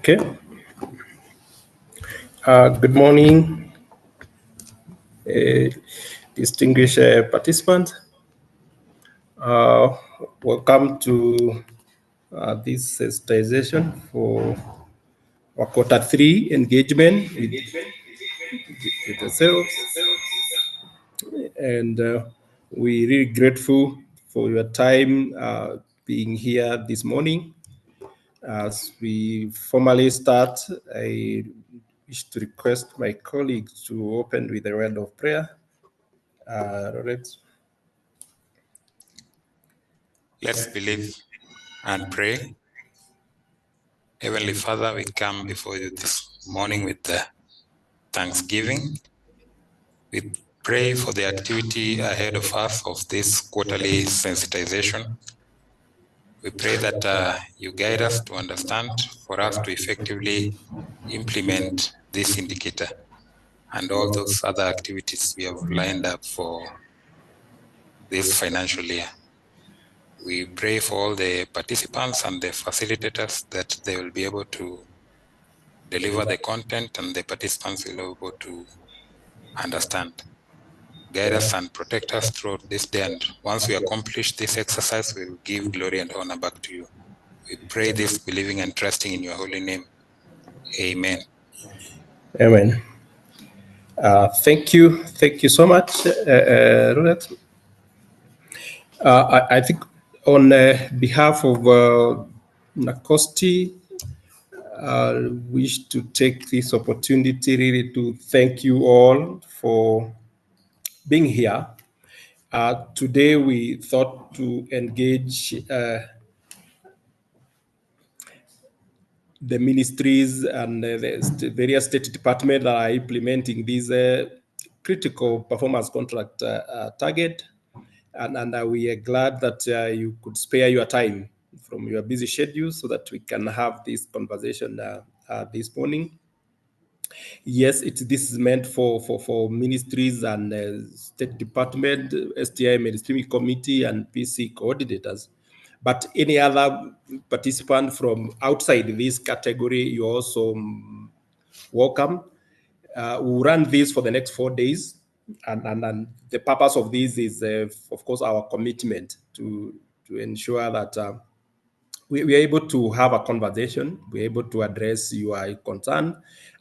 Okay. Good morning, distinguished participants. Welcome to this sensitization for our quarter 3 engagement with the sales. And we're really grateful for your time being here this morning. As we formally start, I wish to request my colleagues to open with a word of prayer. Let's believe and pray. Heavenly Father, we come before you this morning with thanksgiving. We pray for the activity ahead of us of this quarterly sensitization. We pray that you guide us to understand, for us to effectively implement this indicator and all those other activities we have lined up for this financial year. We pray for all the participants and the facilitators that they will be able to deliver the content and the participants will be able to understand. Guide us and protect us throughout this day, and once we accomplish this exercise, we will give glory and honor back to you. We pray this believing and trusting in your holy name. Amen. Amen. Thank you so much, Ronald. I think on behalf of Nakosti, I wish to take this opportunity really to thank you all for being here. Today we thought to engage the ministries and the various state departments that are implementing this critical performance contract target. And we are glad that you could spare your time from your busy schedule so that we can have this conversation this morning. Yes, this is meant for ministries and State Department, STI Mainstreaming Committee, and PC coordinators. But any other participant from outside this category, you're also welcome. We'll run this for the next 4 days. And the purpose of this is, of course, our commitment to ensure that we are able to have a conversation, we're able to address your concern,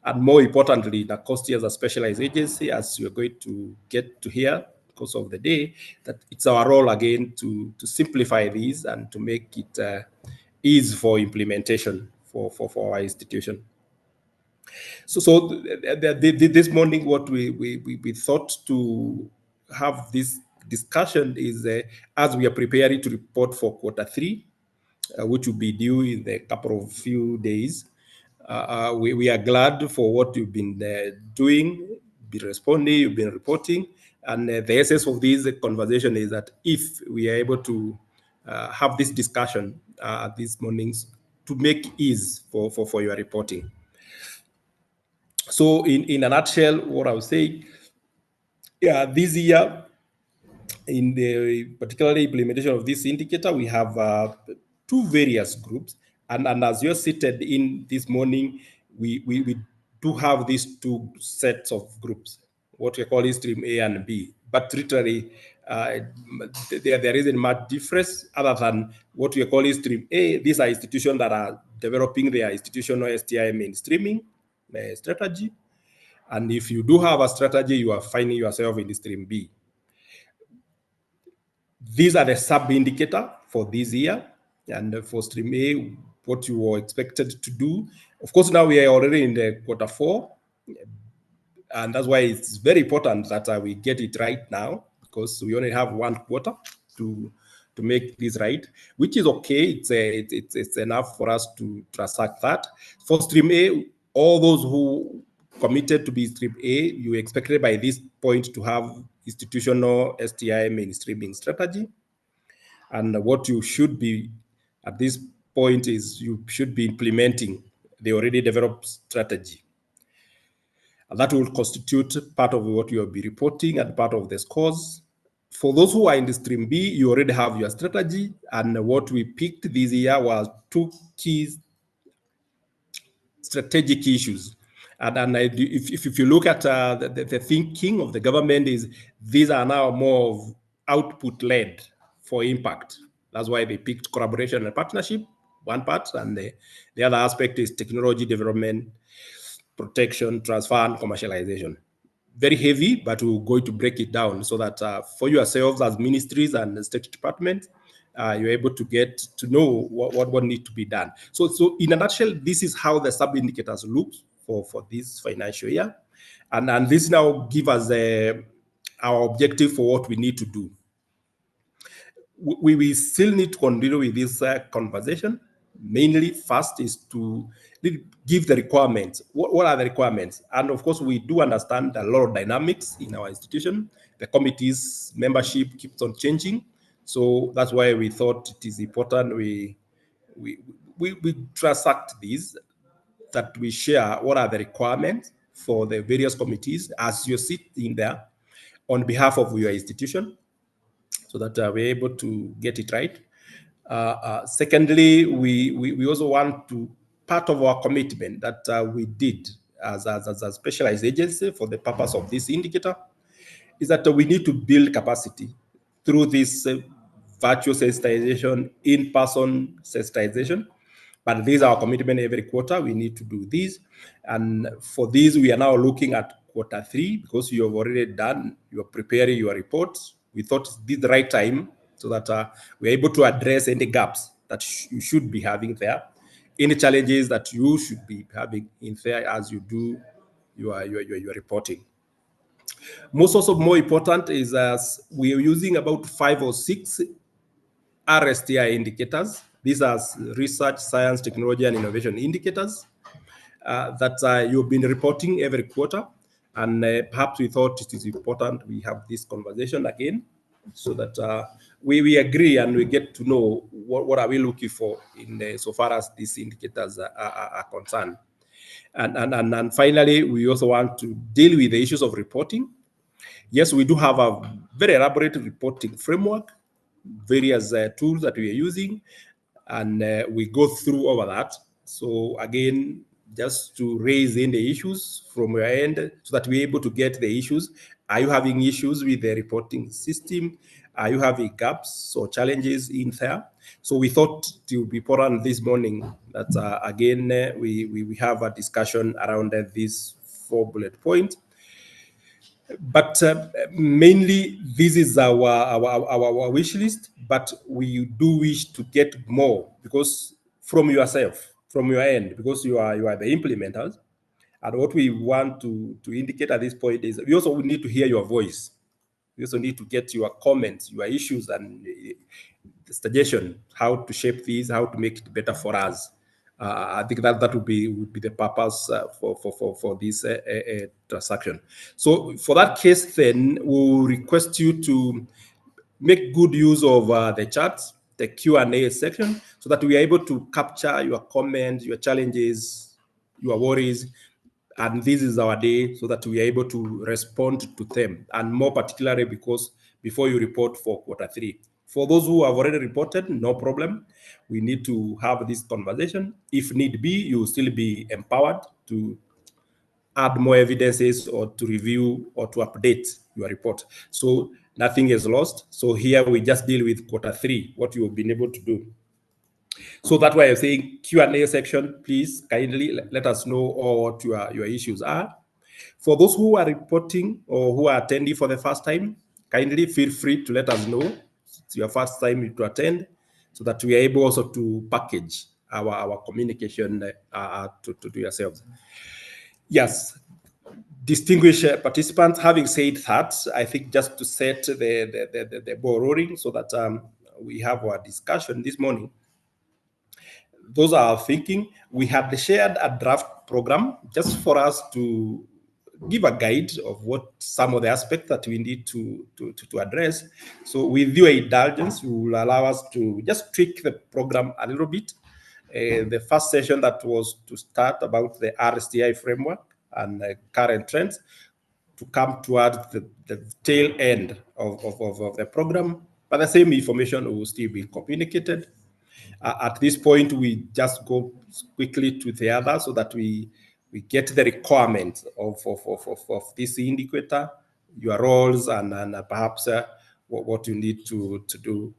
and more importantly, Nakosti as a specialized agency, as you're going to get to hear because of the day, that it's our role again to simplify these and to make it easy for implementation for our institution. So this morning, what we thought to have this discussion is as we are preparing to report for quarter 3, which will be due in a couple of few days. We are glad for what you've been doing, been responding, you've been reporting. And the essence of this conversation is that if we are able to have this discussion these mornings to make ease for your reporting. So in a nutshell, what I would say, this year, in the particularly implementation of this indicator, we have 2 various groups. And as you're seated in this morning, we do have these 2 sets of groups, what we call stream A and B. But literally, there isn't much difference other than what we call stream A. These are institutions that are developing their institutional STI mainstreaming strategy. And if you do have a strategy, you are finding yourself in stream B. These are the sub-indicator for this year. And for stream A, what you were expected to do. Of course, now we are already in the quarter 4. And that's why it's very important that we get it right now, because we only have 1 quarter to make this right, which is okay. It's enough for us to transact that. For stream A, all those who committed to be stream A, you expected by this point to have institutional STI mainstreaming strategy. And what you should be at this point is you should be implementing the already developed strategy. And that will constitute part of what you'll be reporting and part of the scores. For those who are in the stream B, you already have your strategy. And what we picked this year was 2 key strategic issues. And if you look at the thinking of the government is these are now more of output-led for impact. That's why they picked collaboration and partnership, one part, and the other aspect is technology development, protection, transfer, and commercialization. Very heavy, but we're going to break it down so that for yourselves as ministries and state departments, you're able to get to know what needs to be done. So in a nutshell, this is how the sub-indicators look for this financial year. And this now gives us our objective for what we need to do. We still need to continue with this conversation. Mainly, first is to give the requirements. What are the requirements? And of course, we do understand a lot of dynamics in our institution. The committee's membership keeps on changing. So that's why we thought it is important we transact these, that we share what are the requirements for the various committees as you sit in there on behalf of your institution, so that we're able to get it right. Secondly, we also want to, part of our commitment that we did as a specialized agency for the purpose of this indicator is that we need to build capacity through this virtual sensitization, in-person sensitization. But this is our commitment every quarter. We need to do this. And for this, we are now looking at Q3 because you have already done, you are preparing your reports. We thought this is the right time so that we're able to address any gaps that you should be having there, any challenges that you should be having in there as you do your reporting. Most also more important is we are using about 5 or 6 RSTI indicators. These are research, science, technology, and innovation indicators that you've been reporting every quarter. And perhaps we thought it is important we have this conversation again so that we agree and we get to know what are we looking for in so far as these indicators are concerned. And finally, we also want to deal with the issues of reporting. Yes, we do have a very elaborate reporting framework, various tools that we are using, and we go through all of that. So again, just to raise in the issues from your end so that we're able to get the issues. Are you having issues with the reporting system? Are you having gaps or challenges in there? So we thought it would be important this morning that again, we have a discussion around these 4 bullet points. But mainly, this is our wish list, but we do wish to get more because from yourself, from your end, because you are the implementers. And what we want to indicate at this point is we also need to hear your voice. We also need to get your comments, your issues, and the suggestion, how to shape these, how to make it better for us. I think that would be the purpose for this transaction. So for that case, then we'll request you to make good use of the chat, the Q&A section, so that we are able to capture your comments, your challenges, your worries, and this is our day so that we are able to respond to them, and more particularly because before you report for Q3. For those who have already reported, no problem. We need to have this conversation. If need be, you will still be empowered to add more evidences or to review or to update your report. So nothing is lost. So here we just deal with Q3, what you have been able to do. So that's why I'm saying Q&A section, please kindly let us know what your issues are. For those who are reporting or who are attending for the first time, kindly feel free to let us know it's your first time to attend so that we are able also to package our communication to yourselves. Yes, distinguished participants, having said that, I think just to set the ball rolling so that we have our discussion this morning, those are our thinking. We have shared a draft program just for us to give a guide of what some of the aspects that we need to address. So with your indulgence, you will allow us to just tweak the program a little bit. The first session that was to start about the RSTI framework and current trends to come towards the tail end of the program, but the same information will still be communicated. At this point, we just go quickly to the other so that we get the requirements of this indicator, your roles, and perhaps what you need to do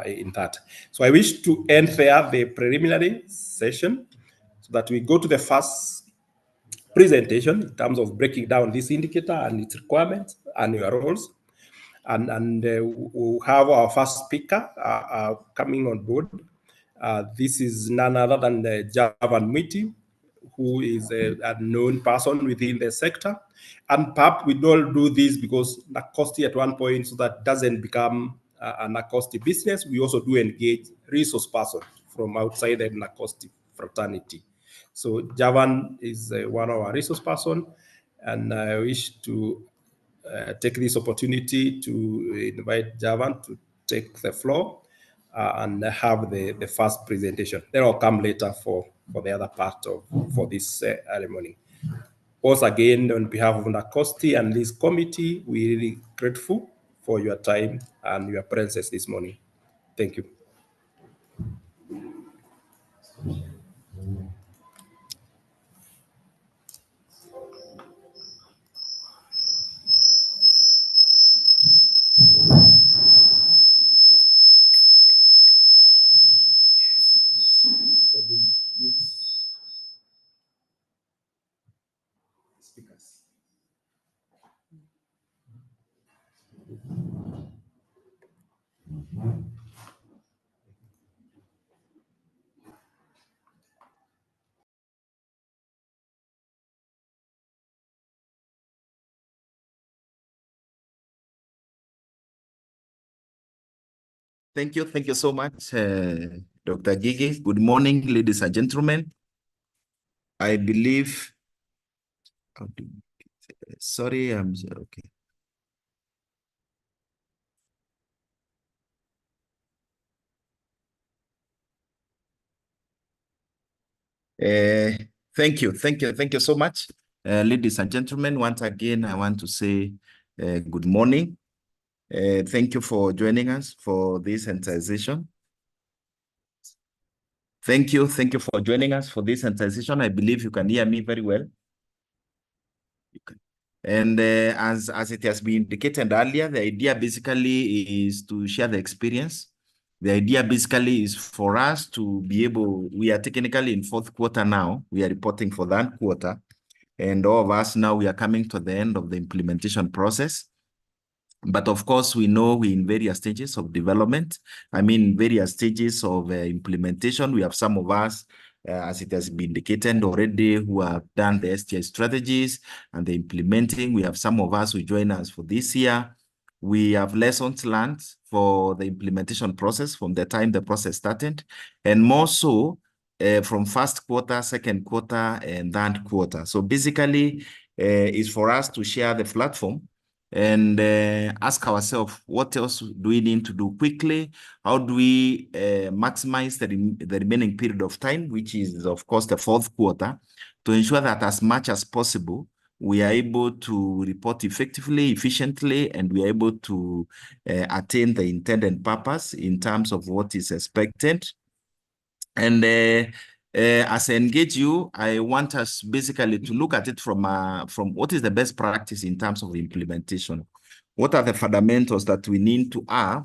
in that. So I wish to end there the preliminary session so that we go to the first presentation in terms of breaking down this indicator and its requirements and your roles. And we'll have our first speaker coming on board. This is none other than Javan Mwiti, who is a known person within the sector. And perhaps we don't do this because Nacosti at one point, so that doesn't become a Nacosti business. We also do engage resource person from outside the Nacosti fraternity. So Javan is one of our resource person, and I wish to take this opportunity to invite Javan to take the floor and have the first presentation. Then I'll come later for the other part of for this ceremony. Once again, on behalf of Nacosti and this committee, we're really grateful for your time and your presence this morning. Thank you. Thank you. Thank you so much, Dr. Gigi. Good morning, ladies and gentlemen. I believe, sorry, I'm okay. Thank you. Thank you. Thank you so much, ladies and gentlemen. Once again, I want to say good morning. Thank you for joining us for this sensitization. Thank you. Thank you for joining us for this sensitization. I believe you can hear me very well. You can. And as it has been indicated earlier, the idea basically is to share the experience. The idea basically is for us to be able, we are technically in fourth quarter now, we are reporting for that quarter, and all of us now, we are coming to the end of the implementation process. But of course, we know we're in various stages of development. I mean, various stages of implementation. We have some of us, as it has been indicated already, who have done the STI strategies and the implementing. We have some of us who join us for this year. We have lessons learned for the implementation process from the time the process started, and more so from first quarter, second quarter, and third quarter. So basically, it's for us to share the platform and ask ourselves, what else do we need to do quickly? How do we maximize the remaining period of time, which is, of course, the fourth quarter, to ensure that as much as possible, we are able to report effectively, efficiently, and we are able to attain the intended purpose in terms of what is expected. And as I engage you, I want us basically to look at it from what is the best practice in terms of implementation. What are the fundamentals that we need to have?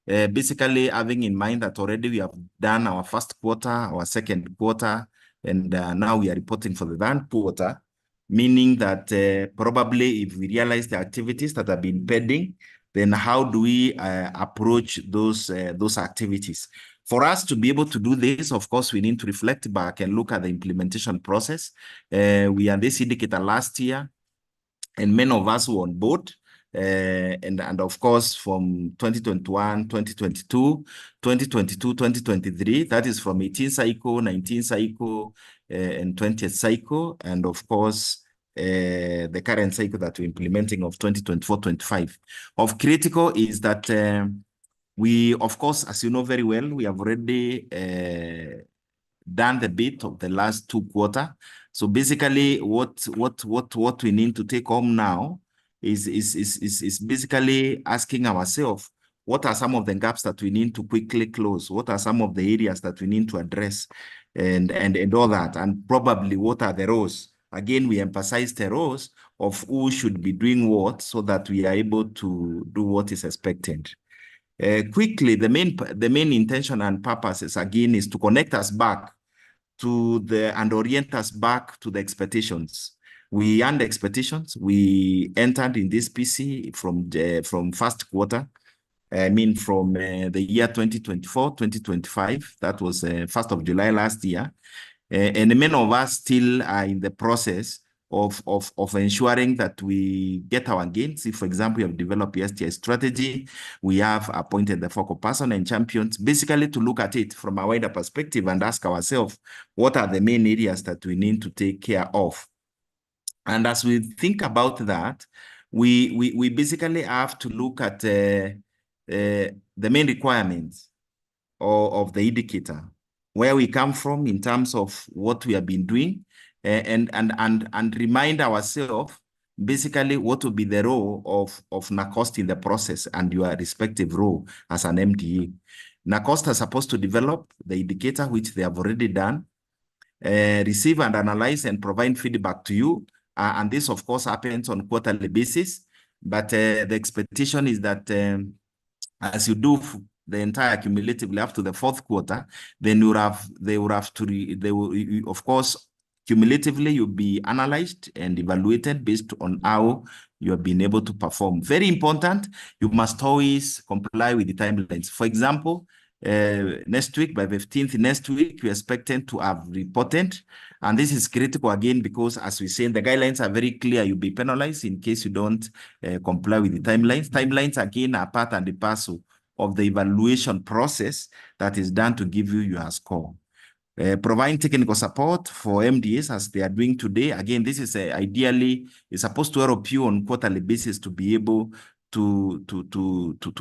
Basically, having in mind that already we have done our first quarter, our second quarter, and now we are reporting for the third quarter, meaning that probably if we realize the activities that have been pending, then how do we approach those activities? For us to be able to do this, of course, we need to reflect back and look at the implementation process. We had this indicator last year, and many of us were on board. And of course, from 2021, 2022, 2022, 2023, that is from 18th cycle, 19th cycle, and 20th cycle. And of course, the current cycle that we're implementing of 2024-25. Of critical is that we, of course, as you know very well, we have already done the bit of the last two quarters. So basically, what we need to take home now is basically asking ourselves, what are some of the gaps that we need to quickly close? What are some of the areas that we need to address and all that? And probably what are the roles? Again, we emphasize the roles of who should be doing what so that we are able to do what is expected. Quickly, the main intention and purposes, again, is to connect us back to and orient us back to the expectations. We had expectations. We entered in this PC from first quarter. I mean, from the year 2024, 2025, that was 1st of July last year. And many of us still are in the process of ensuring that we get our gains. If, for example, we have developed the STI strategy, we have appointed the focal person and champions, basically to look at it from a wider perspective and ask ourselves, what are the main areas that we need to take care of? And as we think about that, we basically have to look at the main requirements of the indicator, where we come from in terms of what we have been doing, and remind ourselves basically what will be the role of NACOST in the process and your respective role as an MDA. NACOST is supposed to develop the indicator, which they have already done, receive and analyze and provide feedback to you. And this, of course, happens on quarterly basis. But the expectation is that as you do the entire cumulatively up to the fourth quarter, then they will, of course, cumulatively you'll be analyzed and evaluated based on how you have been able to perform. Very important, you must always comply with the timelines. For example, next week, by 15th next week, we're expecting to have reported. And this is critical again, because as we say, the guidelines are very clear. You'll be penalized in case you don't comply with the timelines. Timelines, again, are part and parcel of the evaluation process that is done to give you your score. Providing technical support for MDAs as they are doing today. Again, this is ideally is supposed to help you on quarterly basis to be able to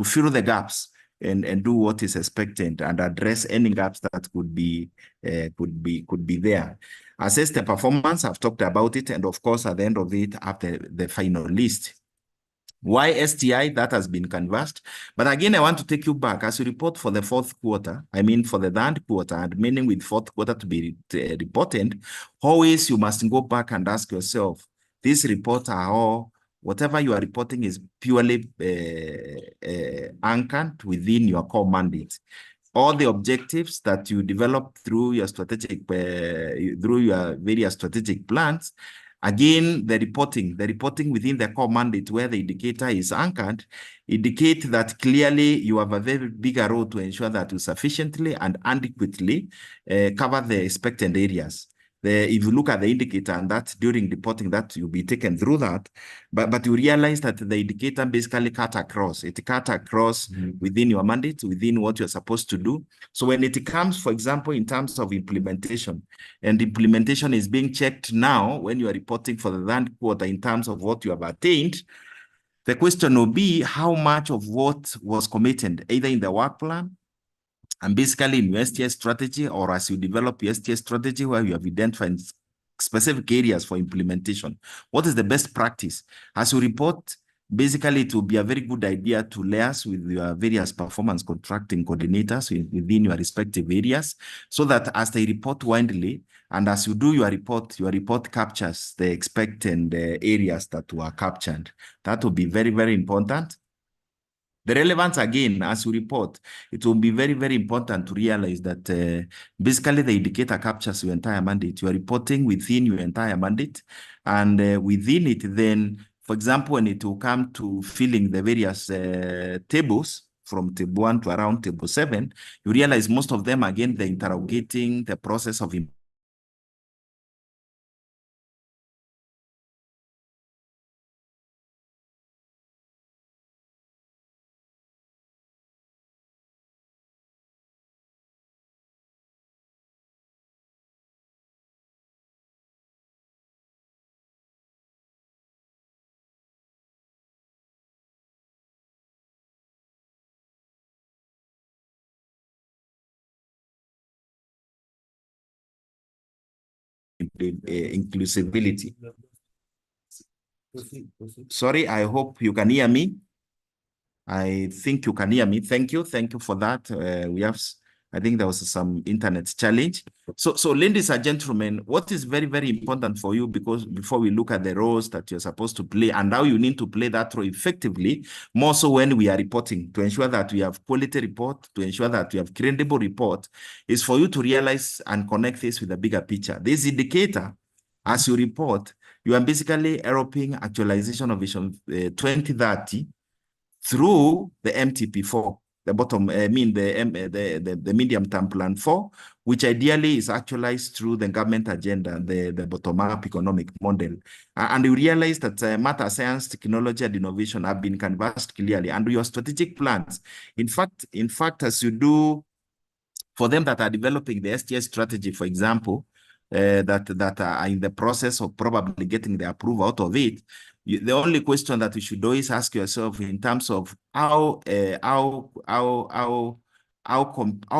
fill the gaps and do what is expected and address any gaps that could be there. Assess the performance. I've talked about it, and of course, at the end of it, after the final list. Why STI? That has been canvassed. But again, I want to take you back. As you report for the fourth quarter, I mean for the third quarter, and meaning with fourth quarter to be reported, always you must go back and ask yourself, these reports are all, whatever you are reporting is purely anchored within your core mandate. All the objectives that you develop through your various strategic plans. Again, the reporting within the core mandate where the indicator is anchored, indicate that clearly you have a very bigger role to ensure that you sufficiently and adequately cover the expected areas. If you look at the indicator and that during reporting that you'll be taken through that, but you realize that the indicator basically cut across. It cut across within your mandate, within what you're supposed to do. So when it comes, for example, in terms of implementation, and implementation is being checked now when you are reporting for the third quarter in terms of what you have attained, the question will be how much of what was committed, either in the work plan, and basically in your STS strategy, or as you develop your STS strategy where you have identified specific areas for implementation. What is the best practice? As you report, basically it will be a very good idea to liaise with your various performance contracting coordinators within your respective areas, so that as they report widely, and as you do your report captures the expected areas that were captured. That will be very, very important. The relevance, again, as you report, it will be very, very important to realize that basically the indicator captures your entire mandate. You are reporting within your entire mandate, and within it then, for example, when it will come to filling the various tables from table 1 to around table 7, you realize most of them, again, they're interrogating the process of inclusivity. Sorry, I hope you can hear me. I think you can hear me. Thank you. Thank you for that. I think there was some internet challenge. So ladies and gentlemen, what is very, very important for you, because before we look at the roles that you're supposed to play and how you need to play that role effectively, more so when we are reporting, to ensure that we have quality report, to ensure that we have credible report, is for you to realize and connect this with the bigger picture. This indicator, as you report, you are basically helping actualization of Vision 2030 through the MTP4, the bottom, the medium-term plan 4, which ideally is actualized through the government agenda, the bottom-up economic model. And you realize that matter, science, technology, and innovation have been canvassed clearly, and your strategic plans. In fact, as you do, for them that are developing the STS strategy, for example, that are in the process of probably getting the approval out of it, the only question that you should always ask yourself in terms of how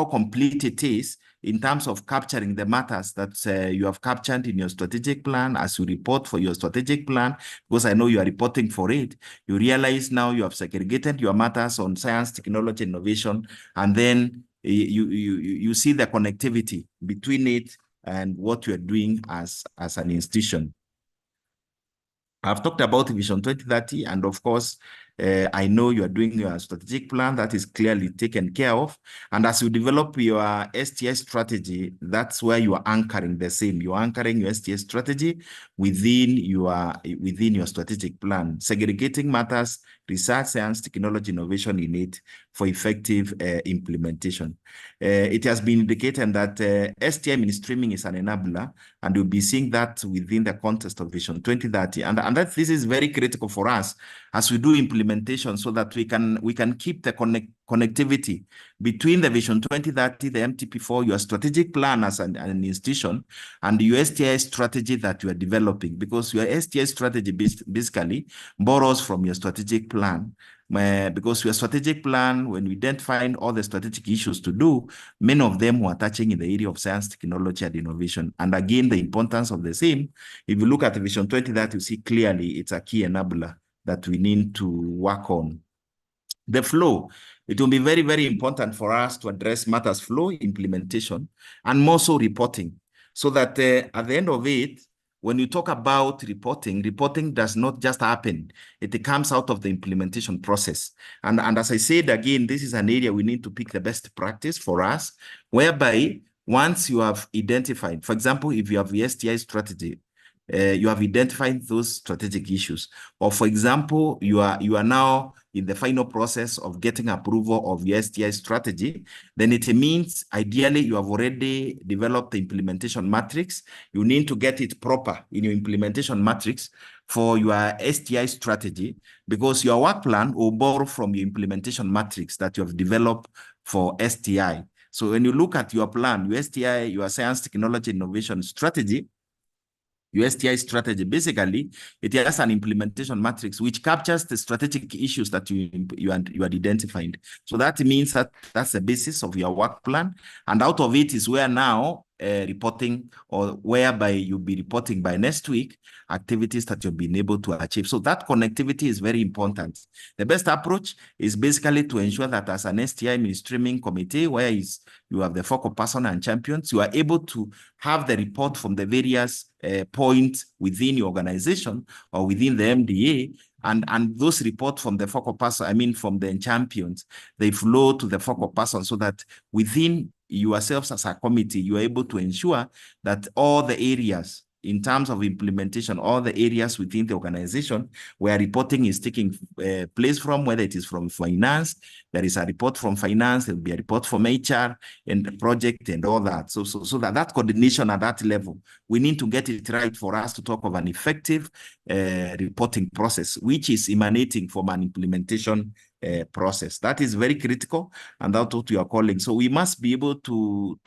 complete it is in terms of capturing the matters that you have captured in your strategic plan as you report for your strategic plan, because I know you are reporting for it. You realize now you have segregated your matters on science, technology, innovation, and then you see the connectivity between it and what you are doing as an institution. I've talked about Vision 2030, and of course, I know you are doing your strategic plan that is clearly taken care of. And as you develop your STS strategy, that's where you are anchoring the same. You're anchoring your STS strategy within your strategic plan, segregating matters, research, science, technology, innovation in it for effective implementation. It has been indicated that STI mainstreaming is an enabler, and you'll be seeing that within the context of Vision 2030. And that this is very critical for us as we do implementation, so that we can keep the connectivity between the Vision 2030, the MTP4, your strategic plan as an institution, and the STI strategy that you are developing, because your STI strategy basically borrows from your strategic plan. Because your strategic plan, when we identify all the strategic issues to do, many of them were touching in the area of science, technology, and innovation. And again, the importance of the same, if you look at the Vision 2030, you see clearly it's a key enabler that we need to work on. The flow, it will be very, very important for us to address matters flow, implementation, and more so reporting, so that at the end of it, when you talk about reporting does not just happen. It comes out of the implementation process. And as I said, again, this is an area we need to pick the best practice for us, whereby once you have identified, for example, if you have the STI strategy, you have identified those strategic issues. Or for example, you are now in the final process of getting approval of your STI strategy, then it means ideally you have already developed the implementation matrix. You need to get it proper in your implementation matrix for your STI strategy, because your work plan will borrow from your implementation matrix that you have developed for STI. So when you look at your plan, your STI, your science, technology, innovation strategy, your STI strategy, basically, it has an implementation matrix which captures the strategic issues that you had identified. So that means that that's the basis of your work plan. And out of it is where now reporting, or whereby you'll be reporting by next week, activities that you've been able to achieve. So that connectivity is very important. The best approach is basically to ensure that as an STI mainstreaming committee, where you have the focal person and champions, you are able to have the report from the various points within your organization or within the MDA, and those reports from the focal person, from the champions, they flow to the focal person, so that within yourselves as a committee, you are able to ensure that all the areas in terms of implementation, all the areas within the organization where reporting is taking place from, whether it is from finance, there is a report from finance, there will be a report from HR and the project and all that. So that coordination at that level, we need to get it right for us to talk of an effective reporting process, which is emanating from an implementation process. That is very critical, and that's what we are calling. So we must be able to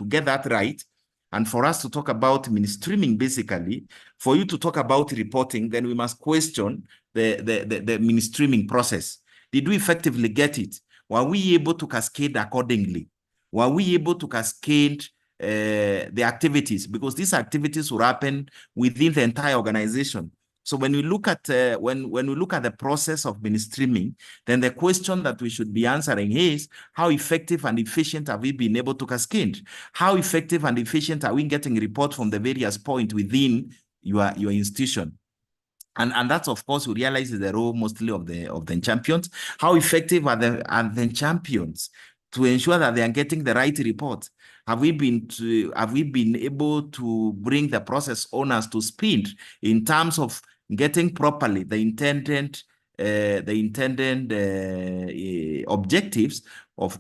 get that right. And for us to talk about mainstreaming, basically, for you to talk about reporting, then we must question the mainstreaming process. Did we effectively get it? Were we able to cascade accordingly? Were we able to cascade the activities? Because these activities will happen within the entire organization. So when we look at when we look at the process of mainstreaming, then the question that we should be answering is, how effective and efficient have we been able to cascade? How effective and efficient are we getting report from the various points within your institution? And that's, of course, we realize is the role mostly of the champions. How effective are the champions to ensure that they are getting the right report? Have we been able to bring the process owners to speed in terms of getting properly the intended objectives of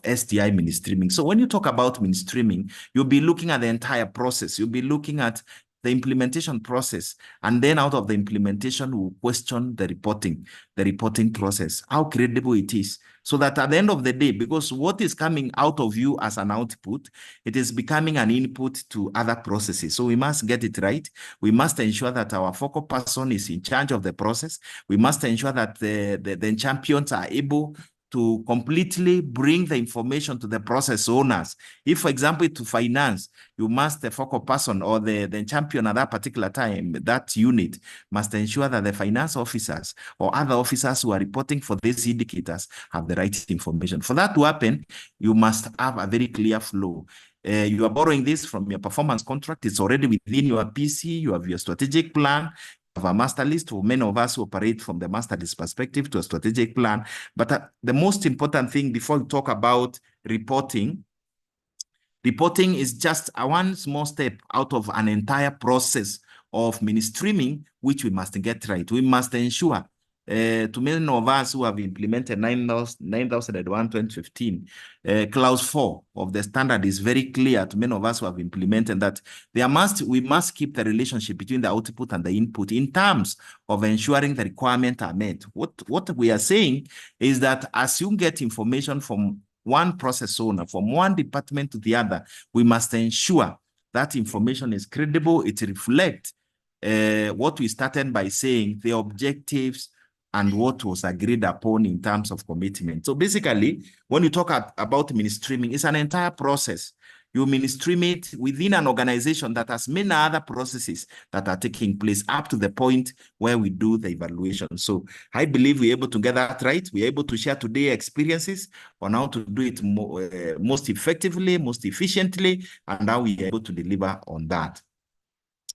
STI mainstreaming? So when you talk about mainstreaming, you'll be looking at the entire process. You'll be looking at the implementation process, and then out of the implementation, we'll question the reporting process, how credible it is, so that at the end of the day, because what is coming out of you as an output, it is becoming an input to other processes. So we must get it right. We must ensure that our focal person is in charge of the process. We must ensure that the champions are able to completely bring the information to the process owners. If, for example, to finance, you must, the focal person or the champion at that particular time, that unit must ensure that the finance officers or other officers who are reporting for these indicators have the right information. For that to happen, you must have a very clear flow. You are borrowing this from your performance contract. It's already within your PC. You have your strategic plan, of a master list. For many of us who operate from the master list perspective to a strategic plan. But the most important thing before we talk about reporting is just one small step out of an entire process of mainstreaming, which we must get right. We must ensure, to many of us who have implemented 9001 2015, clause 4 of the standard is very clear to many of us who have implemented that we must keep the relationship between the output and the input in terms of ensuring the requirements are met. What we are saying is that as you get information from one process owner, from one department to the other, we must ensure that information is credible. It reflects what we started by saying, the objectives and what was agreed upon in terms of commitment. So basically, when you talk about mainstreaming, it's an entire process. You mainstream it within an organization that has many other processes that are taking place up to the point where we do the evaluation. So I believe we're able to get that right. We're able to share today experiences on how to do it most effectively, most efficiently, and how we're able to deliver on that.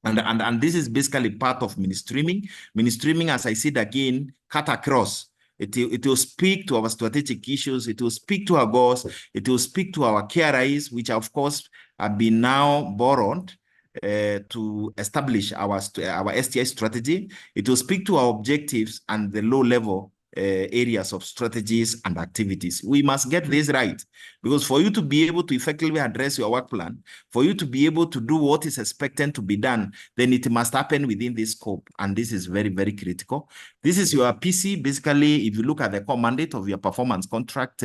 And this is basically part of mainstreaming. Mainstreaming, as I said again, cut across. It will speak to our strategic issues. It will speak to our goals. It will speak to our KRIs, which of course have been now borrowed to establish our STI strategy. It will speak to our objectives and the low-level areas of strategies and activities. We must get this right, because for you to be able to effectively address your work plan, for you to be able to do what is expected to be done, then it must happen within this scope. And this is very, very critical. This is your PC. Basically, if you look at the core mandate of your performance contract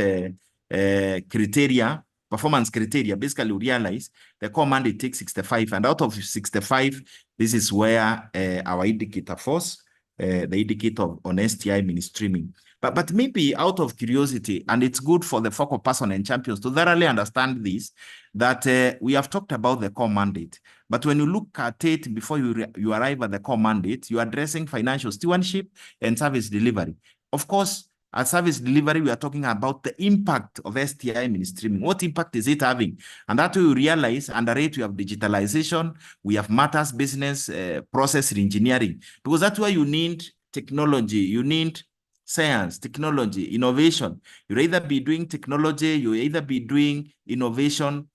performance criteria, basically you realize the core mandate takes 65. And out of 65, this is where our indicator falls. The indicator on STI mainstreaming. But maybe out of curiosity, and it's good for the focal person and champions to thoroughly understand this, that we have talked about the core mandate. But when you look at it before you arrive at the core mandate, you're addressing financial stewardship and service delivery. Of course, at service delivery, we are talking about the impact of STI mainstreaming. What impact is it having? And that we realize under it, we have digitalization, we have matters business, process engineering, because that's where you need technology, you need science, technology, innovation. You'll either be doing technology, you'll either be doing innovation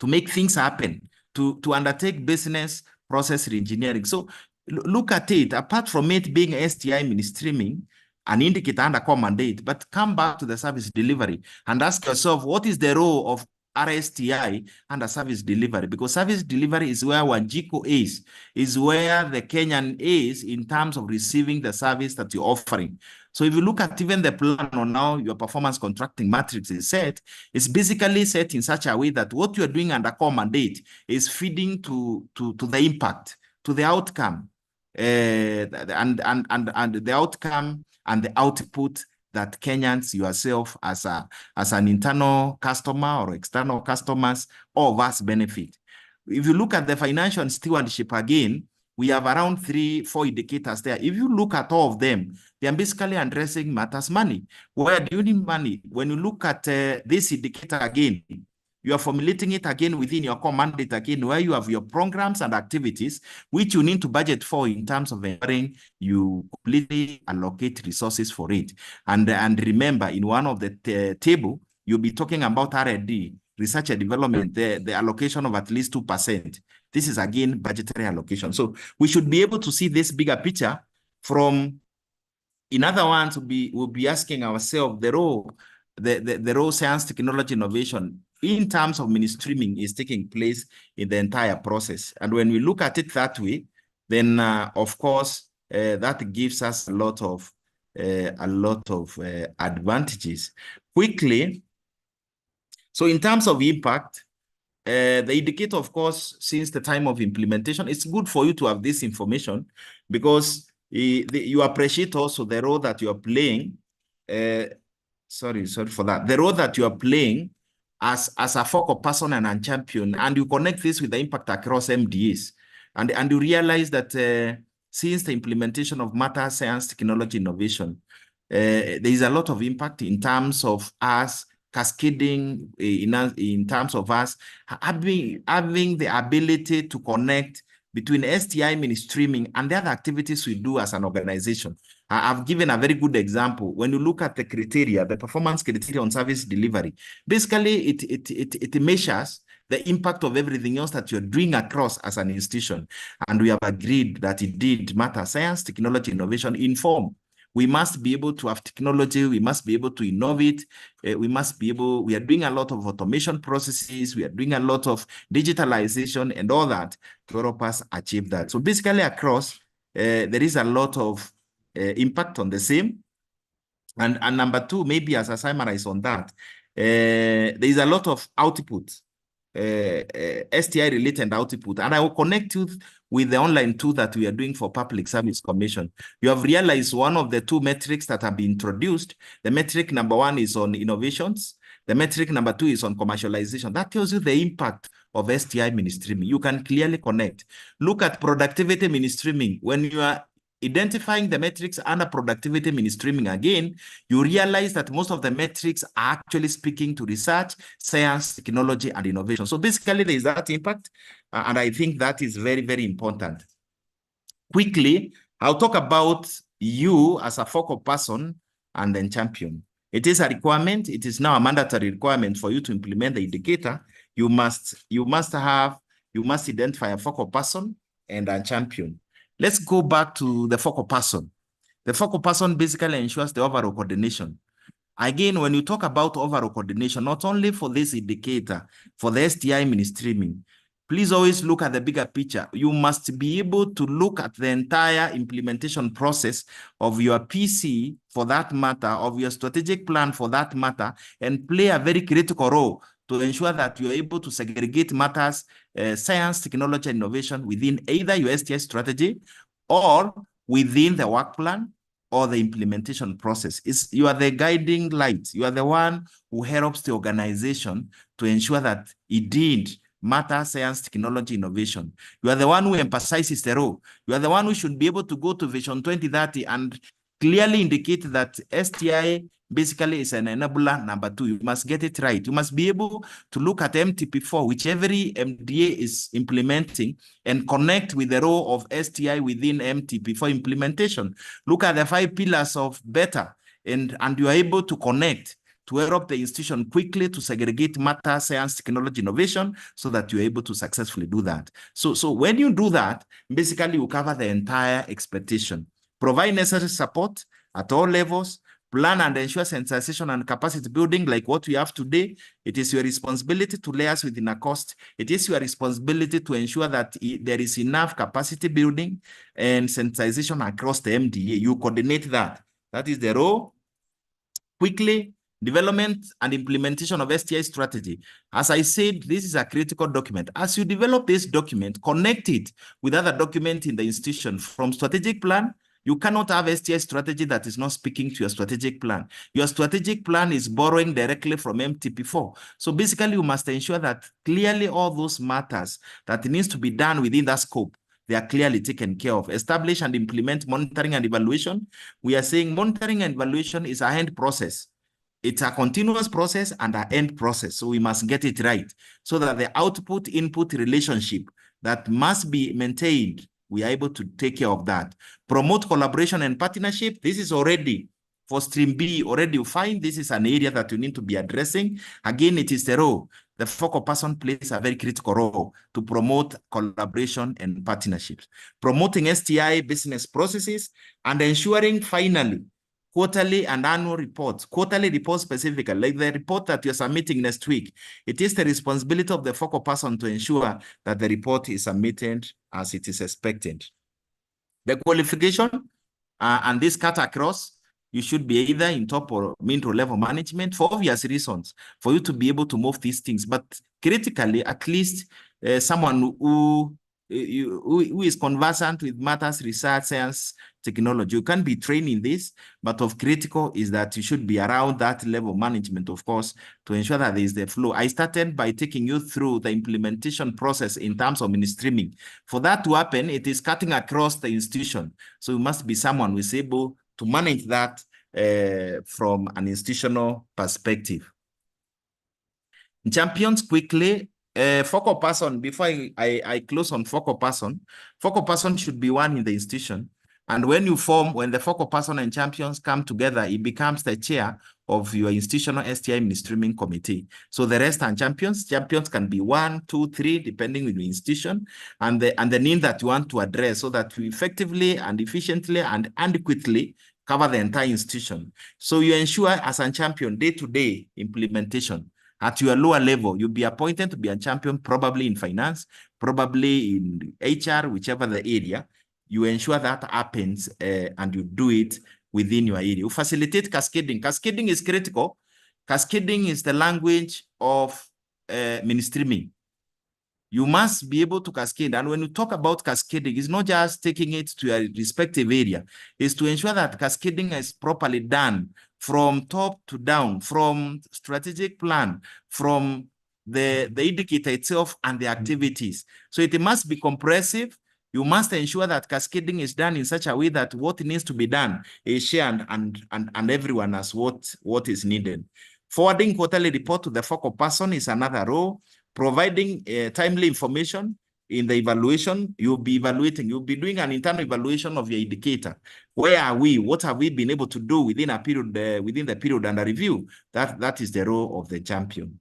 to make things happen, to undertake business process engineering. So look at it, apart from it being STI mainstreaming, an indicator under core mandate, but come back to the service delivery and ask yourself, what is the role of RSTI under service delivery? Because service delivery is where Wanjiko is where the Kenyan is in terms of receiving the service that you're offering. So if you look at even the plan on how your performance contracting matrix is set, it's basically set in such a way that what you're doing under core mandate is feeding to the impact, to the outcome, and the outcome and the output that Kenyans, yourself as an internal customer or external customers, all of us benefit. If you look at the financial stewardship again, we have around 3-4 indicators there. If you look at all of them, they are basically addressing matters money. Where do you need money? When you look at this indicator again, you are formulating it again within your core mandate again, where you have your programs and activities, which you need to budget for in terms of ensuring you completely allocate resources for it. And remember, in one of the table, you'll be talking about R&D, research and development, the allocation of at least 2%. This is again budgetary allocation. So we should be able to see this bigger picture from, in other words, we'll be asking ourselves the role science, technology, innovation in terms of mainstreaming is taking place in the entire process. And when we look at it that way, then of course, that gives us a lot of advantages. Quickly, so in terms of impact, the indicator, of course, since the time of implementation, it's good for you to have this information because you appreciate also the role that you are playing. Sorry for that. The role that you are playing as a focal person and a champion, and you connect this with the impact across MDAs. And you realize that since the implementation of matter, science, technology, innovation, there is a lot of impact in terms of us cascading, in terms of us having the ability to connect between STI mainstreaming and the other activities we do as an organization. I've given a very good example. When you look at the criteria, the performance criteria on service delivery, basically it measures the impact of everything else that you're doing across as an institution. And we have agreed that it did matter, science, technology, innovation inform. We must be able to have technology. We must be able to innovate. We are doing a lot of automation processes. We are doing a lot of digitalization and all that to help us achieve that. So basically across, there is a lot of impact on the same. And number two, maybe as I summarize on that, there is a lot of output, STI related output. And I will connect you with the online tool that we are doing for Public Service Commission. You have realized one of the two metrics that have been introduced. The metric number one is on innovations. The metric number two is on commercialization. That tells you the impact of STI mainstreaming. You can clearly connect. Look at productivity mainstreaming. When you are identifying the metrics under productivity mainstreaming again, you realize that most of the metrics are actually speaking to research, science, technology, and innovation. So basically, there is that impact, and I think that is very, very important. Quickly, I'll talk about you as a focal person and then champion. It is a requirement. It is now a mandatory requirement for you to implement the indicator. You must identify a focal person and a champion. Let's go back to the focal person. The focal person basically ensures the overall coordination. Again, when you talk about overall coordination, not only for this indicator, for the STI mainstreaming, please always look at the bigger picture. You must be able to look at the entire implementation process of your PC, for that matter, of your strategic plan, for that matter, and play a very critical role to ensure that you're able to segregate matters, science, technology, and innovation within either your STI strategy or within the work plan or the implementation process. You are the guiding light. You are the one who helps the organization to ensure that it did matter, science, technology, innovation. You are the one who emphasizes the role. You are the one who should be able to go to Vision 2030 and clearly indicate that STI basically is an enabler number two. You must get it right. You must be able to look at MTP4, which every MDA is implementing, and connect with the role of STI within MTP4 implementation. Look at the 5 pillars of better, and you are able to connect to help the institution quickly to segregate matter, science, technology, innovation, so that you're able to successfully do that. So when you do that, basically you cover the entire expectation. Provide necessary support at all levels, plan and ensure sensitization and capacity building like what we have today. It is your responsibility to liaise within a cost. It is your responsibility to ensure that there is enough capacity building and sensitization across the MDA. You coordinate that. That is the role. Quickly, development and implementation of STI strategy. As I said, this is a critical document. As you develop this document, connect it with other documents in the institution. From strategic plan, you cannot have STI strategy that is not speaking to your strategic plan. Your strategic plan is borrowing directly from MTP4. So basically, you must ensure that clearly all those matters that needs to be done within that scope, they are clearly taken care of. Establish and implement monitoring and evaluation. We are saying monitoring and evaluation is a end process. It's a continuous process and an end process. So we must get it right so that the output-input relationship that must be maintained, we are able to take care of that. Promote collaboration and partnership. This is already for stream B, already you find this is an area that you need to be addressing. Again, it is the role. The focal person plays a very critical role to promote collaboration and partnerships. Promoting STI business processes and ensuring finally quarterly and annual reports, quarterly reports specifically, like the report that you're submitting next week. It is the responsibility of the focal person to ensure that the report is submitted as it is expected. The qualification, and this cut across, you should be either in top or mid-level management for obvious reasons, for you to be able to move these things. But critically, at least someone who is conversant with matters, research, science, technology. You can be trained in this, but of critical is that you should be around that level of management, of course, to ensure that there is the flow. I started by taking you through the implementation process in terms of mainstreaming. For that to happen, it is cutting across the institution. So you must be someone who is able to manage that from an institutional perspective. Champions quickly. Focal person, before I close on focal person should be one in the institution. And when the focal person and champions come together, it becomes the chair of your institutional STI mainstreaming committee. So the rest are champions. Champions can be 1, 2, 3, depending on the institution and the need that you want to address, so that we effectively and efficiently and adequately cover the entire institution. So you ensure as a champion day-to-day implementation. At your lower level, you'll be appointed to be a champion, probably in finance, probably in HR, whichever the area. You ensure that happens and you do it within your area. You facilitate cascading. Cascading is critical. Cascading is the language of mainstreaming. You must be able to cascade. And when you talk about cascading, it's not just taking it to a respective area. It's to ensure that cascading is properly done from top to down, from strategic plan, from the indicator itself and the activities. So it must be comprehensive. You must ensure that cascading is done in such a way that what needs to be done is shared and everyone has what is needed. Forwarding quarterly report to the focal person is another role. Providing timely information in the evaluation, you'll be doing an internal evaluation of your indicator. Where are we? What have we been able to do within a period, within the period under review? That is the role of the champion.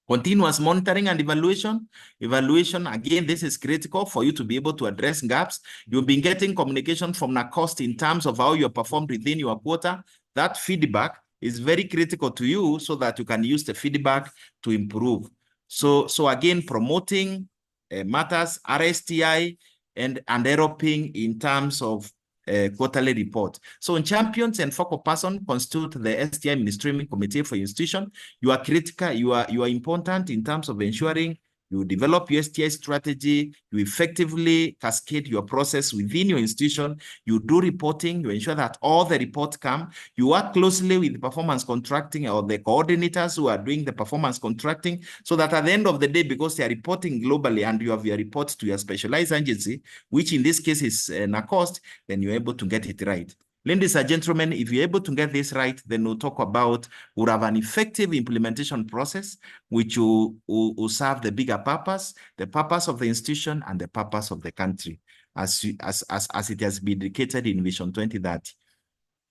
Continuous monitoring and evaluation. Evaluation, again, this is critical for you to be able to address gaps. You've been getting communication from NACOST in terms of how you performed within your quota. That feedback is very critical to you so that you can use the feedback to improve. So again, promoting matters, RSTI, and EROPing in terms of quarterly report. So in champions and focal person constitute the STI mainstreaming committee for your institution. You are critical, you are important in terms of ensuring you develop your STI strategy, you effectively cascade your process within your institution, you do reporting, you ensure that all the reports come, you work closely with performance contracting or the coordinators who are doing the performance contracting, so that at the end of the day, because they are reporting globally and you have your report to your specialized agency, which in this case is NACOST, then you're able to get it right. Ladies and gentlemen, if you're able to get this right, then we'll talk about, we'll have an effective implementation process, which will serve the bigger purpose, the purpose of the institution and the purpose of the country, as it has been indicated in Vision 2030.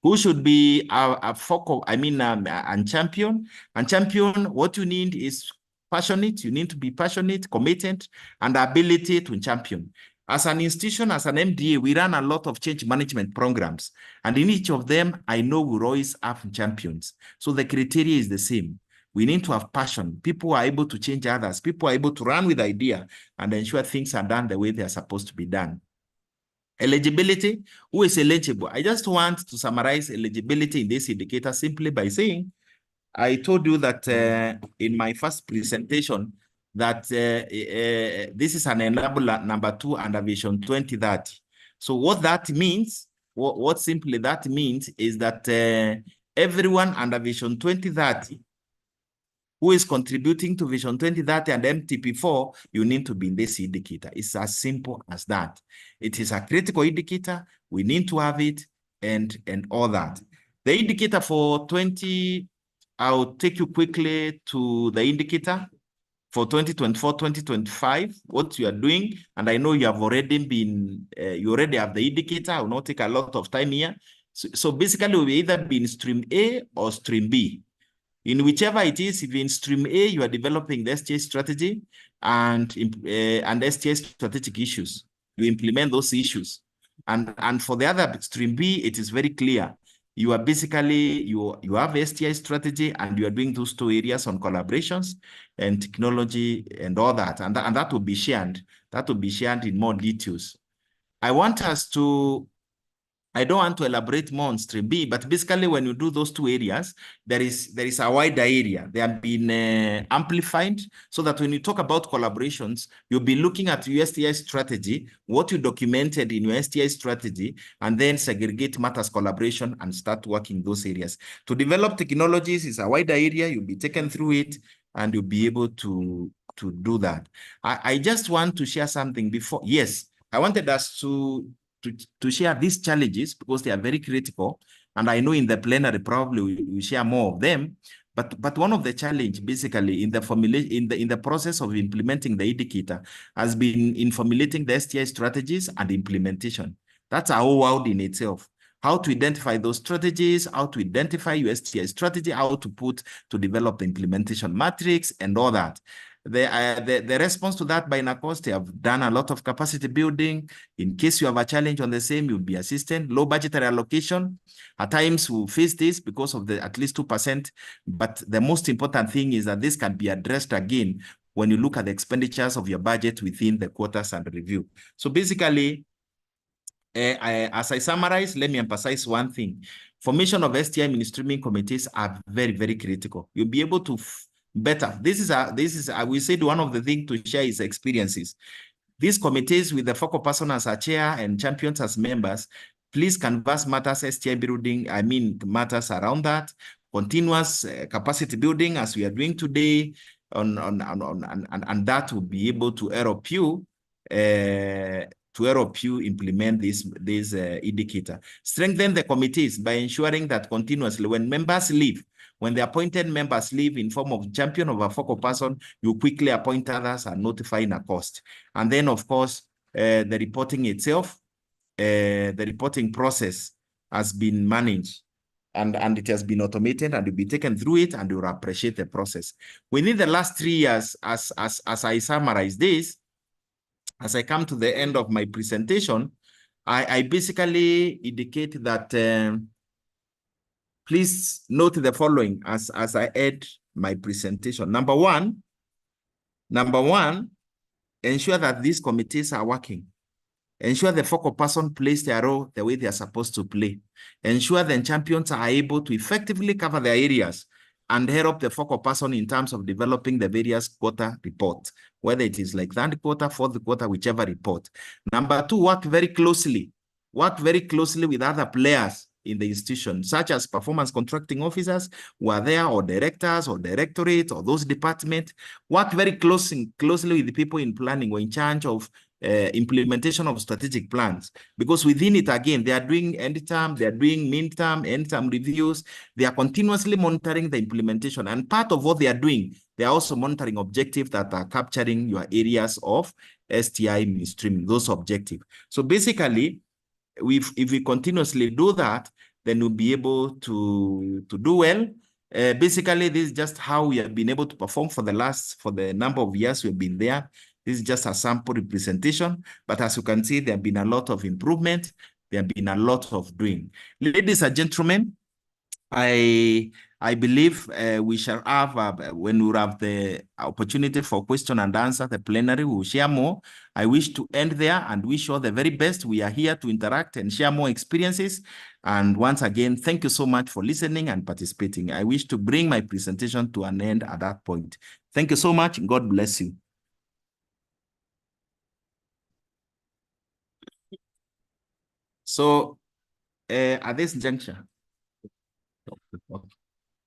Who should be a focal, and champion? And champion, what you need is passionate. You need to be passionate, committed, and ability to champion. As an institution, as an MDA, we run a lot of change management programs. And in each of them, I know we'll always have champions. So the criteria is the same. We need to have passion. People are able to change others. People are able to run with idea and ensure things are done the way they are supposed to be done. Eligibility, who is eligible? I just want to summarize eligibility in this indicator simply by saying, I told you that in my first presentation, that this is an enabler number 2 under Vision 2030. So what that means, what simply that means is that everyone under Vision 2030 who is contributing to Vision 2030 and MTP4, you need to be in this indicator. It's as simple as that. It is a critical indicator. We need to have it and all that. The indicator for 20, I'll take you quickly to the indicator for 2024, 2025, what you are doing. And I know you have already been, you already have the indicator. I will not take a lot of time here. So basically, we'll either be in stream A or stream B. In whichever it is, if in stream A, you are developing the STA strategy and STA strategic issues. You implement those issues. And for the other stream B, it is very clear. You are basically, you have STI strategy and you are doing those two areas on collaborations and technology and all that. And that will be shared. That will be shared in more details. I don't want to elaborate more on stream B, but basically when you do those two areas, there is a wider area. They have been amplified so that when you talk about collaborations, you'll be looking at your STI strategy, what you documented in your STI strategy, and then segregate matters collaboration and start working those areas. To develop technologies is a wider area. You'll be taken through it and you'll be able to do that. I just want to share something before. Yes, I wanted us to share these challenges because they are very critical. And I know in the plenary, probably we share more of them. But one of the challenge basically in the formulation, in the process of implementing the indicator has been in formulating the STI strategies and implementation. That's a whole world in itself. How to identify those strategies, how to identify your STI strategy, how to develop the implementation matrix and all that. The response to that by NACOST, they have done a lot of capacity building. In case you have a challenge on the same, you'll be assisted. Low budgetary allocation. At times, we'll face this because of the at least 2%. But the most important thing is that this can be addressed again when you look at the expenditures of your budget within the quarters and review. So basically, as I summarize, let me emphasize one thing. Formation of STI mainstreaming committees are very, very critical. You'll be able to better. This is we said one of the things to share is experiences. These committees with the focal person as a chair and champions as members, please canvas matters STI building, matters around that, continuous capacity building as we are doing today, and that will be able to help you implement this indicator. Strengthen the committees by ensuring that continuously when members leave, when the appointed members leave in form of champion of a focal person, you quickly appoint others and notify NACOST. And then, of course, the reporting itself, the reporting process has been managed and it has been automated and you'll be taken through it and you'll appreciate the process. Within the last 3 years, as I summarize this, as I come to the end of my presentation, I basically indicate that please note the following as I add my presentation. Number one, ensure that these committees are working. Ensure the focal person plays their role the way they are supposed to play. Ensure the champions are able to effectively cover their areas and help the focal person in terms of developing the various quarter reports, whether it is like third quarter, fourth quarter, whichever report. Number two, work very closely with other players in the institution, such as performance contracting officers who are there, or directors or directorate or those departments. Work very closely with the people in planning or in charge of implementation of strategic plans, because within it, again, they are doing end term, they are doing midterm, end term reviews. They are continuously monitoring the implementation, and part of what they are doing, they are also monitoring objectives that are capturing your areas of STI mainstreaming, those objectives. So basically, if we continuously do that, then we'll be able to do well. Basically, this is just how we have been able to perform for the number of years we've been there. This is just a sample representation, but as you can see, there have been a lot of improvement. There have been a lot of doing. Ladies and gentlemen, I believe we shall have, when we have the opportunity for question and answer, the plenary will share more. I wish to end there and wish you all the very best. We are here to interact and share more experiences. And once again, thank you so much for listening and participating. I wish to bring my presentation to an end at that point. Thank you so much. God bless you. So at this juncture,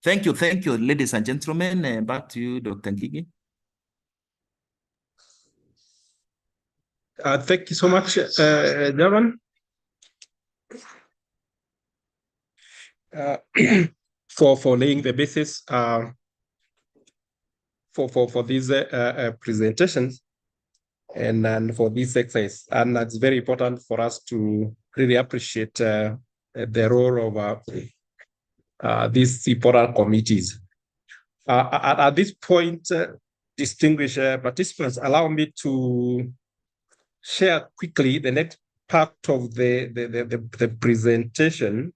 Thank you, ladies and gentlemen. Back to you, Dr. Ngigi. Thank you so much, Javan. For laying the basis for these presentations and for this exercise. And it's very important for us to really appreciate the role of these important committees. At this point, distinguished participants, allow me to share quickly the next part of the presentation.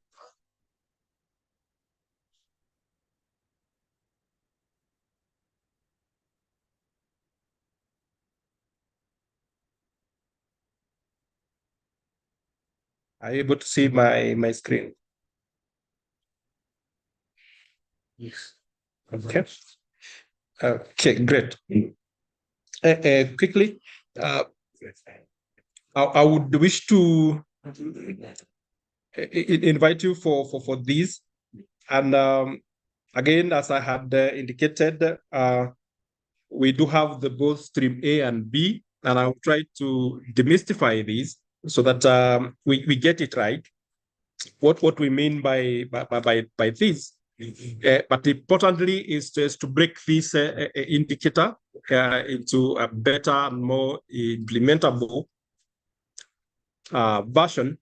Are you able to see my screen? Yes. Okay. Okay, great. Quickly, I would wish to invite you for this. And again, as I had indicated, we do have the both stream A and B, and I'll try to demystify these so that we get it right. What we mean by this, but importantly is just to break this indicator into a better and more implementable version,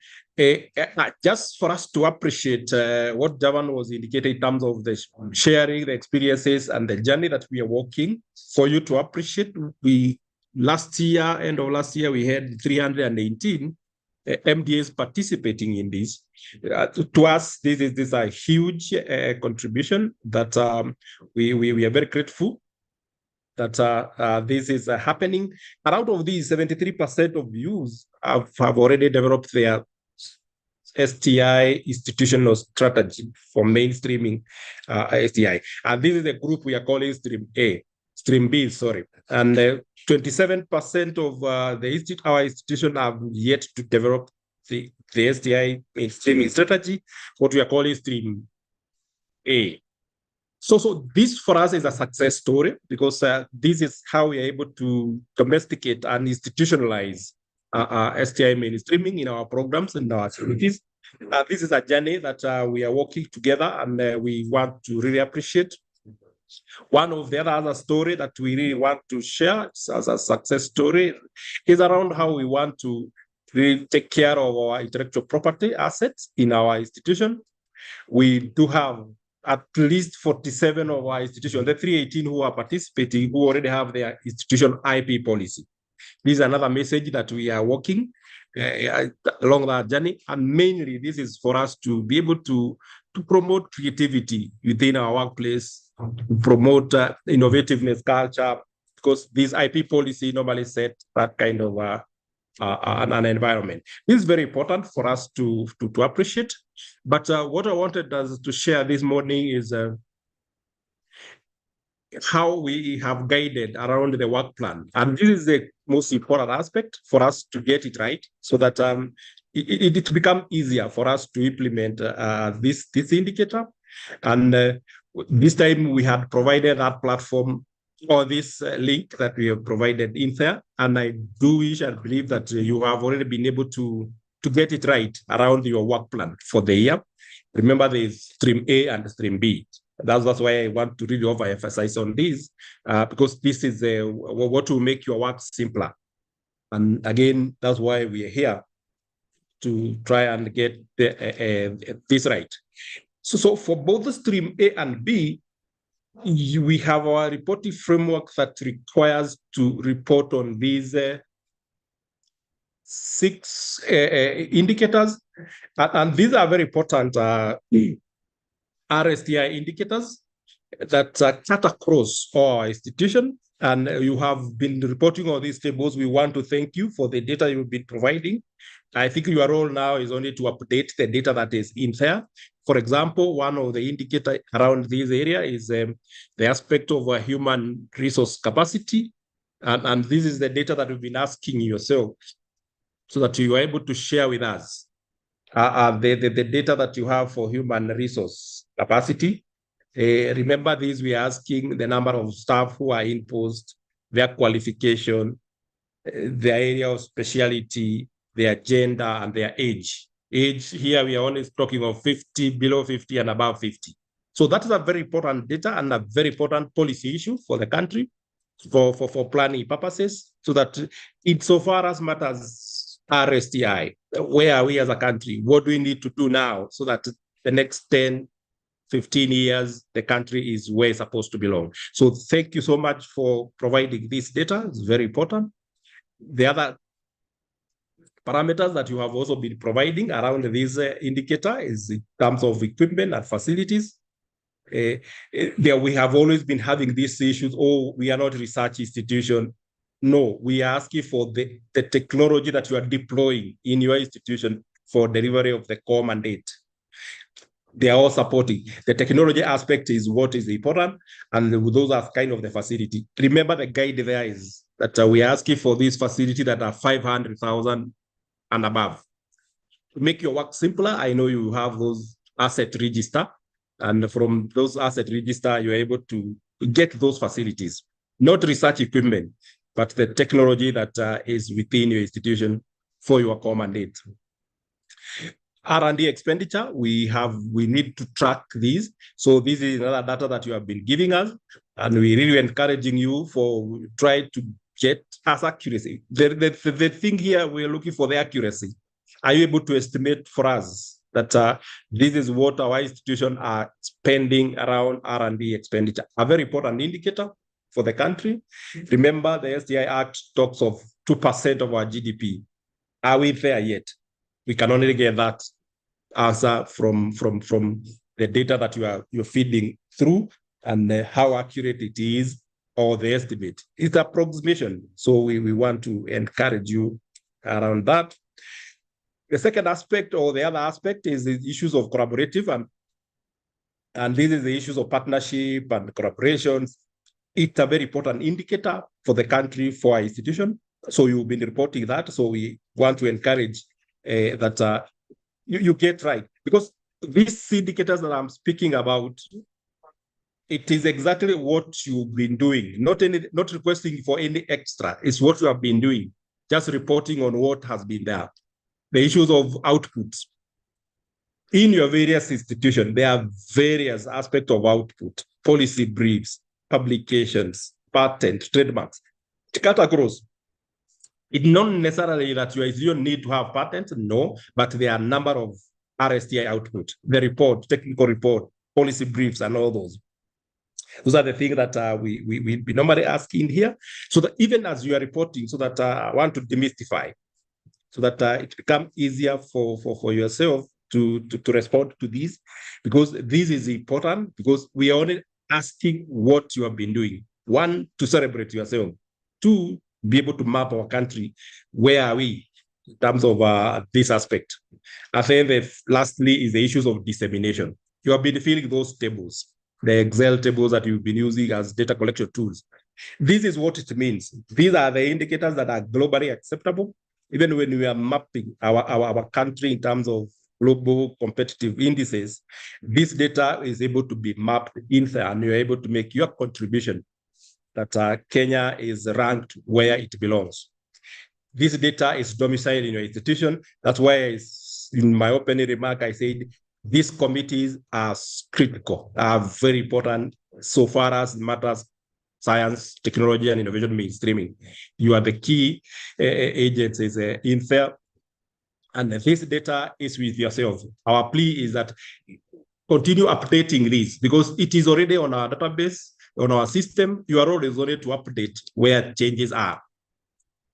just for us to appreciate what Javan was indicating in terms of the sharing the experiences and the journey that we are walking. For you to appreciate, end of last year, we had 318 MDAs participating in this. To us, this is a huge contribution that we are very grateful that this is happening. And out of these, 73% of youth have already developed their STI institutional strategy for mainstreaming STI. And this is a group we are calling Stream B, sorry. And 27% of our institution have yet to develop the STI mainstreaming strategy, what we are calling Stream A. So this for us is a success story because this is how we are able to domesticate and institutionalize STI mainstreaming in our programs and our activities. This is a journey that we are working together, and we want to really appreciate. One of the other story that we really want to share as a success story is around how we want to really take care of our intellectual property assets in our institution. We do have at least 47 of our institutions, the 318 who are participating, who already have their institution IP policy. This is another message that we are working along that journey. And mainly, this is for us to be able to promote creativity within our workplace, promote innovativeness culture, because this IP policy normally set that kind of an environment. This is very important for us to appreciate. But what I wanted us to share this morning is how we have guided around the work plan. And this is the most important aspect for us to get it right so that it becomes easier for us to implement this indicator. And this time we had provided that platform or this link that we have provided in there. And I do wish and believe that you have already been able to get it right around your work plan for the year. Remember, there's Stream A and Stream B. That's why I want to really overemphasize on this, because this is what will make your work simpler. And again, that's why we are here to try and get this right. So for both the Stream A and B, we have our reporting framework that requires to report on these 6 indicators. And these are very important RSTI indicators that cut across our institution. And you have been reporting on these tables. We want to thank you for the data you've been providing. I think your role now is only to update the data that is in there. For example, one of the indicators around this area is the aspect of human resource capacity. And this is the data that we've been asking yourself so that you are able to share with us the data that you have for human resource capacity. Remember this, we are asking the number of staff who are in post, their qualification, their area of speciality, their gender, and their age. Age here, we are only talking of 50, below 50 and above 50. So that is a very important data and a very important policy issue for the country for planning purposes, so that insofar as matters RSTI, where are we as a country? What do we need to do now so that the next 10, 15 years, the country is where it's supposed to belong? So thank you so much for providing this data. It's very important. The other parameters that you have also been providing around this indicator is in terms of equipment and facilities. There we have always been having these issues. Oh, we are not a research institution. No, we are asking for the technology that you are deploying in your institution for delivery of the core mandate. They are all supporting. The technology aspect is what is important, and those are kind of the facility. Remember, the guide there is that we are asking for this facility that are 500,000 and above. To make your work simpler, I know you have those asset register, and from those asset register, you're able to get those facilities, not research equipment, but the technology that is within your institution for your core mandate. R&D expenditure, we need to track these. So this is another data that you have been giving us, and we're really encouraging you for try to get us accuracy. The thing here, we're looking for the accuracy. Are you able to estimate for us that this is what our institution are spending around R&D expenditure? A very important indicator for the country. Remember, the SDI Act talks of 2% of our GDP. Are we there yet? We can only get that answer from the data that you're feeding through, and how accurate it is, or the estimate. It's approximation. So we want to encourage you around that. The second aspect, or the other aspect, is the issues of collaborative, and this is the issues of partnership and collaborations. It's a very important indicator for the country, for our institution. So you've been reporting that. So we want to encourage that you get right, because these indicators that I'm speaking about, it is exactly what you've been doing, not requesting for any extra. It's what you have been doing, just reporting on what has been there. The issues of outputs. In your various institutions, there are various aspects of output: policy briefs, publications, patents, trademarks, categories. It's not necessarily that your institution need to have patents, no, but there are a number of RSTI output, the report, technical report, policy briefs, and all those. Those are the things that we normally ask in here, so that even as you are reporting, so that I want to demystify, so that it becomes easier for yourself to respond to this, because this is important, because we are only asking what you have been doing. One, to celebrate yourself. Two, be able to map our country. Where are we in terms of this aspect? I think lastly is the issues of dissemination. You have been filling those tables, the Excel tables that you've been using as data collection tools. This is what it means. These are the indicators that are globally acceptable. Even when we are mapping our country in terms of global competitive indices, this data is able to be mapped in there, and you're able to make your contribution that Kenya is ranked where it belongs. This data is domiciled in your institution. That's why in my opening remark, I said these committees are critical, are very important so far as matters science, technology, and innovation mainstreaming. You are the key agencies in there, and this data is with yourself. Our plea is that continue updating this, because it is already on our database, on our system. Your role is only to update where changes are.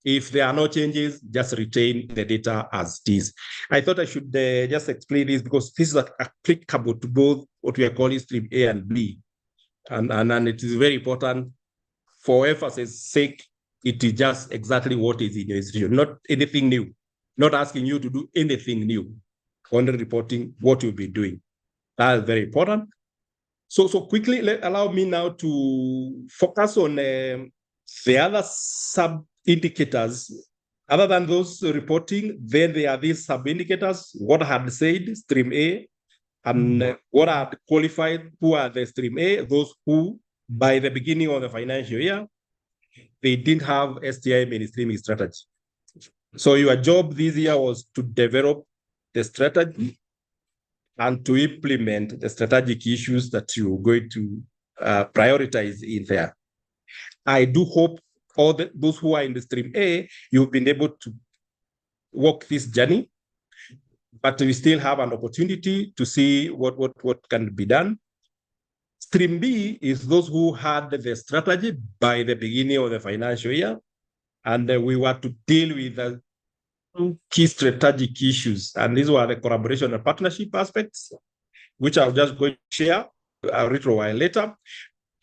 If there are no changes, just retain the data as it is. I thought I should just explain this, because this is applicable to both what we are calling stream A and B. And it is very important for emphasis sake. It is just exactly what is in your institution, not anything new, not asking you to do anything new, only reporting what you've been doing. That is very important. So quickly, allow me now to focus on the other sub-indicators. Other than those reporting, then there are these sub-indicators. What I had said, stream A, And what are qualified? Who are the stream A? Those who, by the beginning of the financial year, they didn't have STI mainstreaming strategy. So your job this year was to develop the strategy and to implement the strategic issues that you're going to prioritize in there. I do hope those who are in the stream A, you've been able to walk this journey, but we still have an opportunity to see what can be done. Stream B is those who had the strategy by the beginning of the financial year, and we were to deal with the key strategic issues. And these were the collaboration and partnership aspects, which I'll just go share a little while later.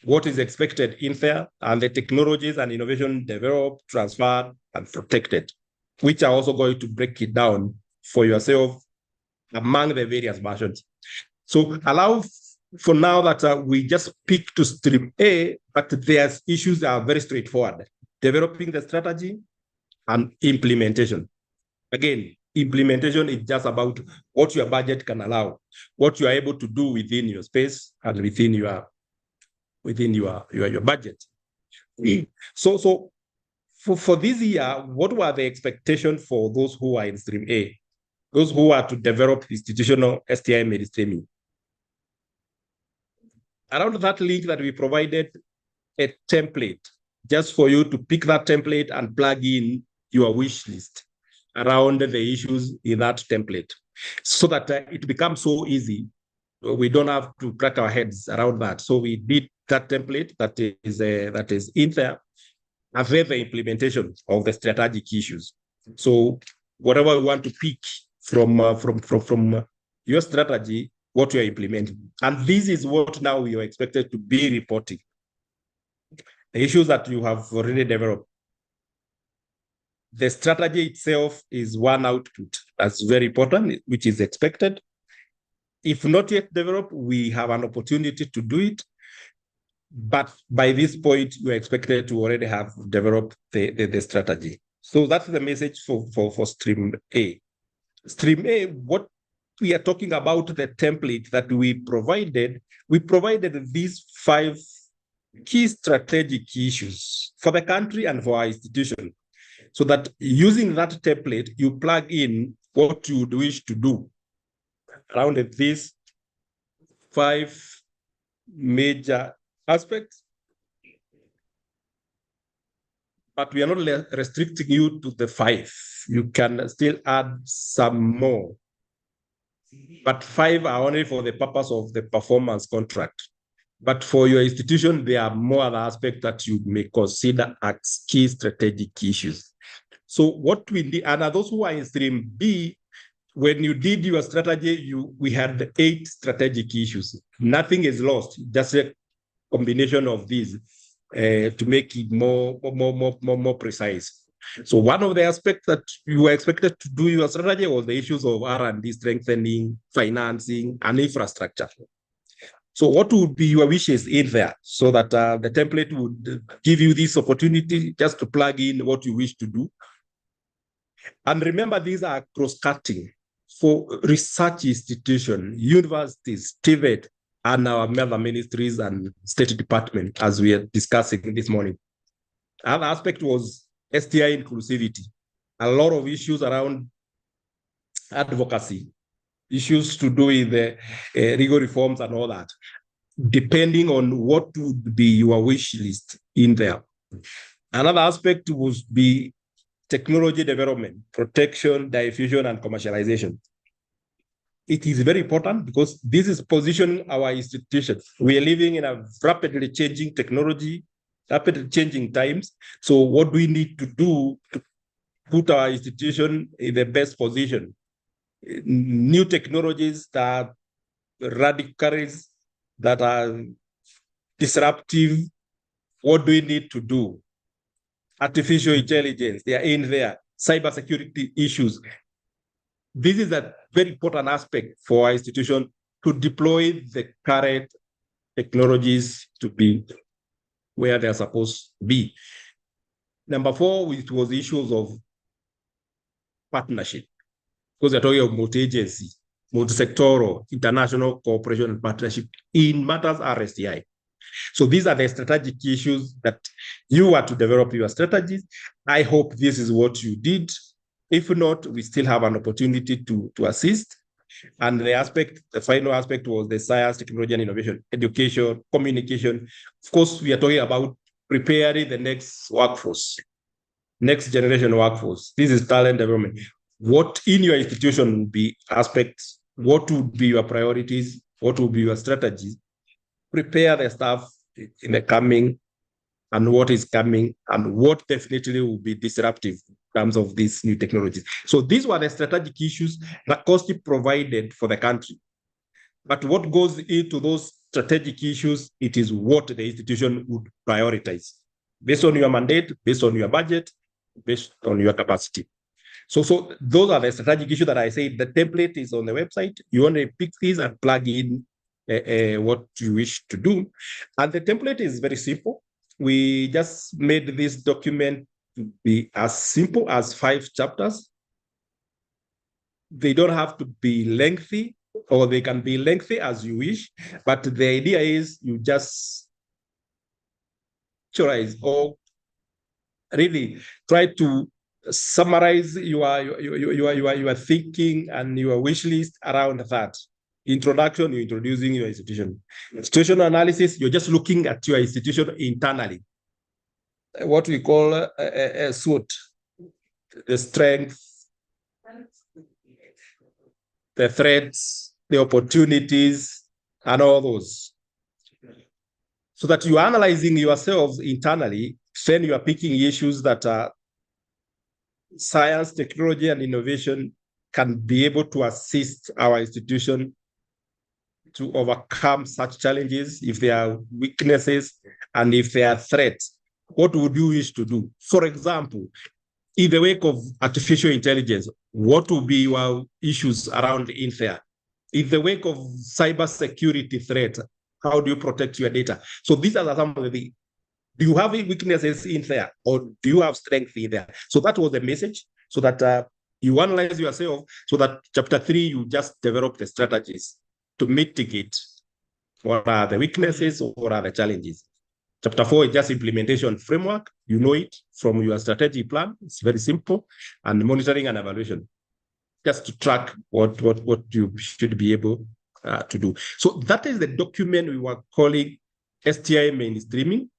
What is expected in there, and the technologies and innovation developed, transferred, and protected, which are also going to break it down for yourself among the various versions. So allow for now that we just pick to stream A, but there's issues that are very straightforward. Developing the strategy and implementation. Again, implementation is just about what your budget can allow, what you are able to do within your space and within your budget. So for this year, what were the expectations for those who are in stream A? Those who are to develop institutional STI mainstreaming. Around that link that we provided a template just for you to pick that template and plug in your wish list around the issues in that template so that it becomes so easy. We don't have to crack our heads around that. So we did that template that is in there, and then the implementation of the strategic issues. So whatever we want to pick from your strategy, what you are implementing. And this is what now you are expected to be reporting. The issues that you have already developed. The strategy itself is one output. That's very important, which is expected. If not yet developed, we have an opportunity to do it. But by this point, you're expected to already have developed the strategy. So that's the message for stream A. Stream A, what we are talking about, the template that we provided these 5 key strategic issues for the country and for our institution. So that using that template, you plug in what you would wish to do around these 5 major aspects. But we are not restricting you to the 5. You can still add some more. But 5 are only for the purpose of the performance contract. But for your institution, there are more other aspects that you may consider as key strategic issues. So what we need, and those who are in stream B, when you did your strategy, we had 8 strategic issues. Nothing is lost, just a combination of these to make it more precise. So one of the aspects that you were expected to do your strategy was the issues of R&D strengthening, financing, and infrastructure. So what would be your wishes in there so that the template would give you this opportunity just to plug in what you wish to do? And remember, these are cross-cutting for research institutions, universities, TVET, and our member ministries and state department, as we are discussing this morning. Another aspect was STI inclusivity. A lot of issues around advocacy, issues to do with the legal reforms and all that, depending on what would be your wish list in there. Another aspect would be technology development, protection, diffusion, and commercialization. It is very important because this is positioning our institutions. We are living in a rapidly changing technology, rapidly changing times. So what do we need to do to put our institution in the best position? New technologies that are radicals, that are disruptive. What do we need to do? Artificial intelligence, they are in there. Cybersecurity issues. This is a very important aspect for our institution to deploy the current technologies to be where they're supposed to be. Number 4, it was issues of partnership, because they're talking of multi-agency. multi-sectoral, international cooperation and partnership in matters RSTI. So these are the strategic issues that you are to develop your strategies. I hope this is what you did. If not, we still have an opportunity to assist. And the final aspect was the science, technology, and innovation, education, communication. Of course, we are talking about preparing the next workforce, next generation workforce. This is talent development. What in your institution would be aspects? What would be your priorities? What would be your strategies? Prepare the staff in the coming and what is coming and what definitely will be disruptive in terms of these new technologies. So these were the strategic issues that COSTI provided for the country. But what goes into those strategic issues, it is what the institution would prioritize based on your mandate, based on your budget, based on your capacity. So those are the strategic issues that I say. The template is on the website. You want to pick these and plug in what you wish to do. And the template is very simple. We just made this document to be as simple as 5 chapters. They don't have to be lengthy, or they can be lengthy as you wish. But the idea is you just summarize or really try to summarize your thinking and your wish list around that. Introduction, you're introducing your institution. Situational analysis, you're just looking at your institution internally. What we call a SWOT, the strengths, the threats, the opportunities, and all those. So that you're analyzing yourselves internally, then you are picking issues that are science, technology, and innovation can be able to assist our institution to overcome such challenges, if there are weaknesses, and if there are threats. What would you wish to do? For example, in the wake of artificial intelligence, what will be your issues around in there? In the wake of cybersecurity threat, how do you protect your data? So these are some of the, do you have weaknesses in there, or do you have strength in there? So that was the message, so that you analyze yourself, so that chapter 3, you just develop the strategies to mitigate what are the weaknesses or what are the challenges. Chapter 4 is just implementation framework. You know it from your strategy plan. It's very simple. And monitoring and evaluation, just to track what you should be able to do. So that is the document we were calling STI mainstreaming.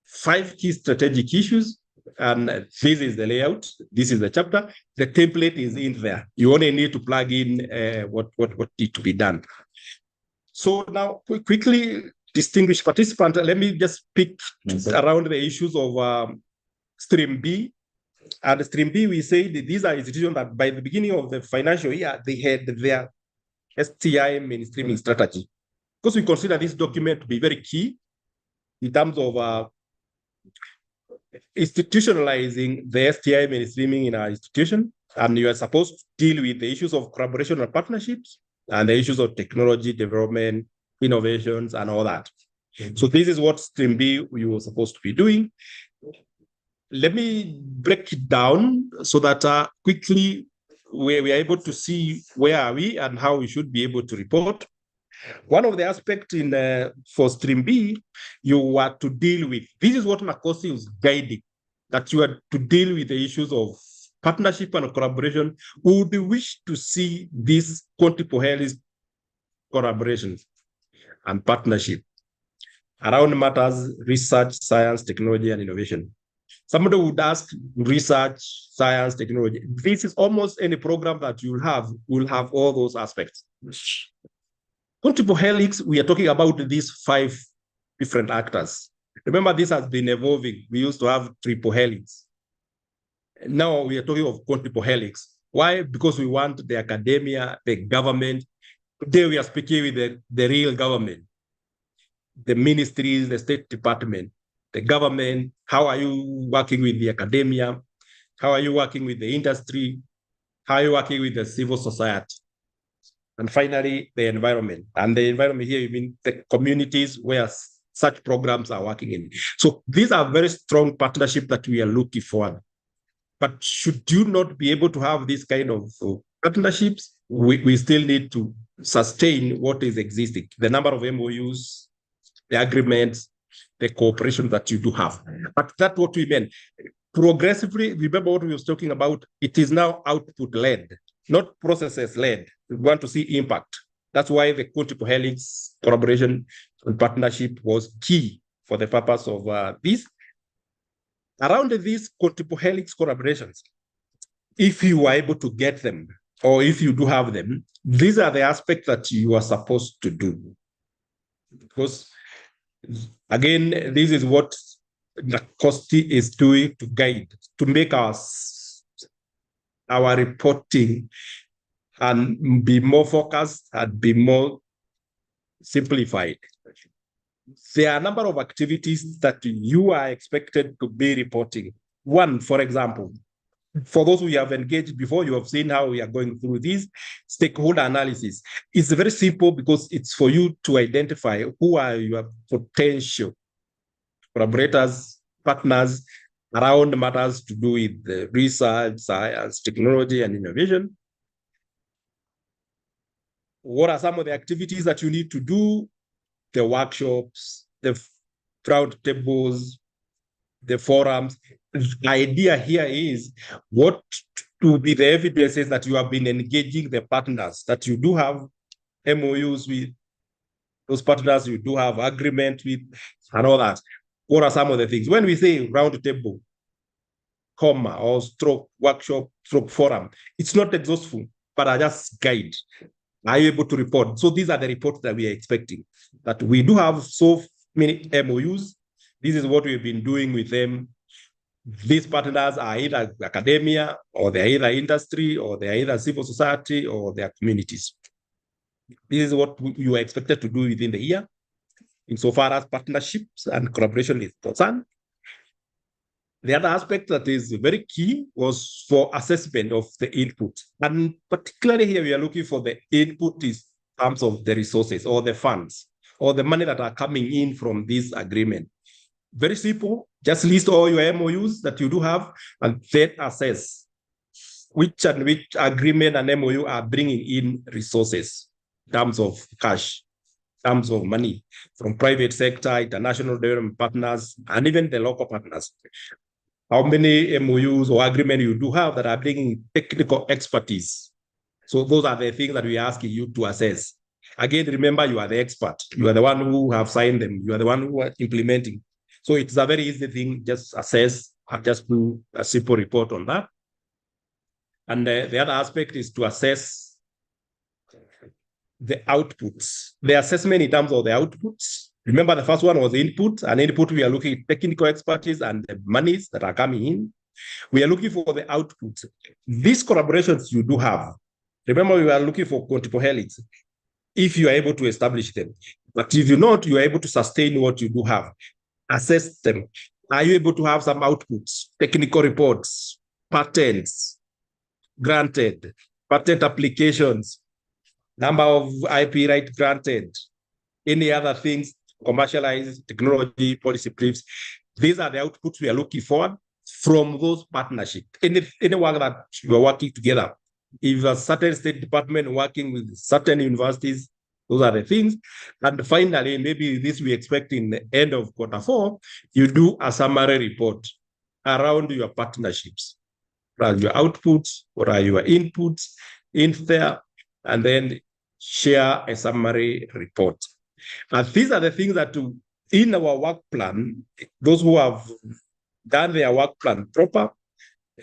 5 key strategic issues. And this is the layout. This is the chapter. The template is in there. You only need to plug in what needs to be done. So now, quickly, distinguished participants, let me just pick around the issues of Stream B. And Stream B, we say that these are institutions that by the beginning of the financial year, they had their STI mainstreaming strategy. Because we consider this document to be very key in terms of institutionalizing the STI mainstreaming in our institution. And you are supposed to deal with the issues of collaboration and partnerships and the issues of technology development, innovations, and all that. So this is what Stream B you were supposed to be doing. Let me break it down so that quickly we are able to see where are we and how we should be able to report. One of the aspects for Stream B, you are to deal with, this is what McCosi is guiding, that you are to deal with the issues of partnership and collaboration. We would wish to see these contemporary collaborations and partnership around matters, research, science, technology, and innovation. Somebody would ask research, science, technology. This is almost any program that you will have all those aspects. On triple helix, we are talking about these 5 different actors. Remember, this has been evolving. We used to have triple helix. Now we are talking of quadruple helix. Why? Because we want the academia, the government. Today we are speaking with the real government, the ministries, the State Department, the government. How are you working with the academia? How are you working with the industry? How are you working with the civil society? And finally, the environment. And the environment here, you mean the communities where such programs are working in. So these are very strong partnerships that we are looking for. But should you not be able to have this kind of partnerships, we still need to sustain what is existing, the number of MOUs, the agreements, the cooperation that you do have. But that's what we meant. Progressively, remember what we were talking about, it is now output-led, not processes-led. We want to see impact. That's why the quintuple helix collaboration and partnership was key for the purpose of this. Around these quintuple helix collaborations, if you are able to get them, or if you do have them, these are the aspects that you are supposed to do. Because, again, this is what the COSTI is doing to guide, to make our reporting and be more focused and be more simplified. There are a number of activities that you are expected to be reporting. One, for example, for those who have engaged before, you have seen how we are going through this stakeholder analysis. It's very simple because it's for you to identify who are your potential collaborators, partners around matters to do with the research, science, technology, and innovation. What are some of the activities that you need to do? The workshops, the round tables, the forums. The idea here is what to be the evidences that you have been engaging the partners, that you do have MOUs with those partners, you do have agreement with, and all that. What are some of the things? When we say round table, comma, or stroke workshop, stroke forum, it's not exhaustive, but I just guide. Are you able to report? So these are the reports that we are expecting, that we do have so many MOUs. This is what we've been doing with them. These partners are either academia, or they're either industry, or they're either civil society, or their communities. This is what you are expected to do within the year, insofar as partnerships and collaboration is concerned. The other aspect that is very key was for assessment of the input. And particularly here, we are looking for the input in terms of the resources or the funds or the money that are coming in from this agreement. Very simple, just list all your MOUs that you do have and then assess which agreement and MOU are bringing in resources in terms of cash, in terms of money from private sector, international development partners, and even the local partners. How many MOUs or agreements you do have that are bringing technical expertise. So those are the things that we are asking you to assess. Again, remember, you are the expert. You are the one who have signed them. You are the one who are implementing. So it's a very easy thing, just assess and just do a simple report on that. And the other aspect is to assess the outputs, the assessment in terms of the outputs. Remember, the first one was input, and input, we are looking at technical expertise and the monies that are coming in. We are looking for the outputs. These collaborations you do have, remember, we are looking for quintuple helix, if you are able to establish them. But if you're not, you are able to sustain what you do have. Assess them. Are you able to have some outputs, technical reports, patents granted, patent applications, number of IP rights granted, any other things, commercialized technology, policy briefs. These are the outputs we are looking for from those partnerships. Any work that you are working together. If a certain state department working with certain universities, those are the things. And finally, maybe this we expect in the end of Q4, you do a summary report around your partnerships. What are your outputs? What are your inputs in there? And then share a summary report. And these are the things that in our work plan, those who have done their work plan proper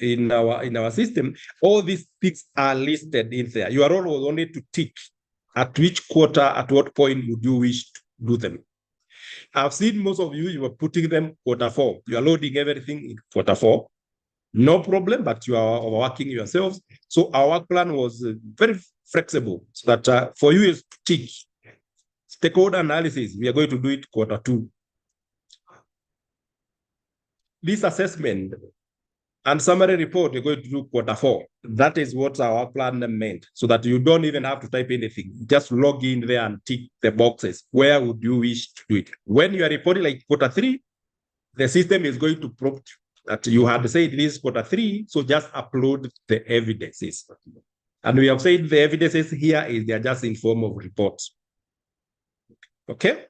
in our system, all these things are listed in there. Your role was only to tick at which quarter, at what point would you wish to do them. I've seen most of you are putting them Q4. You are loading everything in Q4. No problem, but you are working yourselves. So our work plan was very flexible, so that for you is to tick. Stakeholder analysis, we are going to do it Q2. This assessment and summary report, we're going to do Q4. That is what our plan meant, so that you don't even have to type anything. Just log in there and tick the boxes. Where would you wish to do it? When you are reporting like Q3, the system is going to prompt that you had said this Q3, so just upload the evidences. And we have said the evidences here is they are just in form of reports. Okay.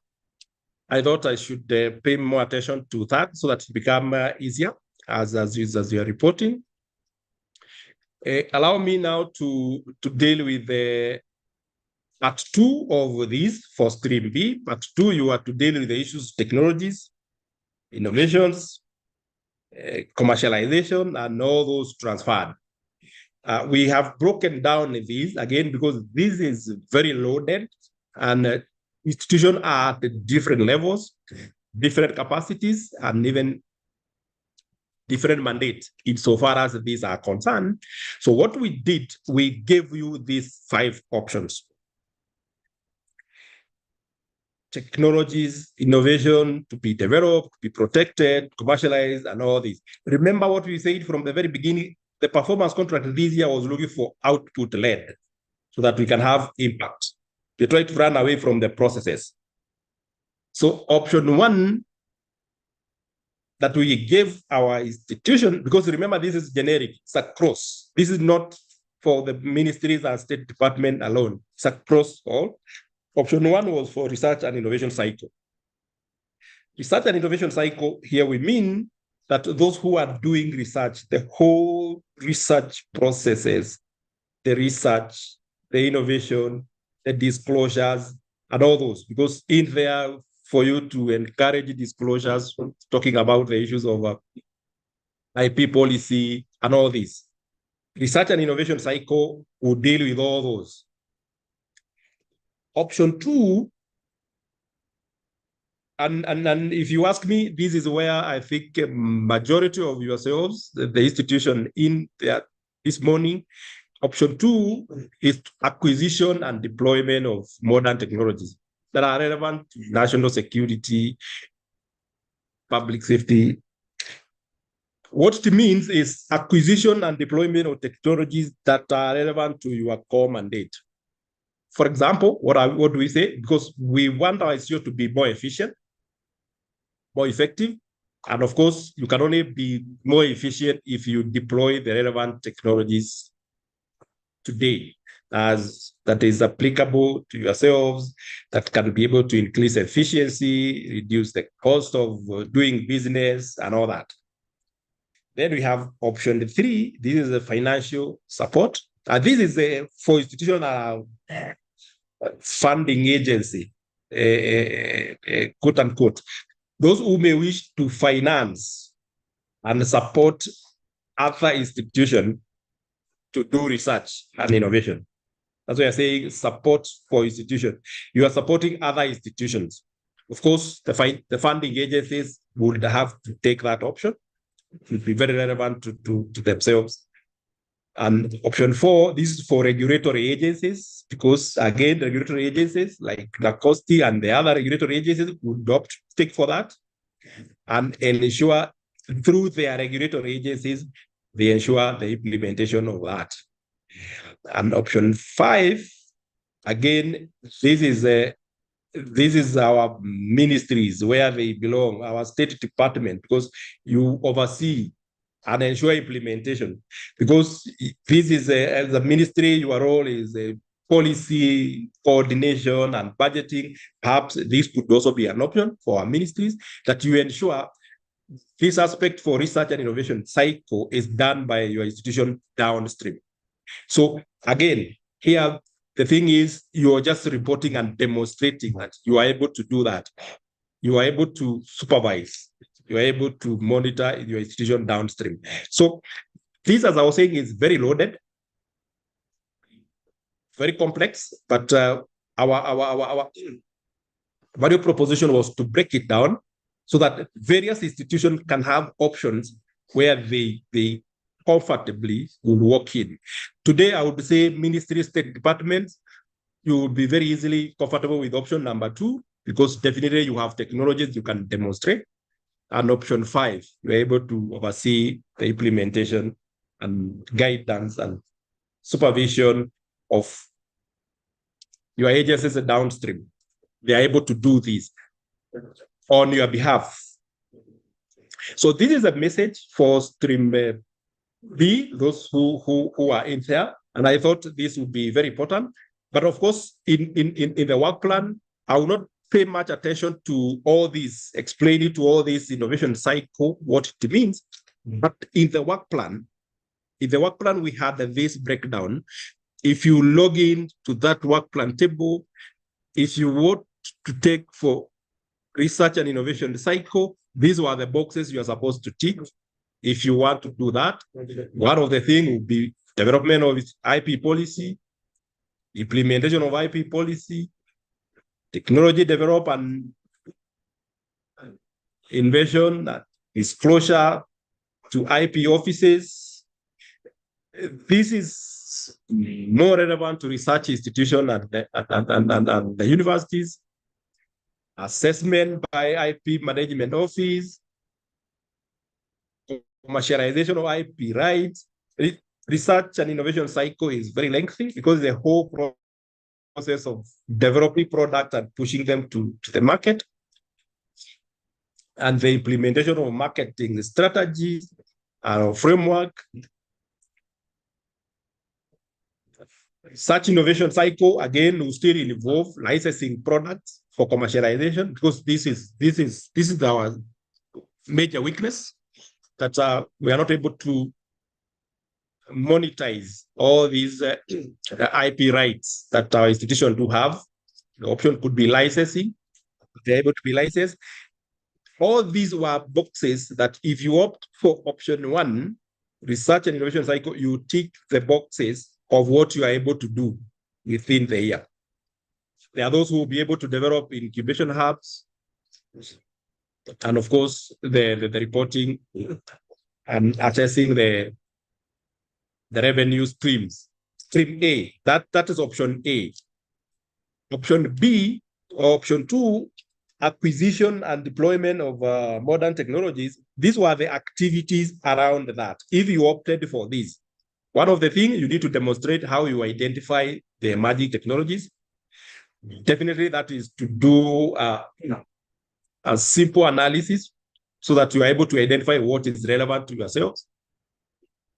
I thought I should pay more attention to that so that it become easier as you are reporting. Allow me now to deal with the part 2 of these for stream B. Part 2, you are to deal with the issues of technologies, innovations, commercialization, and all those transferred. We have broken down these again because this is very loaded, and institutions are at different levels, different capacities, and even different mandates insofar as these are concerned. So what we did, we gave you these 5 options. Technologies, innovation to be developed, to be protected, commercialized, and all this. Remember what we said from the very beginning, the performance contract this year was looking for output-led so that we can have impact. They try to run away from the processes. So option 1 that we gave our institution, because remember, this is generic, it's across. This is not for the ministries and state department alone, it's across all. Option 1 was for research and innovation cycle. Research and innovation cycle, here we mean that those who are doing research, the whole research processes, the research, the innovation, the disclosures, and all those, because in there, for you to encourage disclosures, talking about the issues of IP policy and all this. Research and innovation cycle will deal with all those. Option 2, and if you ask me, this is where I think a majority of yourselves, the institution in there this morning, option 2 is acquisition and deployment of modern technologies that are relevant to national security, public safety. What it means is acquisition and deployment of technologies that are relevant to your core mandate. For example, what do we say? Because we want our ICO to be more efficient, more effective. And of course, you can only be more efficient if you deploy the relevant technologies today, as that is applicable to yourselves, that can be able to increase efficiency, reduce the cost of doing business and all that. Then we have option 3. This is the financial support. And this is for institutional funding agency, quote unquote. Those who may wish to finance and support other institutions to do research and innovation. That's why I'm saying support for institutions. You are supporting other institutions. Of course, the funding agencies would have to take that option. It would be very relevant to themselves. And option 4, this is for regulatory agencies, because again, regulatory agencies like NACOSTI and the other regulatory agencies would opt to take for that and ensure through their regulatory agencies, they ensure the implementation of that. And option 5, again, this is our ministries where they belong, our state department, because you oversee and ensure implementation. Because this is as a ministry, your role is a policy coordination and budgeting. Perhaps this could also be an option for our ministries, that you ensure this aspect for research and innovation cycle is done by your institution downstream. So again, here, the thing is, you're just reporting and demonstrating that you are able to do that. You are able to supervise. You are able to monitor your institution downstream. So this, as I was saying, is very loaded, very complex, but our value proposition was to break it down so that various institutions can have options where they comfortably will walk in. Today, I would say ministry, state departments, you will be very easily comfortable with option number 2, because definitely you have technologies you can demonstrate. And option 5, you're able to oversee the implementation and guidance and supervision of your agencies downstream. They are able to do this on your behalf. So this is a message for stream B, those who are in there, And I thought this would be very important. But of course, in the work plan, I will not pay much attention to all this, explaining to all this innovation cycle, what it means. But in the work plan, we had this breakdown. If you log in to that work plan table, if you want to take for research and innovation cycle, these were the boxes you are supposed to tick. If you want to do that, one of the things would be development of IP policy, implementation of IP policy, technology development and invention, disclosure to IP offices. This is more relevant to research institutions and the universities. Assessment by IP management office, commercialization of IP rights. Research and innovation cycle is very lengthy because the whole process of developing products and pushing them to the market, and the implementation of marketing strategies and framework. Such innovation cycle again will still involve licensing products for commercialization, because this is our major weakness, that we are not able to monetize all these IP rights that our institution do have. The option could be licensing. They're able to be licensed. All these were boxes that if you opt for option 1, research and innovation cycle, you tick the boxes of what you are able to do within the year. There are those who will be able to develop incubation hubs, and of course, the reporting and assessing the revenue streams. Stream A, that is option A. Option B, or option 2, acquisition and deployment of modern technologies. These were the activities around that. If you opted for this, one of the things you need to demonstrate how you identify the emerging technologies. Definitely, that is to do a simple analysis so that you are able to identify what is relevant to yourselves.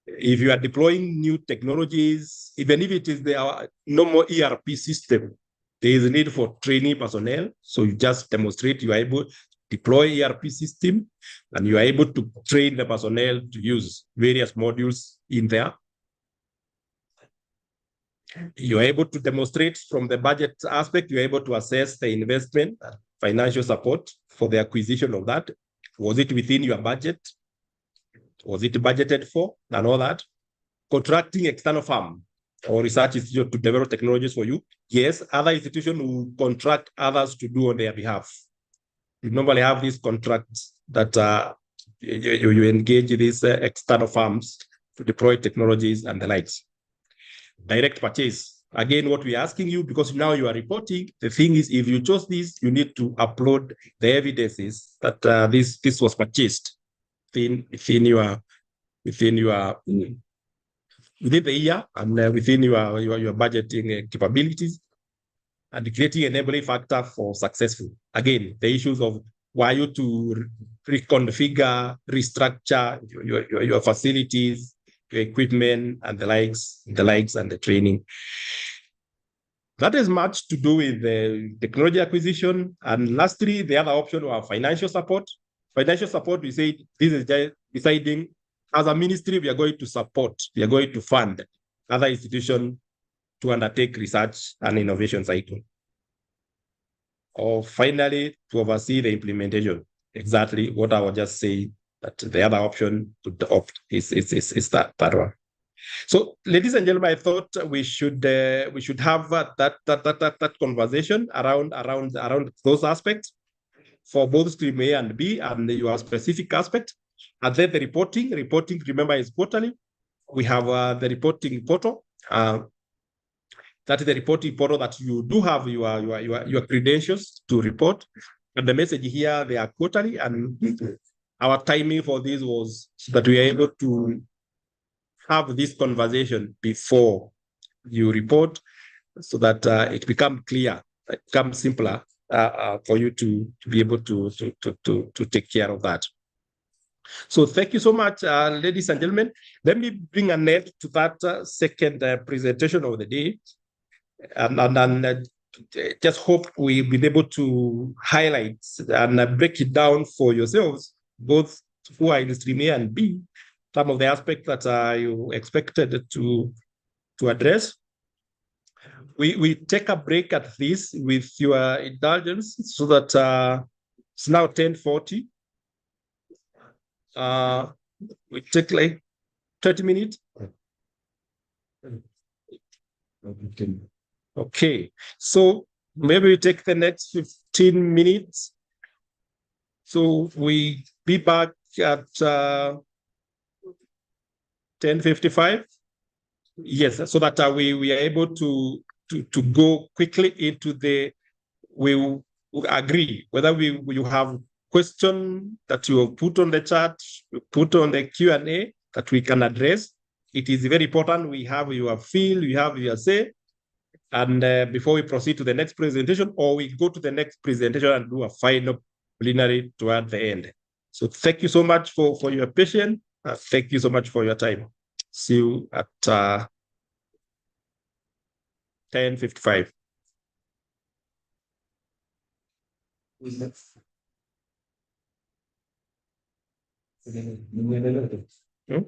If you are deploying new technologies, even if it is the normal ERP system, there is a need for training personnel. So you just demonstrate you are able to deploy ERP system, and you are able to train the personnel to use various modules in there. You are able to demonstrate from the budget aspect, you're able to assess the investment, financial support for the acquisition of that. Was it within your budget? Was it budgeted for, and all that? Contracting external firm or research institute to develop technologies for you. Yes, other institutions will contract others to do on their behalf. You normally have these contracts that you engage these external firms to deploy technologies and the likes. Direct purchase. Again, what we're asking you, because now you are reporting, the thing is, if you chose this, you need to upload the evidences that this was purchased within the year, and within your budgeting capabilities, and creating an enabling factor for successful. Again, the issues of why you to reconfigure, restructure your facilities, your equipment, and the likes, and the training. That is much to do with the technology acquisition. And lastly, the other option was financial support. Financial support, we say this is just deciding, as a ministry, we are going to support, we are going to fund other institutions to undertake research and innovation cycle. Or finally, to oversee the implementation. Exactly what I was just saying, that the other option to opt is that one. So, ladies and gentlemen, I thought we should have that conversation around those aspects for both stream A and B, and your specific aspect. And then the reporting, remember, is quarterly. We have the reporting portal. That is the reporting portal that you do have your credentials to report. And the message here, they are quarterly, and our timing for this was that we are able to have this conversation before you report, so that it becomes clear, it becomes simpler for you to be able to take care of that. So thank you so much, ladies and gentlemen. Let me bring an end to that second presentation of the day. And just hope we've been able to highlight and break it down for yourselves, both who are in stream A and B, some of the aspects that you expected to address. We take a break at this with your indulgence so that it's now 10:40. We take like 30 minutes. Okay, so maybe we take the next 15 minutes. So we be back at 10:55. Yes, so that we are able to go quickly into the, we agree whether you have question that you have put on the chat, put on the Q&A that we can address. It is very important we have your feel, you have your say. And before we proceed to the next presentation, or we go to the next presentation and do a final plenary toward the end. So thank you so much for your patience. Thank you so much for your time. See you at 10:55. Hmm?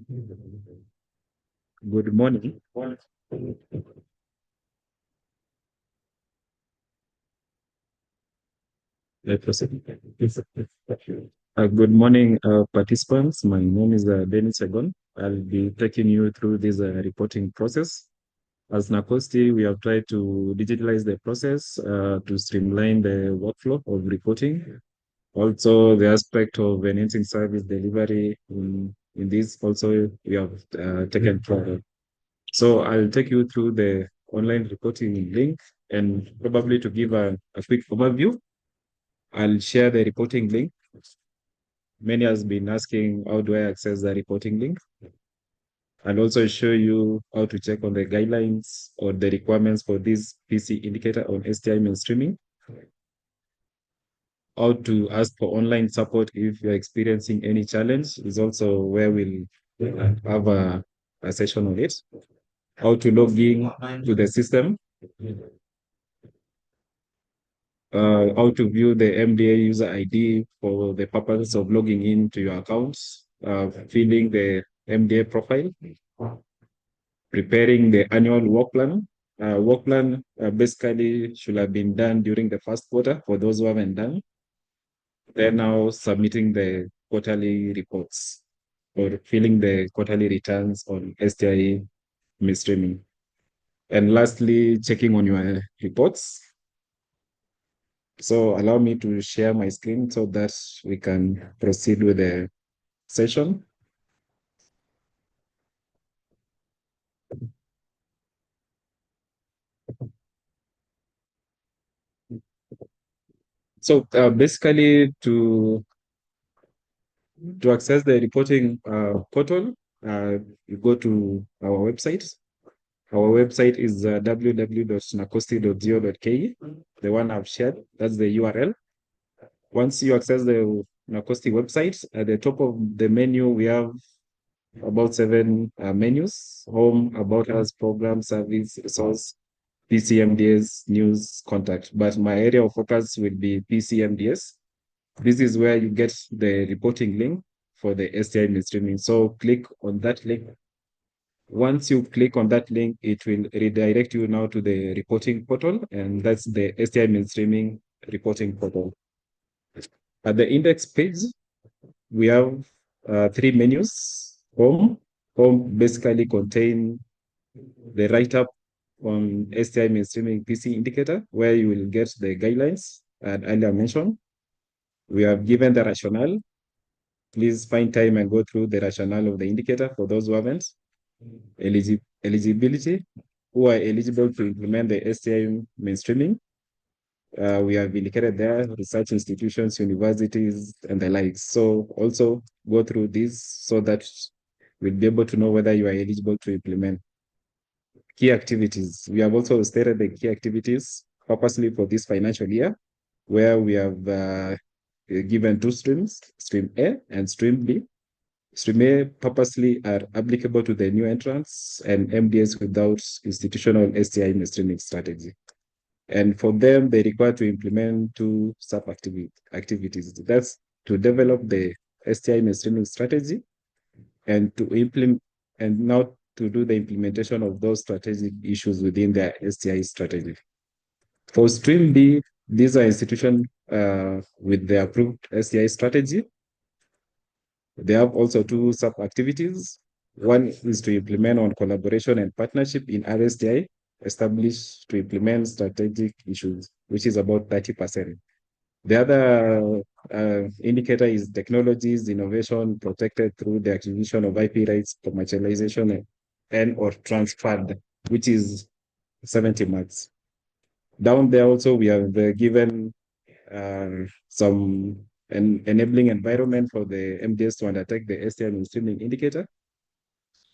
Good morning. Good morning, participants. My name is Dennis Egon. I'll be taking you through this reporting process. As NACOSTI, we have tried to digitalize the process to streamline the workflow of reporting. Also, the aspect of enhancing service delivery in this also we have taken care. So I'll take you through the online reporting link, and probably to give a quick overview, I'll share the reporting link. Many has been asking, how do I access the reporting link? And also show you how to check on the guidelines or the requirements for this PC indicator on STI mainstreaming. How to ask for online support if you're experiencing any challenge is also where we'll have a session on it. How to log in to the system. How to view the MDA user ID for the purpose of logging into your accounts, filling the MDA profile, preparing the annual work plan. Work plan basically should have been done during the first quarter for those who haven't done. They're now submitting the quarterly reports or filling the quarterly returns on STI mainstreaming. And lastly, checking on your reports. So allow me to share my screen so that we can proceed with the session. So basically to access the reporting portal, you go to our website. Our website is www.nacosti.go.ke, the one I've shared. That's the URL. Once you access the NACOSTI website, at the top of the menu, we have about 7 menus: home, about us, program, service, resource, PCMDS, news, contact. But my area of focus will be PCMDS. This is where you get the reporting link for the STI mainstreaming. So click on that link. Once you click on that link, it will redirect you now to the reporting portal, and that's the STI mainstreaming reporting portal. At the index page, we have 3 menus. Home basically contain the write-up on STI mainstreaming PC indicator, where you will get the guidelines and earlier mentioned. We have given the rationale. Please find time and go through the rationale of the indicator for those who haven't. Eligibility, who are eligible to implement the STI mainstreaming. We have indicated there research institutions, universities, and the likes. So also go through this so that we'll be able to know whether you are eligible to implement. Key activities. We have also stated the key activities purposely for this financial year, where we have given 2 streams, stream A and stream B. Stream A purposely are applicable to the new entrants and MDS without institutional STI mainstreaming strategy. And for them, they require to implement 2 sub-activities. That's to develop the STI mainstreaming strategy and to implement, and now to do the implementation of those strategic issues within the STI strategy. For stream B, these are institutions with the approved STI strategy. They have also 2 sub-activities. One is to implement on collaboration and partnership in RSTI, established to implement strategic issues, which is about 30%. The other indicator is technologies, innovation protected through the acquisition of IP rights, commercialization, and or transferred, which is 70 marks. Down there also, we have given some enabling environment for the MDS to undertake the STI mainstreaming indicator,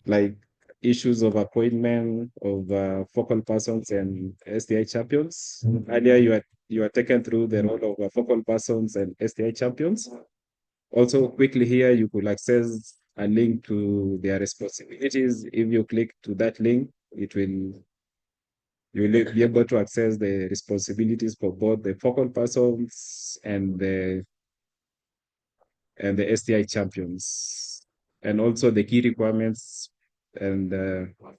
like issues of appointment of focal persons and STI champions. Earlier, you are taken through the role of focal persons and STI champions. Also, quickly here, you could access a link to their responsibilities. If you click to that link, you will be able to access the responsibilities for both the focal persons and the STI champions. and also the key requirements and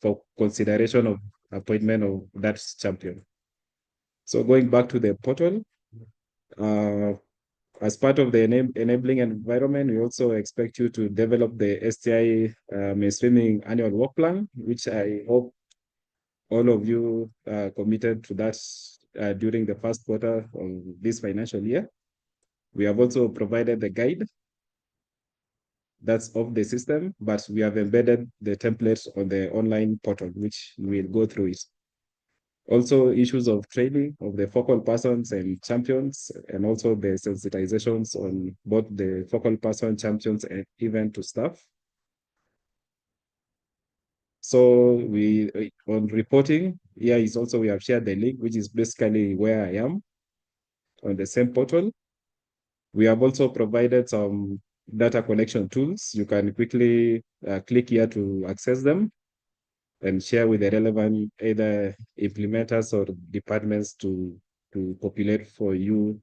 for consideration of appointment of that champion. So going back to the portal, as part of the enabling environment, we also expect you to develop the STI mainstreaming annual work plan, which I hope all of you committed to that during the first quarter of this financial year. We have also provided the guide that's of the system, but we have embedded the templates on the online portal, which we'll go through it. Also, issues of training of the focal persons and champions, and also the sensitizations on both the focal person, champions, and even to staff. So on reporting, here is also, we have shared the link, which is basically where I am on the same portal. We have also provided some data collection tools. You can quickly click here to access them and share with the relevant either implementers or departments to populate for you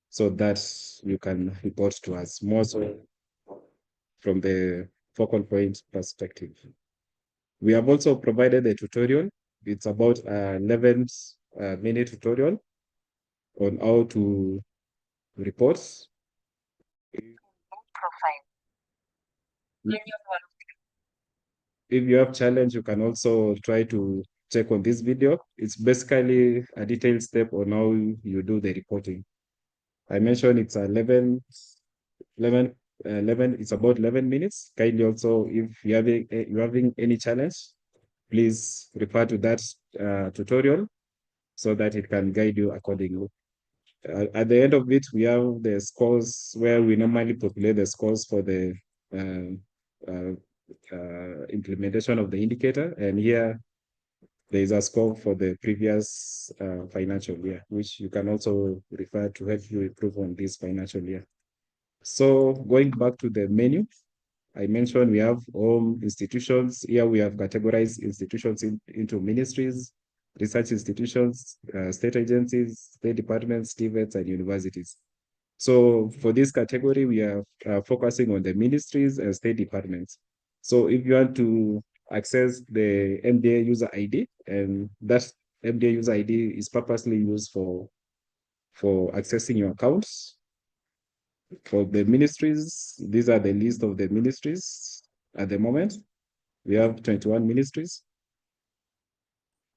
so that you can report to us more so from the focal point perspective. We have also provided a tutorial. It's about an 11-minute tutorial on how to report. If you have challenge, you can also try to check on this video. It's basically a detailed step on how you do the reporting. I mentioned it's 11, it's about 11 minutes. Kindly also, if you're having any challenge, please refer to that tutorial so that it can guide you accordingly. At the end of it, we have the scores where we normally populate the scores for the implementation of the indicator. And here there is a score for the previous financial year, which you can also refer to help you improve on this financial year. So going back to the menu, I mentioned we have home institutions. Here we have categorized institutions into ministries, research institutions, state agencies, state departments, TVETs, and universities. So for this category, we are focusing on the ministries and state departments. So if you want to access the MDA user ID, and that MDA user ID is purposely used for accessing your accounts. For the ministries, these are the list of the ministries at the moment. We have 21 ministries.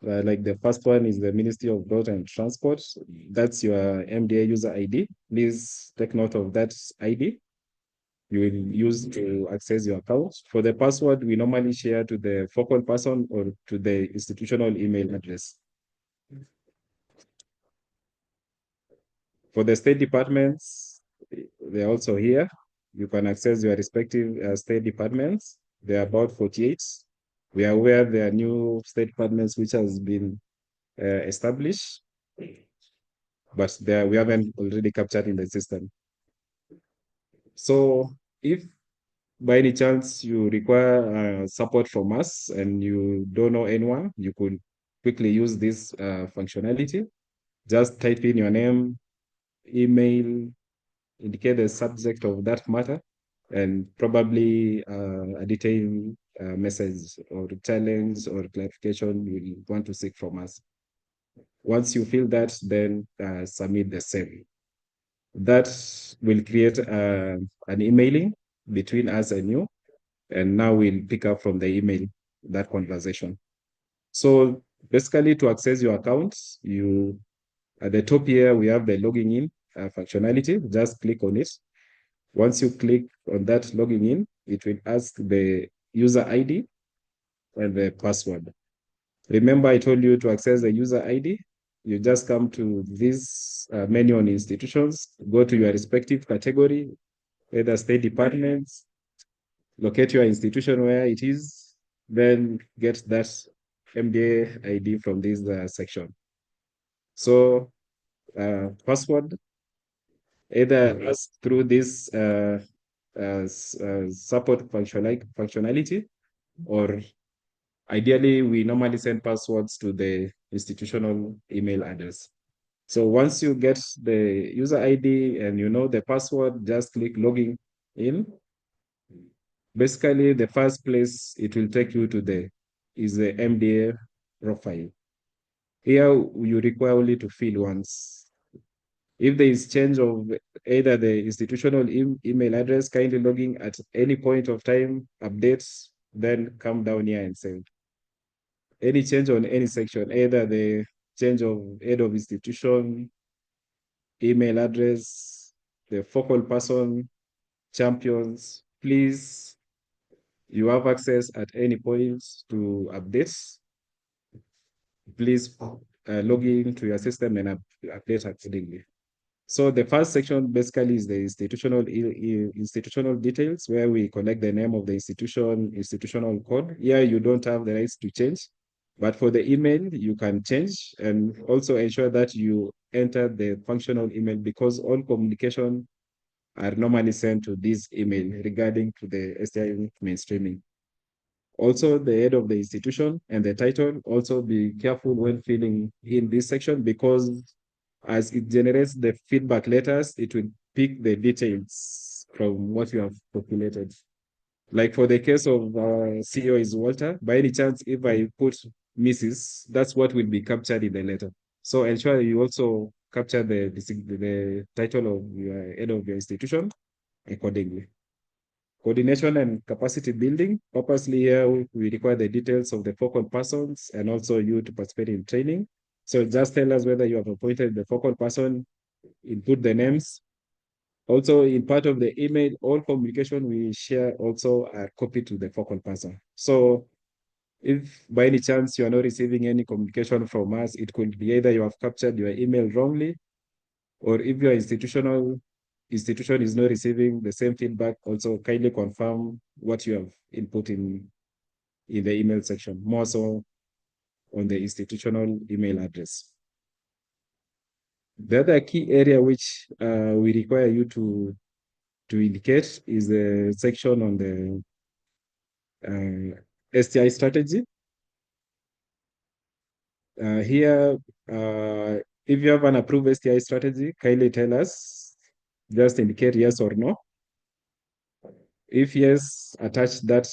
Like the first one is the Ministry of Road and Transport. That's your MDA user ID. Please take note of that ID you will use to access your account. For the password, we normally share to the focal person or to the institutional email address. For the state departments, they're also here. You can access your respective state departments. There are about 48. We are aware there are new state departments which has been established, but we haven't already captured in the system. So if by any chance you require support from us and you don't know anyone, you could quickly use this functionality. Just type in your name, email, indicate the subject of that matter, and probably a detailed message or challenge or clarification you want to seek from us. Once you fill that, then submit the same. That will create an emailing between us and you, and now we'll pick up from the email that conversation. So basically, to access your account, at the top here, we have the logging in functionality. Just click on it. Once you click on that logging in, it will ask the user ID and the password. Remember, I told you to access the user ID. You just come to this menu on institutions, go to your respective category, either state departments, locate your institution where it is, then get that MDA ID from this section. So password, either through this support functionality, or ideally, we normally send passwords to the institutional email address. So once you get the user ID and you know the password, just click logging in. Basically, the first place it will take you to is the MDA profile. Here, you require only to fill once. If there is change of either the institutional email address, kindly logging at any point of time, updates, then come down here and save. Any change on any section, either the change of head of institution, email address, the focal person, champions, please, you have access at any point to updates. Please log in to your system and update accordingly. So the first section basically is the institutional details, where we collect the name of the institution, institutional code. Here you don't have the rights to change, but for the email you can change, and also ensure that you enter the functional email, because all communication are normally sent to this email regarding to the STI mainstreaming. Also, the head of the institution and the title. Also be careful when filling in this section, because as it generates the feedback letters, it will pick the details from what you have populated. Like for the case of our CEO is Walter, by any chance, if I put Mrs., that's what will be captured in the letter. So ensure you also capture the title of your head of your institution accordingly. Coordination and capacity building. Purposely here, we require the details of the focal persons and also you to participate in training. So just tell us whether you have appointed the focal person, input the names. Also, in part of the email, all communication we share also are copied to the focal person. So if by any chance you are not receiving any communication from us, it could be either you have captured your email wrongly, or if your institution is not receiving the same feedback, also kindly confirm what you have input in the email section, more so on the institutional email address. The other key area which we require you to indicate is the section on the STI strategy. Here, if you have an approved STI strategy, kindly tell us, just indicate yes or no. If yes, attach that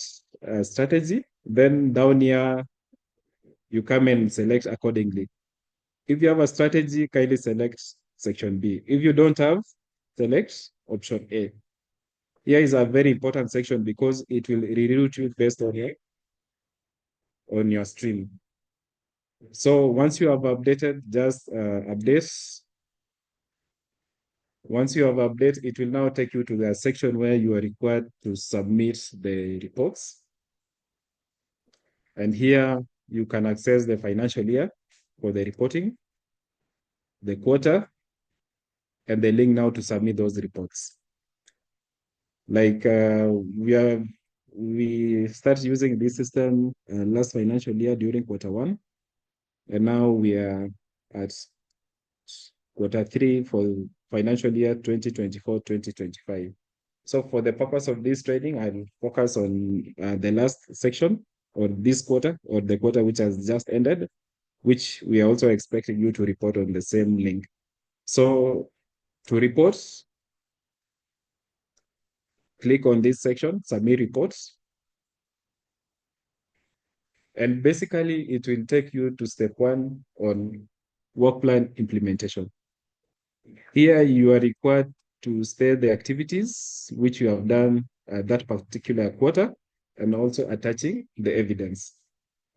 strategy, then down here, you come and select accordingly. If you have a strategy, kindly select section B. If you don't have, select option A. Here is a very important section because it will reroute you based on your stream. So once you have updated, just update. Once you have updated, it will now take you to the section where you are required to submit the reports. And here you can access the financial year for the reporting, the quarter, and the link now to submit those reports. Like we started using this system last financial year during Q1, and now we are at Q3 for financial year 2024-2025. So for the purpose of this training, I'll focus on the last section, or this quarter, or the quarter which has just ended, which we are also expecting you to report on the same link. So to report, click on this section, submit reports. And basically, it will take you to step 1 on work plan implementation. Here, you are required to state the activities which you have done that particular quarter, and also attaching the evidence.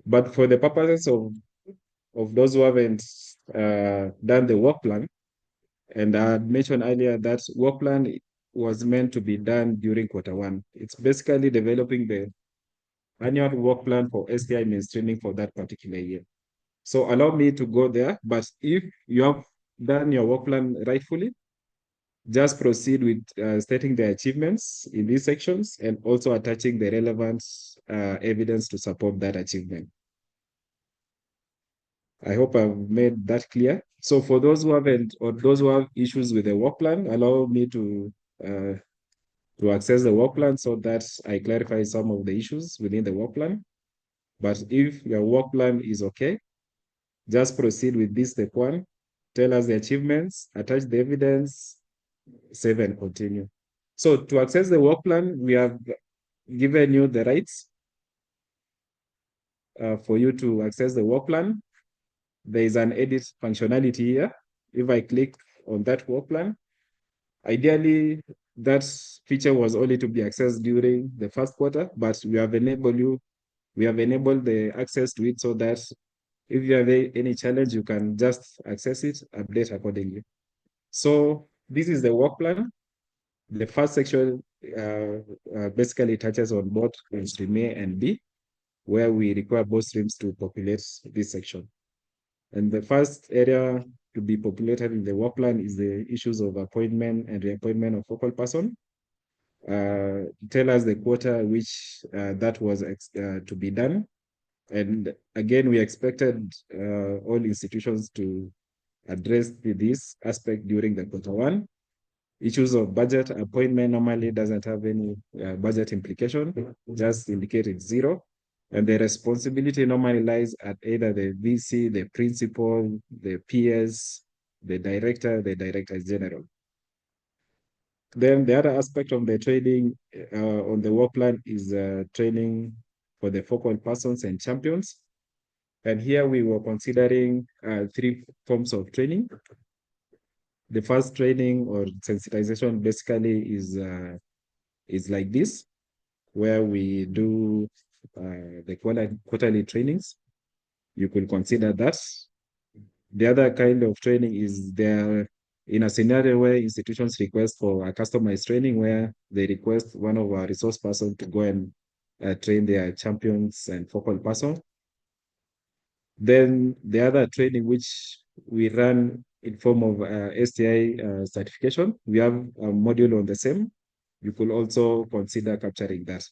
But for the purposes of those who haven't done the work plan, and I mentioned earlier that work plan was meant to be done during Q1. It's basically developing the annual work plan for STI mainstreaming for that particular year. So allow me to go there, but if you have done your work plan rightfully, just proceed with stating the achievements in these sections and also attaching the relevant evidence to support that achievement. I hope I've made that clear. So for those who haven't, or those who have issues with the work plan, allow me to access the work plan so that I clarify some of the issues within the work plan. But if your work plan is okay, just proceed with this step 1, tell us the achievements, attach the evidence, save and continue. So to access the work plan, we have given you the rights for you to access the work plan. There is an edit functionality here. If I click on that work plan, ideally, that feature was only to be accessed during the first quarter, but we have enabled the access to it so that if you have any challenge, you can just access it, update accordingly. So this is the work plan. The first section basically touches on both stream A and B, where we require both streams to populate this section. And the first area to be populated in the work plan is the issues of appointment and reappointment of focal person. Tell us the quarter which that was to be done. And again, we expected all institutions to address this aspect during the quarter one. Issues of budget appointment normally doesn't have any budget implication, just indicate it's zero. And the responsibility normally lies at either the VC, the principal, the PS, the director general. Then the other aspect of the training on the work plan is training for the focal persons and champions. And here we were considering three forms of training. The first training or sensitization basically is like this, where we do the quarterly trainings. You could consider that. The other kind of training is there in a scenario where institutions request for a customized training where they request one of our resource persons to go and train their champions and focal person. Then the other training which we run in form of STI certification, we have a module on the same. You could also consider capturing that.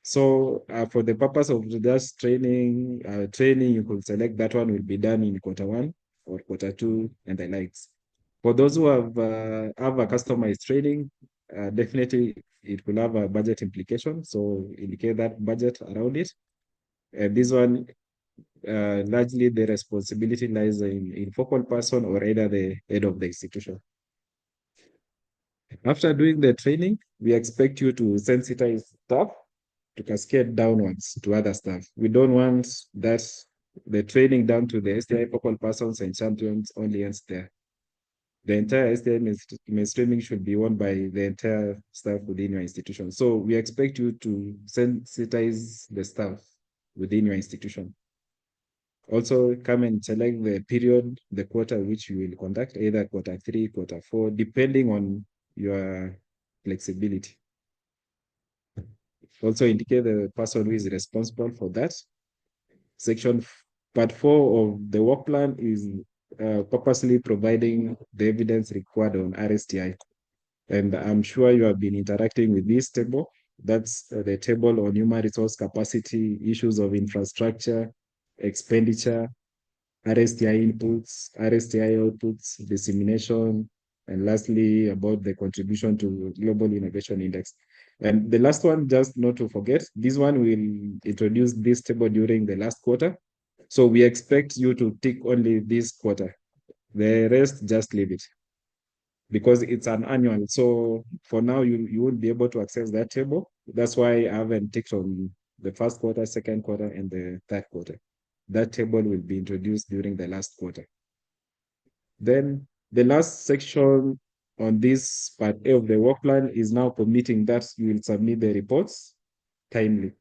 So for the purpose of just training, you could select that one will be done in quarter one or quarter two and the likes. For those who have a customized training, definitely it will have a budget implication. So indicate that budget around it. And this one, largely the responsibility lies in focal person or either the head of the institution. After doing the training, we expect you to sensitize staff to cascade downwards to other staff. We don't want that the training down to the STI focal persons and champions only ends there. The entire STI mainstreaming should be won by the entire staff within your institution. So we expect you to sensitize the staff within your institution. Also come and select the period, the quarter which you will conduct, either quarter 3, quarter 4, depending on your flexibility. Also indicate the person who is responsible for that. Part 4 of the work plan is purposely providing the evidence required on RSTI. And I'm sure you have been interacting with this table. That's the table on human resource capacity, issues of infrastructure, expenditure, RSTI inputs, RSTI outputs, dissemination, and lastly, about the contribution to Global Innovation Index. And the last one, just not to forget, this one will introduce this table during the last quarter. So we expect you to tick only this quarter. The rest, just leave it because it's an annual. So for now, you won't be able to access that table. That's why I haven't ticked on the first quarter, second quarter, and the third quarter. That table will be introduced during the last quarter. Then the last section on this part A of the work plan is now permitting that you will submit the reports timely.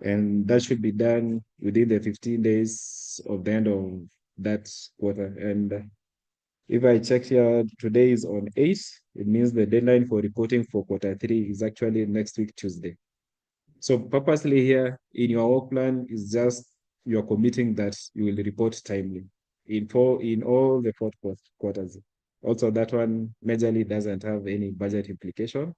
And that should be done within the 15 days of the end of that quarter. And if I check here, today is on 8th, it means the deadline for reporting for quarter 3 is actually next week, Tuesday. So purposely here in your work plan is just you're committing that you will report timely in all the 4 quarters. Also, that one majorly doesn't have any budget implication.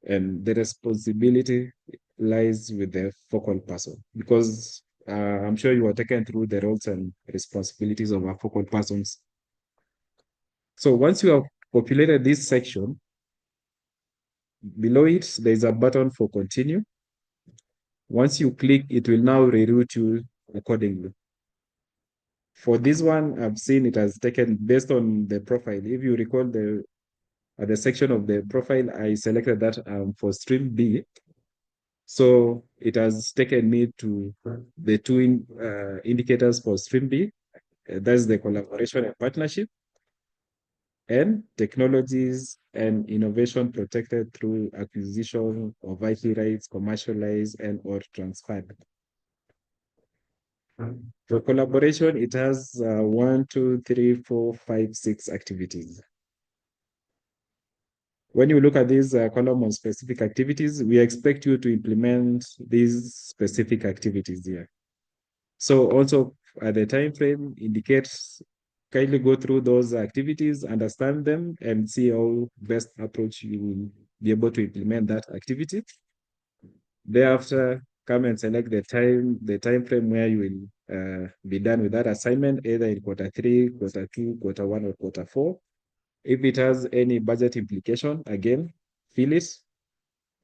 And the responsibility lies with the focal person because I'm sure you are taken through the roles and responsibilities of our focal persons. So once you have populated this section, below it, there's a button for continue. Once you click, it will now reroute you accordingly. For this one, I've seen it has taken based on the profile. If you recall at the section of the profile, I selected that for stream B. So it has taken me to the two indicators for stream B. That's the collaboration and partnership, and technologies and innovation protected through acquisition of IP rights, commercialized and or transferred. For collaboration, it has 1, 2, 3, 4, 5, 6 activities. When you look at this column on specific activities, we expect you to implement these specific activities here. So also at the time frame indicates, kindly go through those activities, understand them, and see how best approach you will be able to implement that activity. Thereafter, come and select the time frame where you will be done with that assignment, either in quarter 3, quarter 2, quarter 1, or quarter 4. If it has any budget implication, again, fill it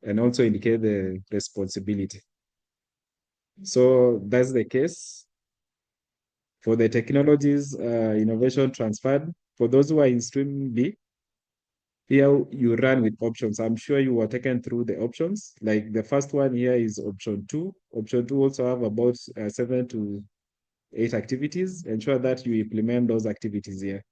and also indicate the responsibility. So that's the case. For the technologies, innovation transferred, for those who are in stream B, here you run with options. I'm sure you were taken through the options. Like the first one here is option 2. Option 2 also have about 7 to 8 activities. Ensure that you implement those activities here.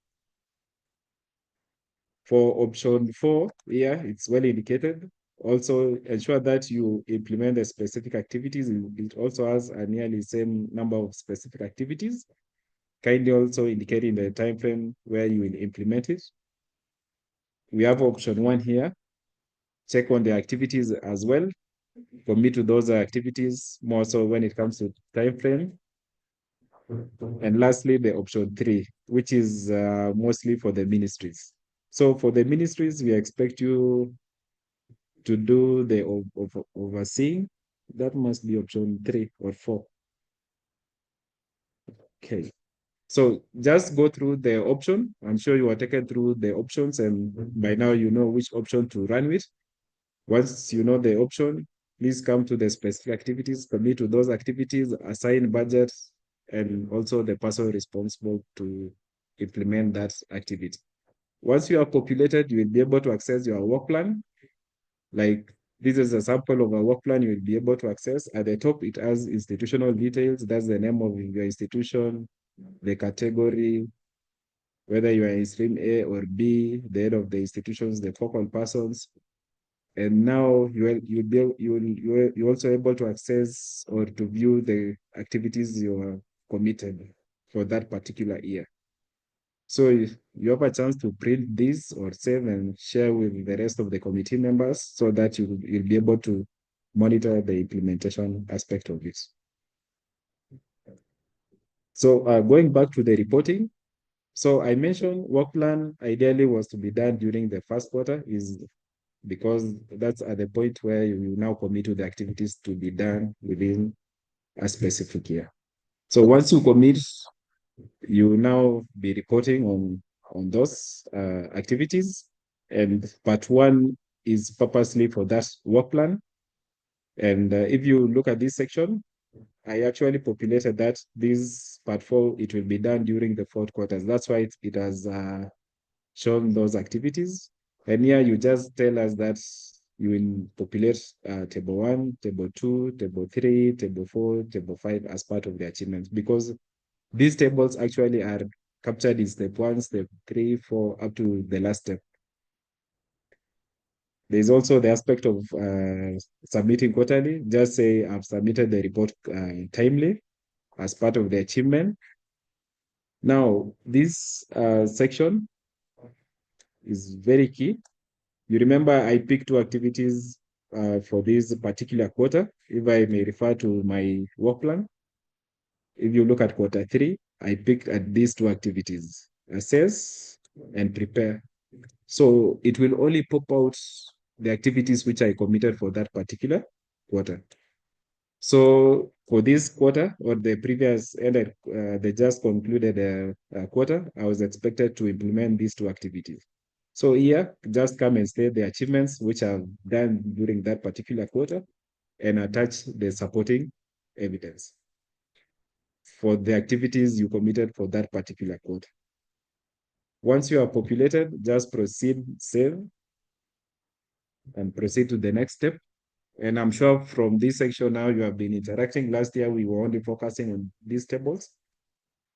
For option 4, here it's well indicated. Also ensure that you implement the specific activities. It also has a nearly same number of specific activities. Kindly also indicating the time frame where you will implement it. We have option 1 here. Check on the activities as well. Commit to those activities more so when it comes to time frame. And lastly, the option 3, which is mostly for the ministries. So for the ministries, we expect you to do the overseeing. That must be option 3 or 4. Okay. So just go through the option. I'm sure you are taken through the options, and by now you know which option to run with. Once you know the option, please come to the specific activities, commit to those activities, assign budgets, and also the person responsible to implement that activity. Once you are populated, you will be able to access your work plan. Like this is a sample of a work plan you will be able to access. At the top, it has institutional details. That's the name of your institution, the category, whether you are in stream A or B, the head of the institutions, the focal persons. And now you're also able to access or to view the activities you are committed for that particular year. So you have a chance to print this or save and share with the rest of the committee members so that you'll be able to monitor the implementation aspect of it. So going back to the reporting, so I mentioned work plan ideally was to be done during the first quarter, is because that's at the point where you now commit to the activities to be done within a specific year. So once you commit, you will now be reporting on those activities. And part 1 is purposely for that work plan. And if you look at this section, I actually populated that this part 4, it will be done during the 4th quarters. That's why it has shown those activities. And here you just tell us that you will populate table 1, table 2, table 3, table 4, table 5 as part of the achievements, because these tables actually are captured in step 1, step 3, 4, up to the last step. There's also the aspect of submitting quarterly. Just say I've submitted the report timely as part of the achievement. Now, this section is very key. You remember I picked 2 activities for this particular quarter, if I may refer to my work plan. If you look at quarter 3, I picked at these 2 activities, assess and prepare. So it will only pop out the activities which I committed for that particular quarter. So for this quarter or the previous ended, the just concluded quarter, I was expected to implement these 2 activities. So here, just come and state the achievements which I've done during that particular quarter and attach the supporting evidence for the activities you committed for that particular quarter. Once you are populated, just proceed, save, and proceed to the next step. And I'm sure from this section now you have been interacting. Last year, we were only focusing on these tables.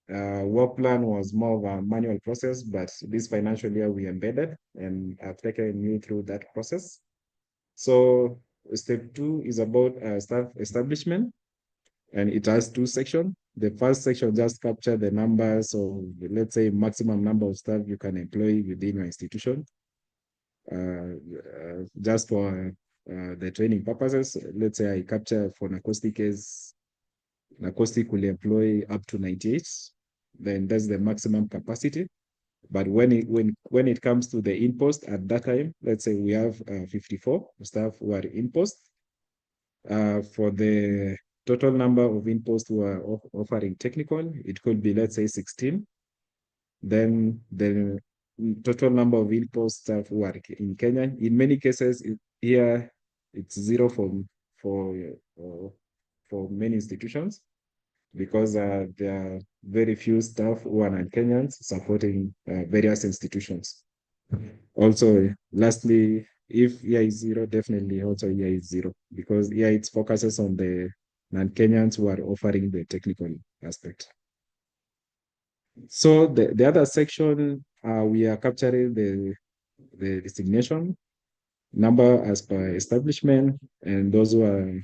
Work plan was more of a manual process, but this financial year we embedded and I've taken you through that process. So step 2 is about staff establishment, and it has 2 sections. The first section just capture the numbers of, let's say, maximum number of staff you can employ within your institution. Just for the training purposes, let's say I capture for Nacosti case, Nacosti could employ up to 98, then that's the maximum capacity. But when it comes to the in-post at that time, let's say we have 54 staff who are in-post. For the total number of in-post who are offering technical, it could be, let's say, 16. Then the total number of in-post staff who are in Kenya. In many cases, here it's 0 for many institutions, because there are very few staff who are non-Kenyans supporting various institutions. Also, lastly, if here is 0, definitely also here is 0, because here it focuses on the non-Kenyans who are offering the technical aspect. So the other section, we are capturing the designation number as per establishment and those who are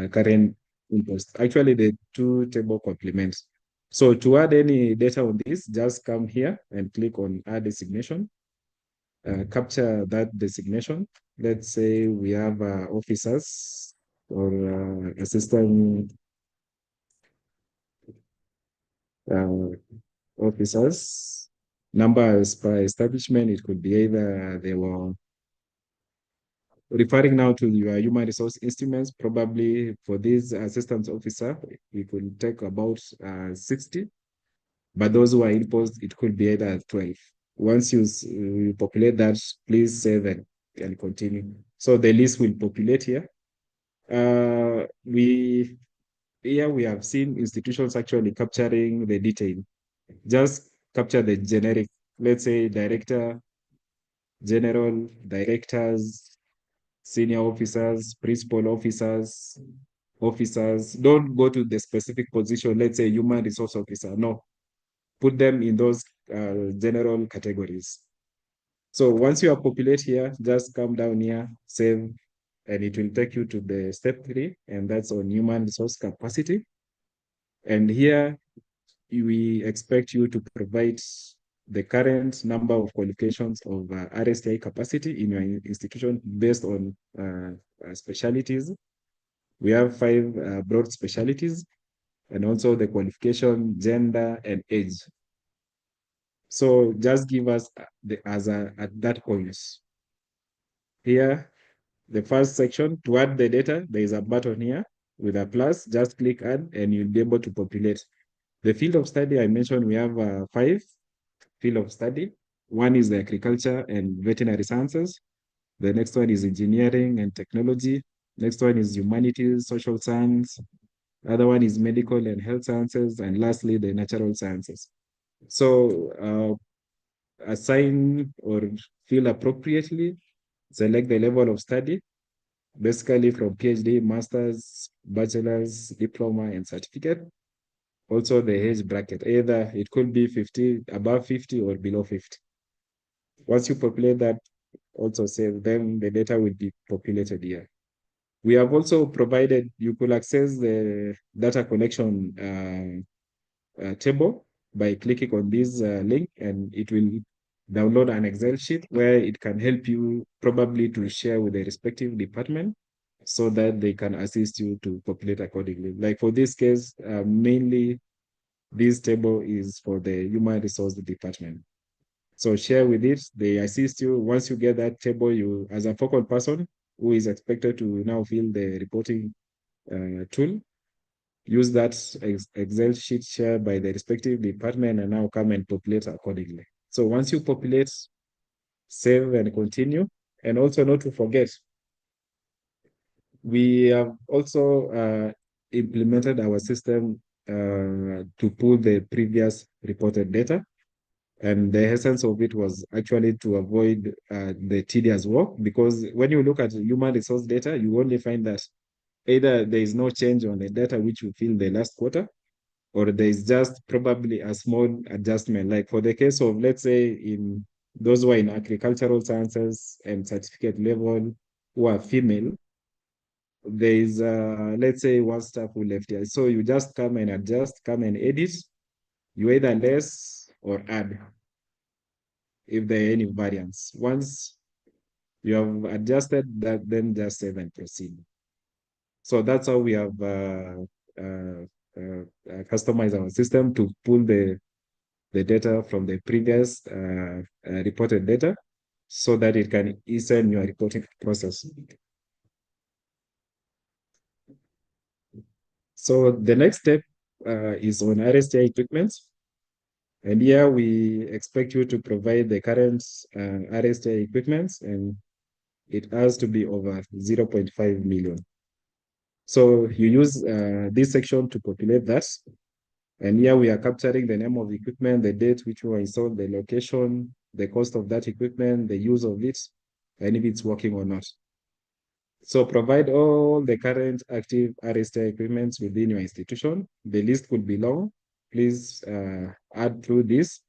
current impost. Actually, the 2 table complements. So to add any data on this, just come here and click on add designation. Capture that designation. Let's say we have officers or assistant officers. Numbers per establishment, it could be either they were referring now to your human resource instruments. Probably for this assistant officer, it could take about 60. But those who are in post, it could be either 12. Once you populate that, please save and continue. So the list will populate here. Here we have seen institutions actually capturing the detail. Just capture the generic, let's say director, general, directors, senior officers, principal officers, officers. Don't go to the specific position, let's say human resource officer. No, put them in those general categories. So once you are populate here, just come down here, save, and it will take you to the step 3, and that's on human resource capacity. And here we expect you to provide the current number of qualifications of RSTI capacity in your institution based on specialties. We have 5 broad specialties, and also the qualification, gender, and age. So just give us at that point. Here, the first section, to add the data, there is a button here with a plus. Just click add and you'll be able to populate. The field of study I mentioned, we have 5 field of study. One is the agriculture and veterinary sciences. The next one is engineering and technology. Next one is humanities, social science. Other one is medical and health sciences. And lastly, the natural sciences. So assign or fill appropriately, select the level of study, basically from PhD, master's, bachelor's, diploma, and certificate. Also the age bracket, either it could be 50, above 50 or below 50. Once you populate that, also save, then the data will be populated here. We have also provided, you could access the data collection table by clicking on this link, and it will download an Excel sheet where it can help you probably to share with the respective department so that they can assist you to populate accordingly. Like for this case, mainly this table is for the human resource department. So share with it, they assist you. Once you get that table, you, as a focal person who is expected to now fill the reporting tool, use that Excel sheet shared by the respective department and now come and populate accordingly. So once you populate, save and continue. And also not to forget, we have also implemented our system to pull the previous reported data. And the essence of it was actually to avoid the tedious work, because when you look at human resource data, you only find that either there is no change on the data which you fill the last quarter, or there is just probably a small adjustment. Like for the case of, let's say, in those who are in agricultural sciences and certificate level who are female, there is, let's say, one staff who left here. So you just come and adjust, come and edit. You either less or add if there are any variants. Once you have adjusted that, then just save and proceed. So that's how we have customized our system to pull the data from the previous reported data so that it can ease your reporting process. So the next step is on RSTI equipment. And here we expect you to provide the current RSTI equipment, and it has to be over 0.5 million. So you use this section to populate that. And here we are capturing the name of the equipment, the date which were installed, the location, the cost of that equipment, the use of it, and if it's working or not. So provide all the current active RSTI equipment within your institution. The list could be long. Please add through this,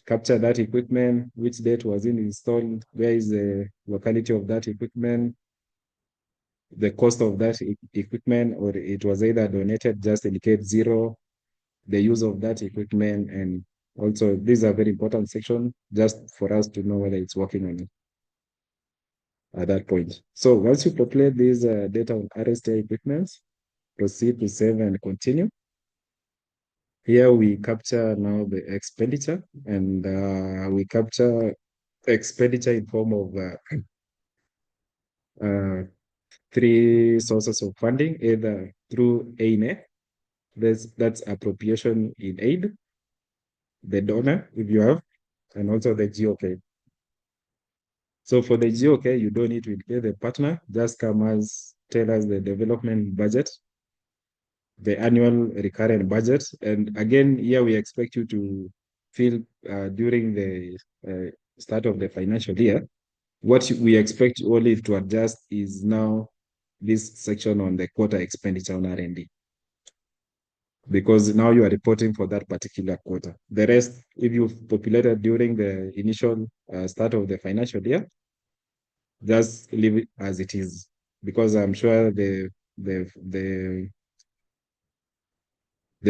capture that equipment, which date was it installed, where is the locality of that equipment, the cost of that equipment, or it was either donated, just indicate zero, the use of that equipment, and also these are very important section just for us to know whether it's working on it at that point. So once you populate these data on RSTI equipment, proceed to save and continue. Here we capture now the expenditure, and we capture expenditure in form of three sources of funding, either through ANA, that's appropriation in aid, the donor, if you have, and also the GOK. So for the GOK, you don't need to indicate the partner, just tell us the development budget, the annual recurrent budget. And again, here we expect you to fill during the start of the financial year. What we expect only to adjust is now this section on the quarter expenditure on R&D, because now you are reporting for that particular quarter. The rest, if you've populated during the initial start of the financial year, just leave it as it is, because I'm sure the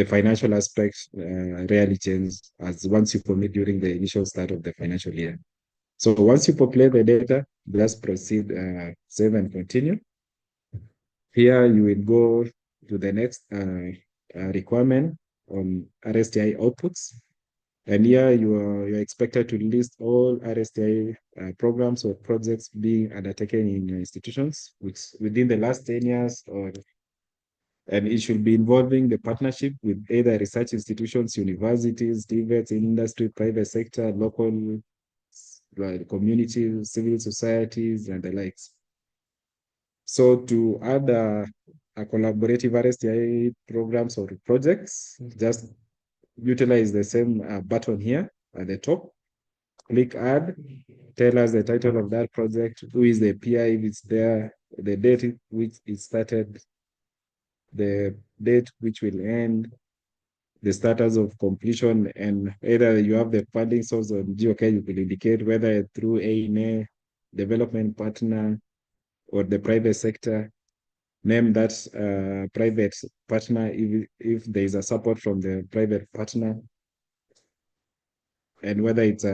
financial aspects rarely change as once you commit during the initial start of the financial year. So once you populate the data, just proceed, save and continue. Here you will go to the next requirement on RSTI outputs. And here you're expected to list all RSTI programs or projects being undertaken in your institutions, which within the last 10 years, and it should be involving the partnership with either research institutions, universities, TVETs, industry, private sector, local communities, civil societies, and the likes. So to add a collaborative RSTI programs or projects, just utilize the same button here at the top. Click add, tell us the title of that project, who is the PI if it's there, the date which it started, the date which will end, the status of completion, and either you have the funding source on GOK, you will indicate whether through ANA, development partner, or the private sector. Name that private partner if there is a support from the private partner, and whether it's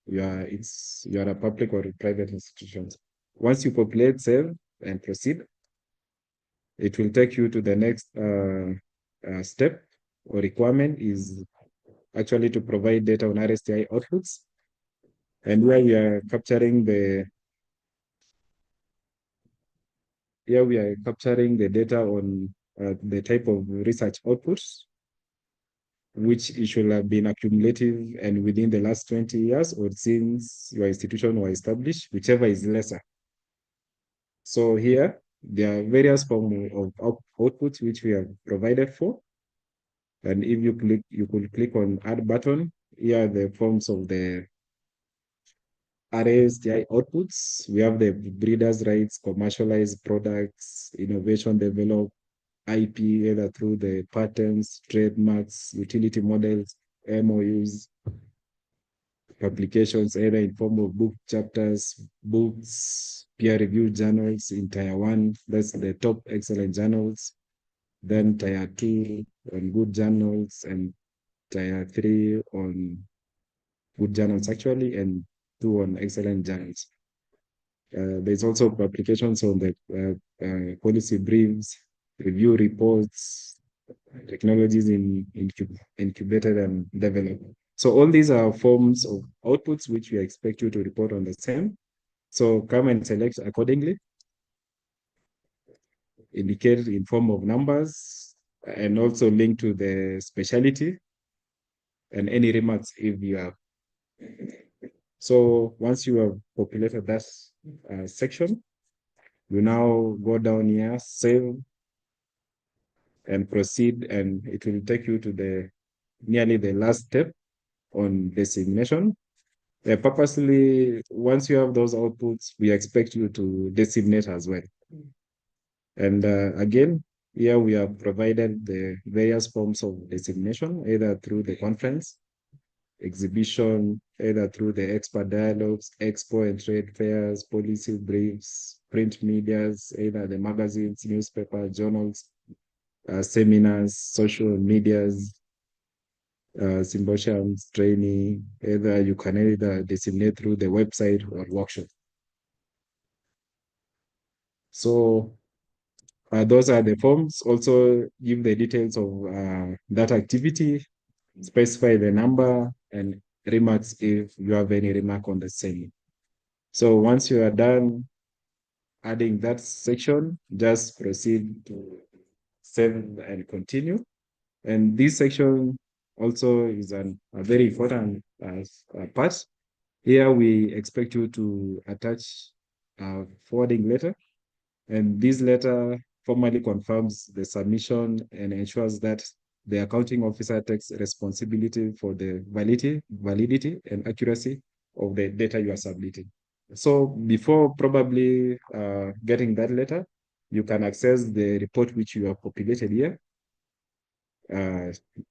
you are a public or a private institution. Once you populate, save, and proceed, it will take you to the next step or requirement is actually to provide data on RSTI outputs. And where we are capturing the data on the type of research outputs, which it should have been accumulative and within the last 20 years or since your institution was established, whichever is lesser. So here, there are various forms of outputs which we have provided for. And if you click, you could click on add button here are the forms of the RASTI outputs. We have the breeders' rights, commercialized products, innovation developed, IP, either through the patents, trademarks, utility models, MOUs, publications, either in form of book chapters, books, peer-reviewed journals in Tier 1, that's the top excellent journals, then Tier 2 on good journals, and Tier 3 on good journals actually, and 2 on excellent journals. There's also publications on the policy briefs, review reports, technologies incubated and developed. So all these are forms of outputs which we expect you to report on the same. So come and select accordingly, indicate in form of numbers, and also link to the specialty and any remarks if you have. So once you have populated that section, you now go down here, save, and proceed, and it will take you to the nearly the last step on designation. Purposely, once you have those outputs, we expect you to designate as well. And again, here we have provided the various forms of designation, either through the conference, exhibition, either through the expert dialogues, expo and trade fairs, policy briefs, print medias, either the magazines, newspapers, journals, seminars, social medias, symposiums, training, either you can either designate through the website or workshop. So those are the forms. Also give the details of that activity, specify the number, and remarks if you have any remark on the same. So once you are done adding that section, just proceed to save and continue. And this section also is a very important part. Here we expect you to attach a forwarding letter, and this letter formally confirms the submission and ensures that the accounting officer takes responsibility for the validity and accuracy of the data you are submitting. So before probably getting that letter, you can access the report which you have populated here,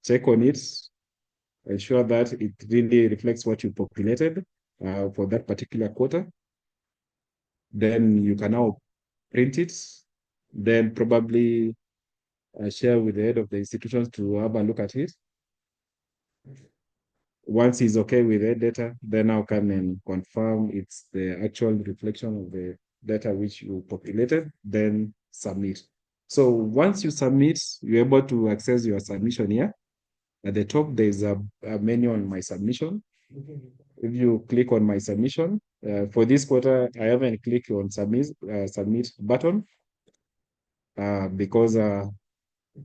check on it, ensure that it really reflects what you populated for that particular quarter. Then you can now print it, then probably share with the head of the institutions to have a look at it. Once he's okay with the data, then now come and confirm it's the actual reflection of the data which you populated, then submit. So once you submit, you're able to access your submission here. At the top, there's a menu on my submission. If you click on my submission, for this quarter, I haven't clicked on submit button because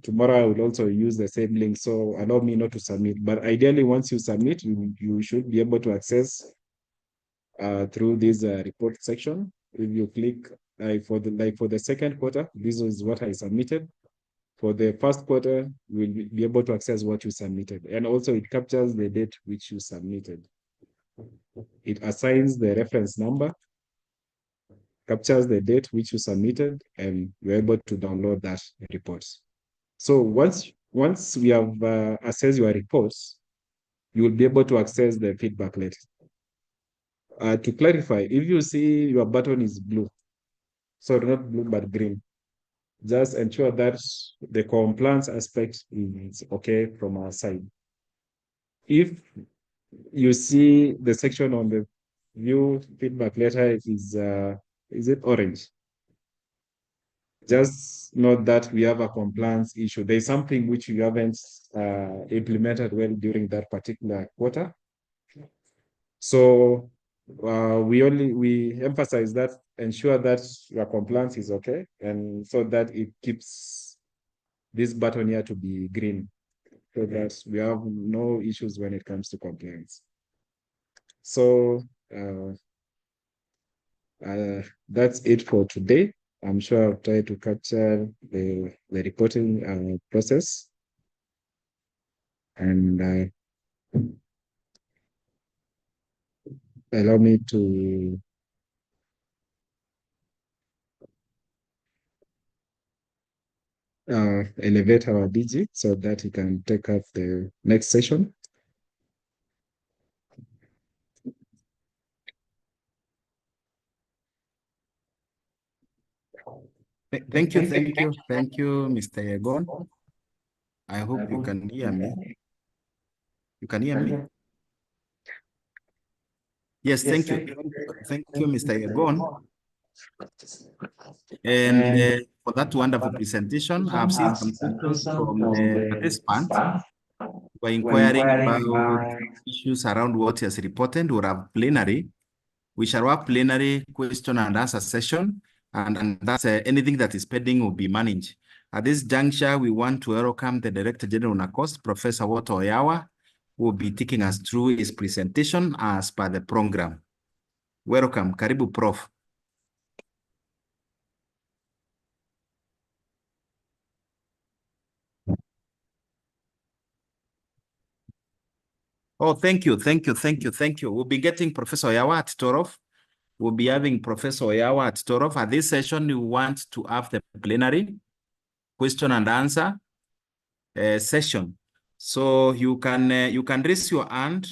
tomorrow I will also use the same link. So allow me not to submit. But ideally, once you submit, you should be able to access through this report section. If you click for the second quarter, this is what I submitted. For the first quarter, you will be able to access what you submitted. And also it captures the date which you submitted. It assigns the reference number, captures the date which you submitted, and you're able to download that report. So once we have assessed your reports, you will be able to access the feedback letter. To clarify, if you see your button is blue, so not blue but green, just ensure that the compliance aspect is okay from our side. If you see the section on the view feedback letter is it orange? Just note that we have a compliance issue. There's something which you haven't implemented well during that particular quarter. So we emphasize that, ensure that your compliance is okay, and so that it keeps this button here to be green, so that we have no issues when it comes to compliance. So that's it for today. I'm sure I've tried to capture the reporting process. And allow me to elevate our DG so that he can take up the next session. Thank you, Mr. Yegon. I hope you can hear me. You can hear me? Yes, thank you. Thank you, Mr. Yegon. And for that wonderful presentation, I've seen some questions from the participants who are inquiring about issues around what is reported or a plenary. We shall have plenary question and answer session, and that's anything that is pending will be managed. At this juncture, we want to welcome the Director General NACOST, Professor Walter Oyawa, who will be taking us through his presentation as per the program. Welcome, Karibu Prof. Oh, thank you. We'll be getting Professor Oyawa at Torof. We'll be having Professor Oyawa at Torof. At this session, we want to have the plenary question and answer session. So you can raise your hand.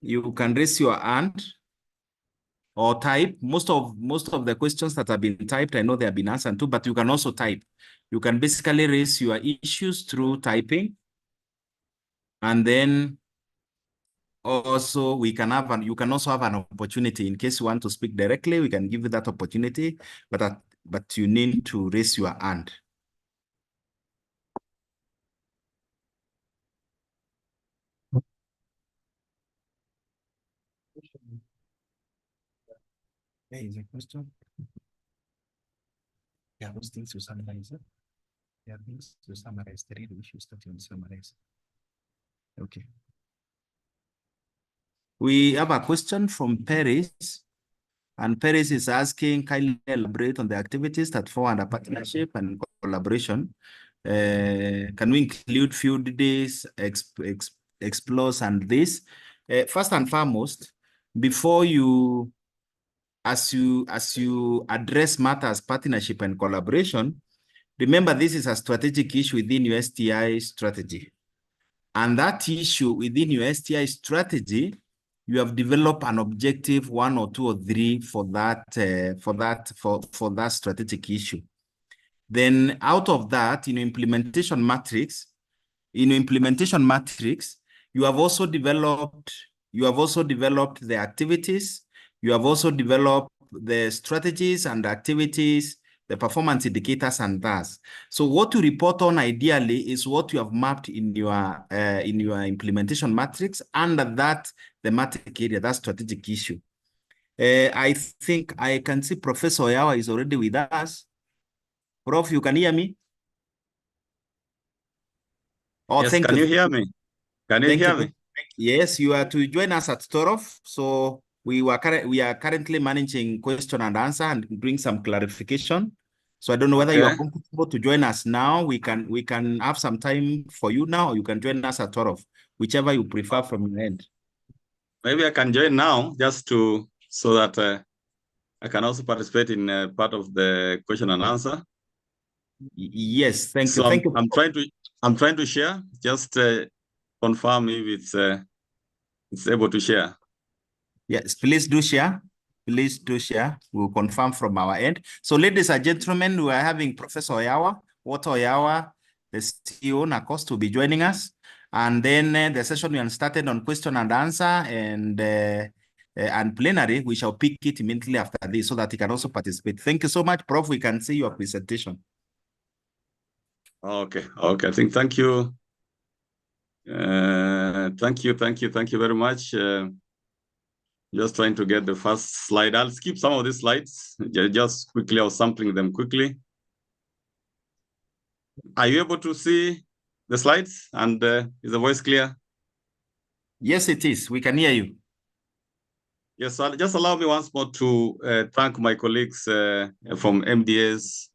You can raise your hand or type. Most of the questions that have been typed, I know they have been answered too, but you can also type. You can basically raise your issues through typing, and then also you can also have an opportunity in case you want to speak directly. We can give you that opportunity, but you need to raise your hand. Hey, is a question? Yeah, those things to summarize. Yeah, things to summarize. The real issues that you summarize. Okay. We have a question from Paris, and Paris is asking, kindly elaborate on the activities that fall under partnership and collaboration. Can we include field days, explores, and this? First and foremost, before you, as you address matters, partnership and collaboration, remember this is a strategic issue within your STI strategy. And that issue within your STI strategy, you have developed an objective 1 or 2 or 3 for that strategic issue. Then out of that, in your implementation matrix, you have also developed the activities, you have also developed the strategies and activities, the performance indicators and thus. So what you report on ideally is what you have mapped in your implementation matrix under that thematic area, that strategic issue. I think I can see Professor Oyawa is already with us. Prof, you can hear me? Oh, yes, thank can you. you hear me? Can you hear me? Yes, you are to join us at Torof. So we are currently managing question and answer and bring some clarification. So I don't know whether you are comfortable to join us now. We can have some time for you now, or you can join us at Torof, whichever you prefer from your end. Maybe I can join now just so that I can also participate in part of the question and answer. Yes, thank you. So I'm trying to share. Just confirm if it's able to share. Yes, please do share. Please do share. We'll confirm from our end. So, ladies and gentlemen, we are having Professor Oyawa, Walter Oyawa, the CEO NACOST, will be joining us. And then the session will started on question and answer and plenary. We shall pick it immediately after this so that he can also participate. Thank you so much, Prof. We can see your presentation. Okay. I think thank you. Thank you very much. Just trying to get the first slide. I'll skip some of these slides. Just quickly, I was sampling them quickly. Are you able to see the slides? And is the voice clear? Yes, it is. We can hear you. Yes, just allow me once more to thank my colleagues from MDS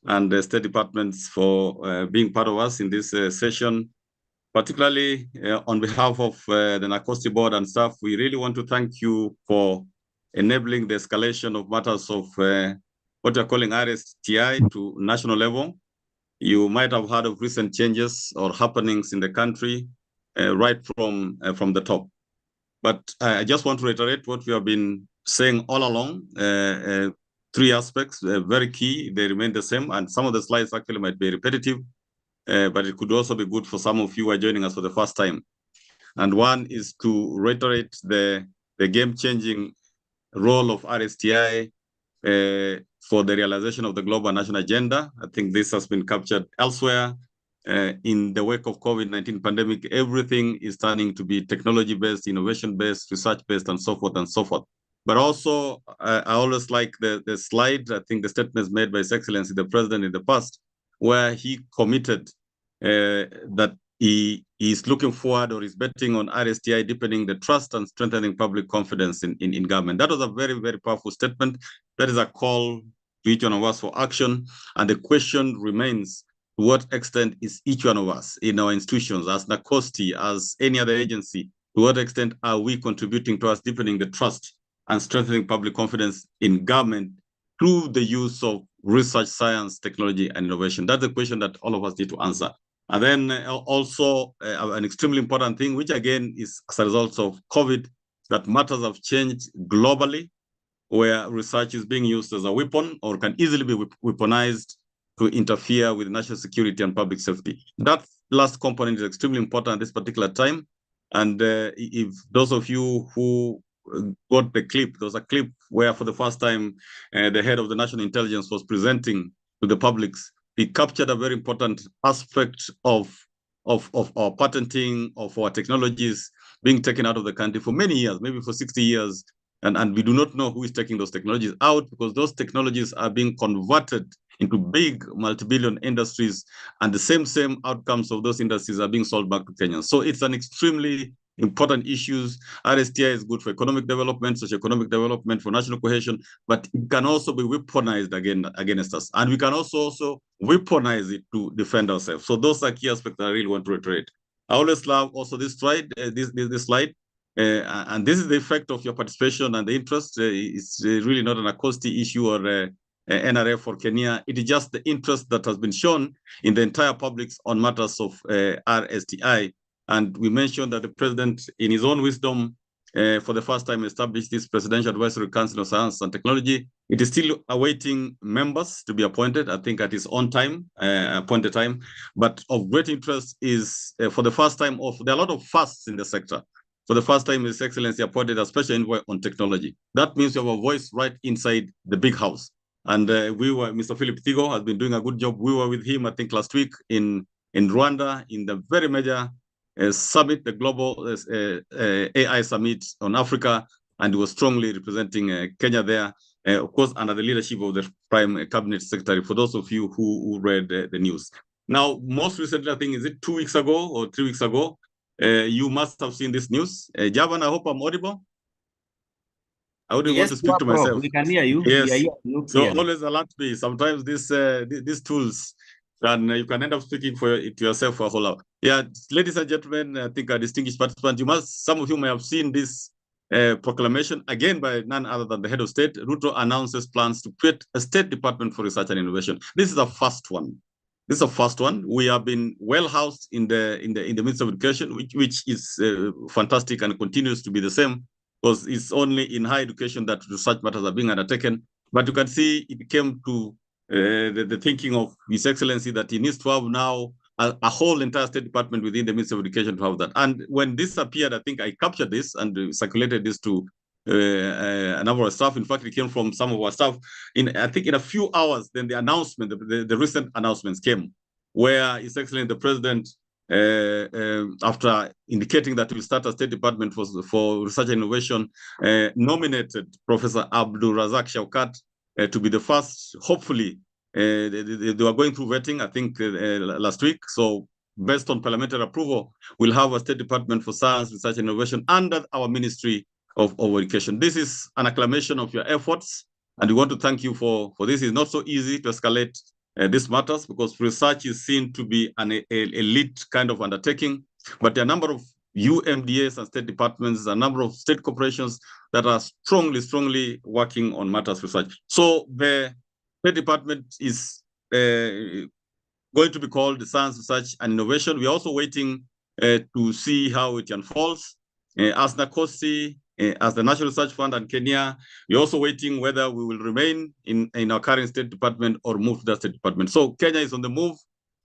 and the State Departments for being part of us in this session. particularly on behalf of the NACOSTI board and staff, we really want to thank you for enabling the escalation of matters of what you're calling RSTI to national level. You might have heard of recent changes or happenings in the country right from the top. But I just want to reiterate what we have been saying all along. Three aspects, very key, they remain the same, and some of the slides actually might be repetitive, but it could also be good for some of you who are joining us for the first time. And one is to reiterate the game-changing role of RSTI for the realization of the global national agenda. I think this has been captured elsewhere. In the wake of COVID-19 pandemic, everything is turning to be technology-based, innovation-based, research-based, and so forth and so forth. But also, I always like the slide, I think the statements made by His Excellency the President in the past, where he committed that he is looking forward or is betting on RSTI deepening the trust and strengthening public confidence in government. That was a very, very powerful statement. That is a call to each one of us for action. And the question remains, to what extent is each one of us in our institutions, as NACOSTI, as any other agency, to what extent are we contributing to us deepening the trust and strengthening public confidence in government through the use of research, science, technology, and innovation? That's the question that all of us need to answer. And then also an extremely important thing, which again is as a result of COVID, that matters have changed globally, where research is being used as a weapon or can easily be weaponized to interfere with national security and public safety. That last component is extremely important at this particular time. And if those of you who got the clip, there was a clip where for the first time the head of the national intelligence was presenting to the public. He captured a very important aspect of our patenting, of our technologies being taken out of the country for many years, maybe for 60 years. And we do not know who is taking those technologies out, because those technologies are being converted into big multi-billion industries, and the same outcomes of those industries are being sold back to Kenya. So it's an extremely important issue. RSTI is good for economic development, socio-economic development, for national cohesion, but it can also be weaponized against us. And we can also weaponize it to defend ourselves. So those are key aspects that I really want to reiterate. I always love also this slide, this slide. And this is the effect of your participation and the interest. It's really not an NACOSTI issue or NRF for Kenya. It is just the interest that has been shown in the entire public on matters of RSTI. And we mentioned that the president, in his own wisdom, for the first time established this Presidential Advisory Council of Science and Technology. It is still awaiting members to be appointed, I think at his own time, appointed time. But of great interest is, for the first time, there are a lot of firsts in the sector. For the first time, His Excellency appointed a special envoy on technology. That means you have a voice right inside the big house. And Mr. Philip Thigo has been doing a good job. We were with him, I think, last week in Rwanda, in the very major summit, the global AI summit on Africa, and he was strongly representing Kenya there, of course, under the leadership of the Prime Cabinet Secretary, for those of you who read the news. Now, most recently, I think, is it 2 weeks ago or 3 weeks ago, you must have seen this news. Javan, I hope I'm audible. I wouldn't want to speak to myself. We can hear you. Yes. So always alert me. Sometimes these tools, and you can end up speaking to yourself for a whole hour. Yeah, ladies and gentlemen, I think our distinguished participants, some of you may have seen this proclamation, again by none other than the head of state. Ruto announces plans to create a state department for research and innovation. This is the first one. This is the first one. We have been well housed in the Ministry of Education, which is fantastic and continues to be the same, because it's only in higher education that research matters are being undertaken. But you can see it came to the thinking of His Excellency that he needs to have now a whole entire state department within the Ministry of Education to have that. And when this appeared, I think I captured this and circulated this to a number of staff. In fact, it came from some of our staff. I think in a few hours, then the announcement, the recent announcements came, where His Excellency the President, after indicating that we start a state department for research and innovation, nominated Professor Abdul Razak Shaukat to be the first. Hopefully, they were going through vetting, I think, last week. So based on parliamentary approval, we'll have a state department for science, research, and innovation under our Ministry of Education. This is an acclamation of your efforts, and we want to thank you for this. It's not so easy to escalate these matters, because research is seen to be an elite kind of undertaking, But there are a number of UMDAs and state departments, a number of state corporations that are strongly working on matters research. So the State Department is going to be called the Science, Research and Innovation. We're also waiting to see how it unfolds. As NACOSI, as the National Research Fund and Kenya, we're also waiting whether we will remain in our current State Department or move to the State Department. So Kenya is on the move,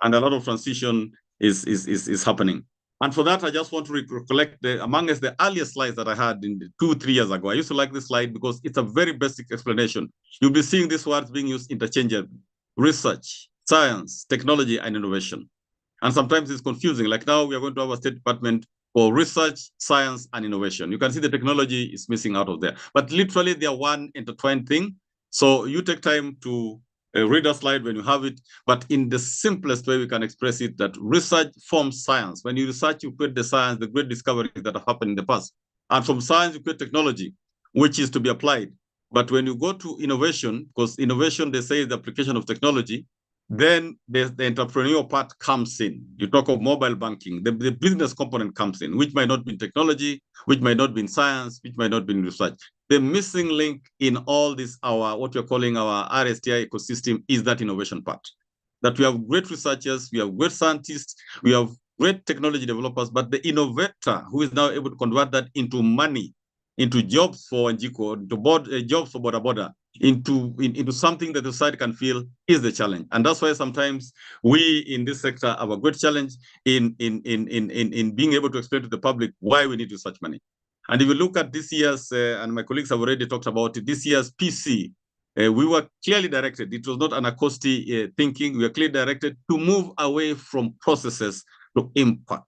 and a lot of transition is happening. And for that, I just want to recollect amongst the earliest slides that I had in 2-3 years ago. I used to like this slide because it's a very basic explanation. You'll be seeing these words being used interchangeably: research, science, technology, and innovation. And sometimes it's confusing. Like now, we are going to have a State Department for research, science, and innovation. You can see the technology is missing out of there. But literally, they are one intertwined thing. So you take time to read a slide when you have it, but in the simplest way we can express it, that research forms science. When you research, you create the science, the great discoveries that have happened in the past. And from science, you create technology, which is to be applied. But when you go to innovation, because innovation, they say, is the application of technology, then the entrepreneurial part comes in. You talk of mobile banking, the business component comes in, which might not be in technology, which might not be in science, which might not be in research. The missing link in all this, what you're calling our RSTI ecosystem, is that innovation part. That we have great researchers, we have great scientists, we have great technology developers, but the innovator who is now able to convert that into money, into jobs for Njiko, into jobs for Boda Boda, into something that the society can feel, is the challenge. And that's why sometimes we in this sector have a great challenge in being able to explain to the public why we need research money. And if you look at this year's, and my colleagues have already talked about it, this year's PC, we were clearly directed. It was not an acoustic thinking. We were clearly directed to move away from processes to impact.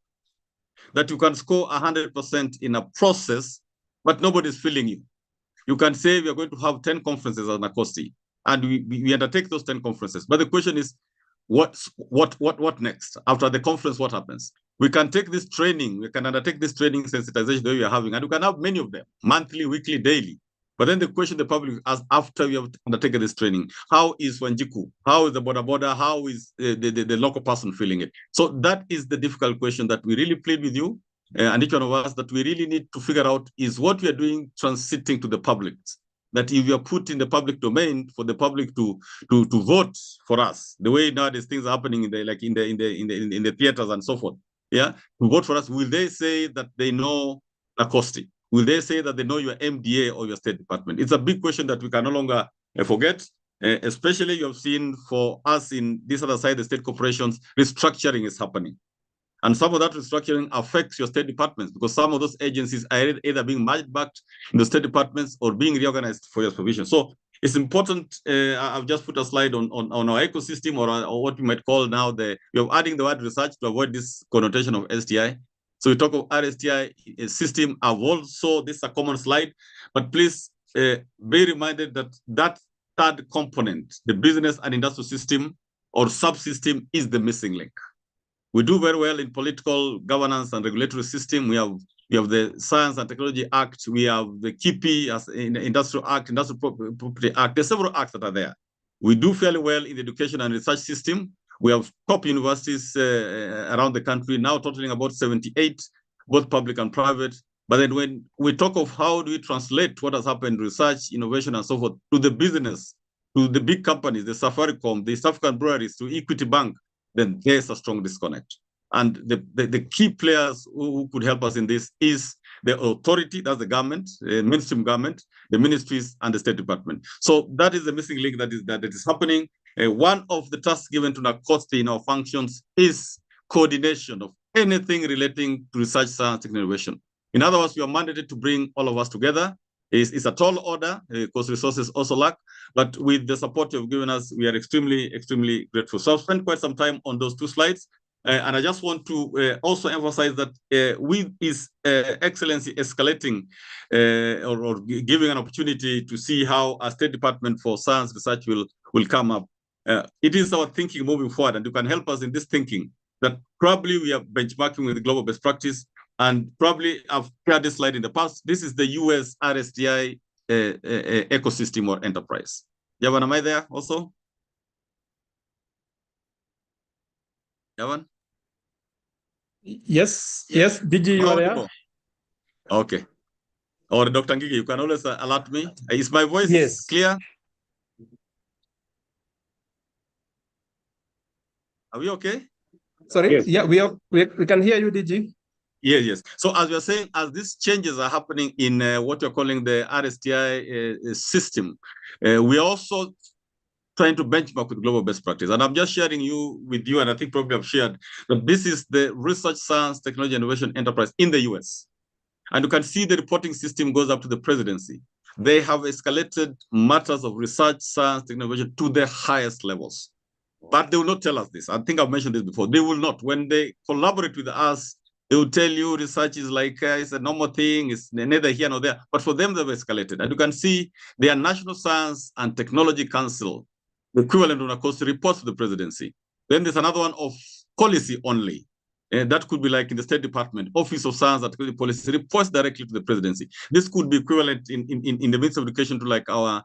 That you can score 100% in a process, but nobody's feeling you. You can say we are going to have 10 conferences at NACOSI, and we undertake those 10 conferences. But the question is, what next? After the conference, what happens? We can take this training, we can undertake this training sensitization that we are having, and we can have many of them, monthly, weekly, daily. But then the question the public asks after we have undertaken this training, how is Wanjiku? How is the Boda Boda? How is the local person feeling it? So that is the difficult question that we really plead with you, and each one of us, that we really need to figure out, is what we are doing transiting to the public. That if you are put in the public domain for the public to vote for us, the way nowadays things are happening in the theaters and so forth, yeah, to vote for us, will they say that they know NACOSI? Will they say that they know your MDA or your State Department? It's a big question that we can no longer forget. Especially you have seen for us in this other side, the state corporations, restructuring is happening. And some of that restructuring affects your state departments, because some of those agencies are either being merged back in the state departments or being reorganized for your supervision. So it's important. I've just put a slide on our ecosystem, or what we might call now we're adding the word research to avoid this connotation of STI. So we talk of RSTI system. I've also, this is a common slide, but please be reminded that third component, the business and industrial system or subsystem, is the missing link. We do very well in political governance and regulatory system. We have the Science and Technology Act. We have the KIPI as in the Industrial Act, Industrial Property Act. There's several acts that are there. We do fairly well in the education and research system. We have top universities around the country, now totaling about 78, both public and private. But then when we talk of how do we translate what has happened in research, innovation, and so forth to the business, to the big companies, the Safaricom, the South African breweries, to Equity Bank, then there's a strong disconnect. And the key players who could help us in this is the authority, that's the government, mainstream government, the ministries, and the State Department. So that is the missing link that is happening. One of the tasks given to NACOSI in our functions is coordination of anything relating to research, science, and innovation. In other words, we are mandated to bring all of us together. It's a tall order, because resources also lack, but with the support you've given us, we are extremely, extremely grateful. So I've spent quite some time on those two slides, and I just want to also emphasize that with His Excellency escalating or giving an opportunity to see how a State Department for Science Research will come up, it is our thinking moving forward, and you can help us in this thinking, that probably we are benchmarking with the global best practice. And probably I've shared this slide in the past. This is the US RSTI ecosystem or enterprise. Yavan, am I there also? Yavan? Yes, DG, you are there? Okay. Or Dr. Ngigi, you can always alert me. Is my voice clear? Are we okay? Sorry, yes. Yeah, we can hear you, DG. Yes. So as we are saying, as these changes are happening in what you're calling the RSTI system, we are also trying to benchmark with global best practice. And I'm just sharing with you, and I think probably I've shared, that this is the Research, Science, Technology, Innovation Enterprise in the US. And you can see the reporting system goes up to the presidency. They have escalated matters of research, science, technology to the highest levels. But they will not tell us this. I think I've mentioned this before. They will not. When they collaborate with us, they will tell you research is like, it's a normal thing. It's neither here nor there. But for them, they've escalated. And you can see their National Science and Technology Council, the equivalent on a course, reports to the presidency. Then there's another one of policy only. That could be like in the State Department, Office of Science and Technology Policy, reports directly to the presidency. This could be equivalent in the Ministry of Education to like our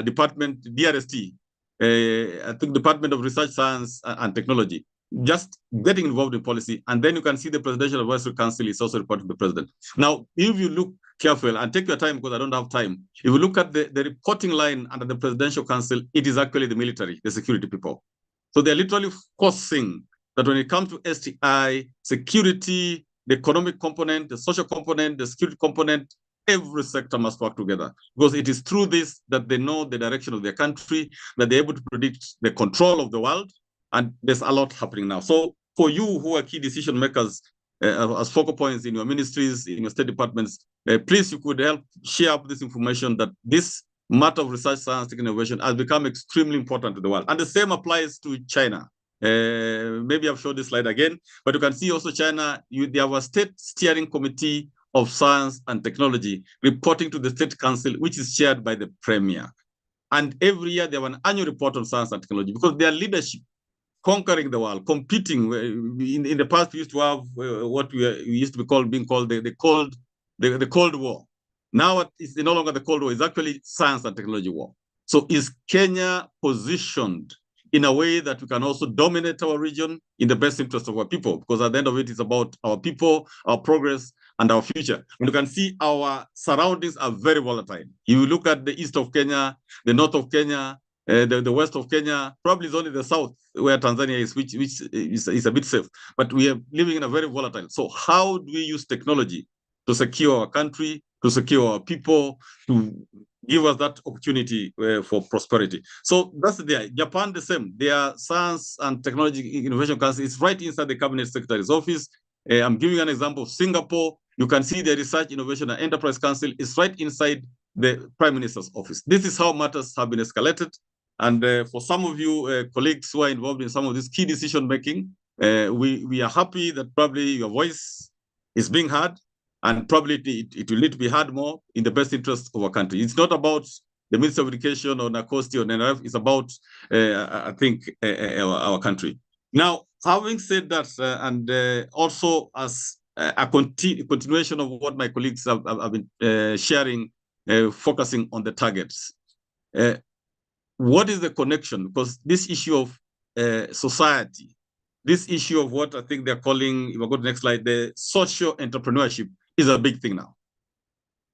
department, DRST, I think Department of Research, Science and Technology, just getting involved in policy. And then you can see the Presidential Advisory Council is also reporting to the president. Now, if you look careful and take your time because I don't have time, if you look at the reporting line under the Presidential Council, it is actually the military, the security people. So they're literally forcing that when it comes to STI, security, the economic component, the social component, the security component, every sector must work together, because it is through this that they know the direction of their country, that they're able to predict the control of the world, and there's a lot happening now. So for you who are key decision makers, as focal points in your ministries, in your state departments, please, you could help share up this information that this matter of research, science, and innovation has become extremely important to the world. And the same applies to China. Maybe I've showed this slide again, but you can see also China, they have a state steering committee of science and technology reporting to the state council, which is chaired by the premier. And every year they have an annual report on science and technology, because their leadership, conquering the world, competing. In the past, we used to have what we used to be called, being called the Cold War. Now it's no longer the Cold War, it's actually science and technology war. So is Kenya positioned in a way that we can also dominate our region in the best interest of our people? Because at the end of it, it's about our people, our progress, and our future. And you can see our surroundings are very volatile. You look at the east of Kenya, the north of Kenya, the west of Kenya, probably is only the south where Tanzania is, which is a bit safe. But we are living in a very volatile. So how do we use technology to secure our country, to secure our people, to give us that opportunity for prosperity? So that's there. Japan, the same. Their Science and Technology Innovation Council is right inside the Cabinet Secretary's office. I'm giving an example of Singapore. You can see the Research, Innovation and Enterprise Council is right inside the Prime Minister's office. This is how matters have been escalated. And for some of you colleagues who are involved in some of this key decision making, we are happy that probably your voice is being heard, and probably it will need to be heard more in the best interest of our country. It's not about the Ministry of Education or NACOSTI or NRF. It's about, I think, our country. Now, having said that, and also as a continuation of what my colleagues have been sharing, focusing on the targets. What is the connection? Because this issue of society, this issue of what I think they're calling, if I go to the next slide, the social entrepreneurship is a big thing now.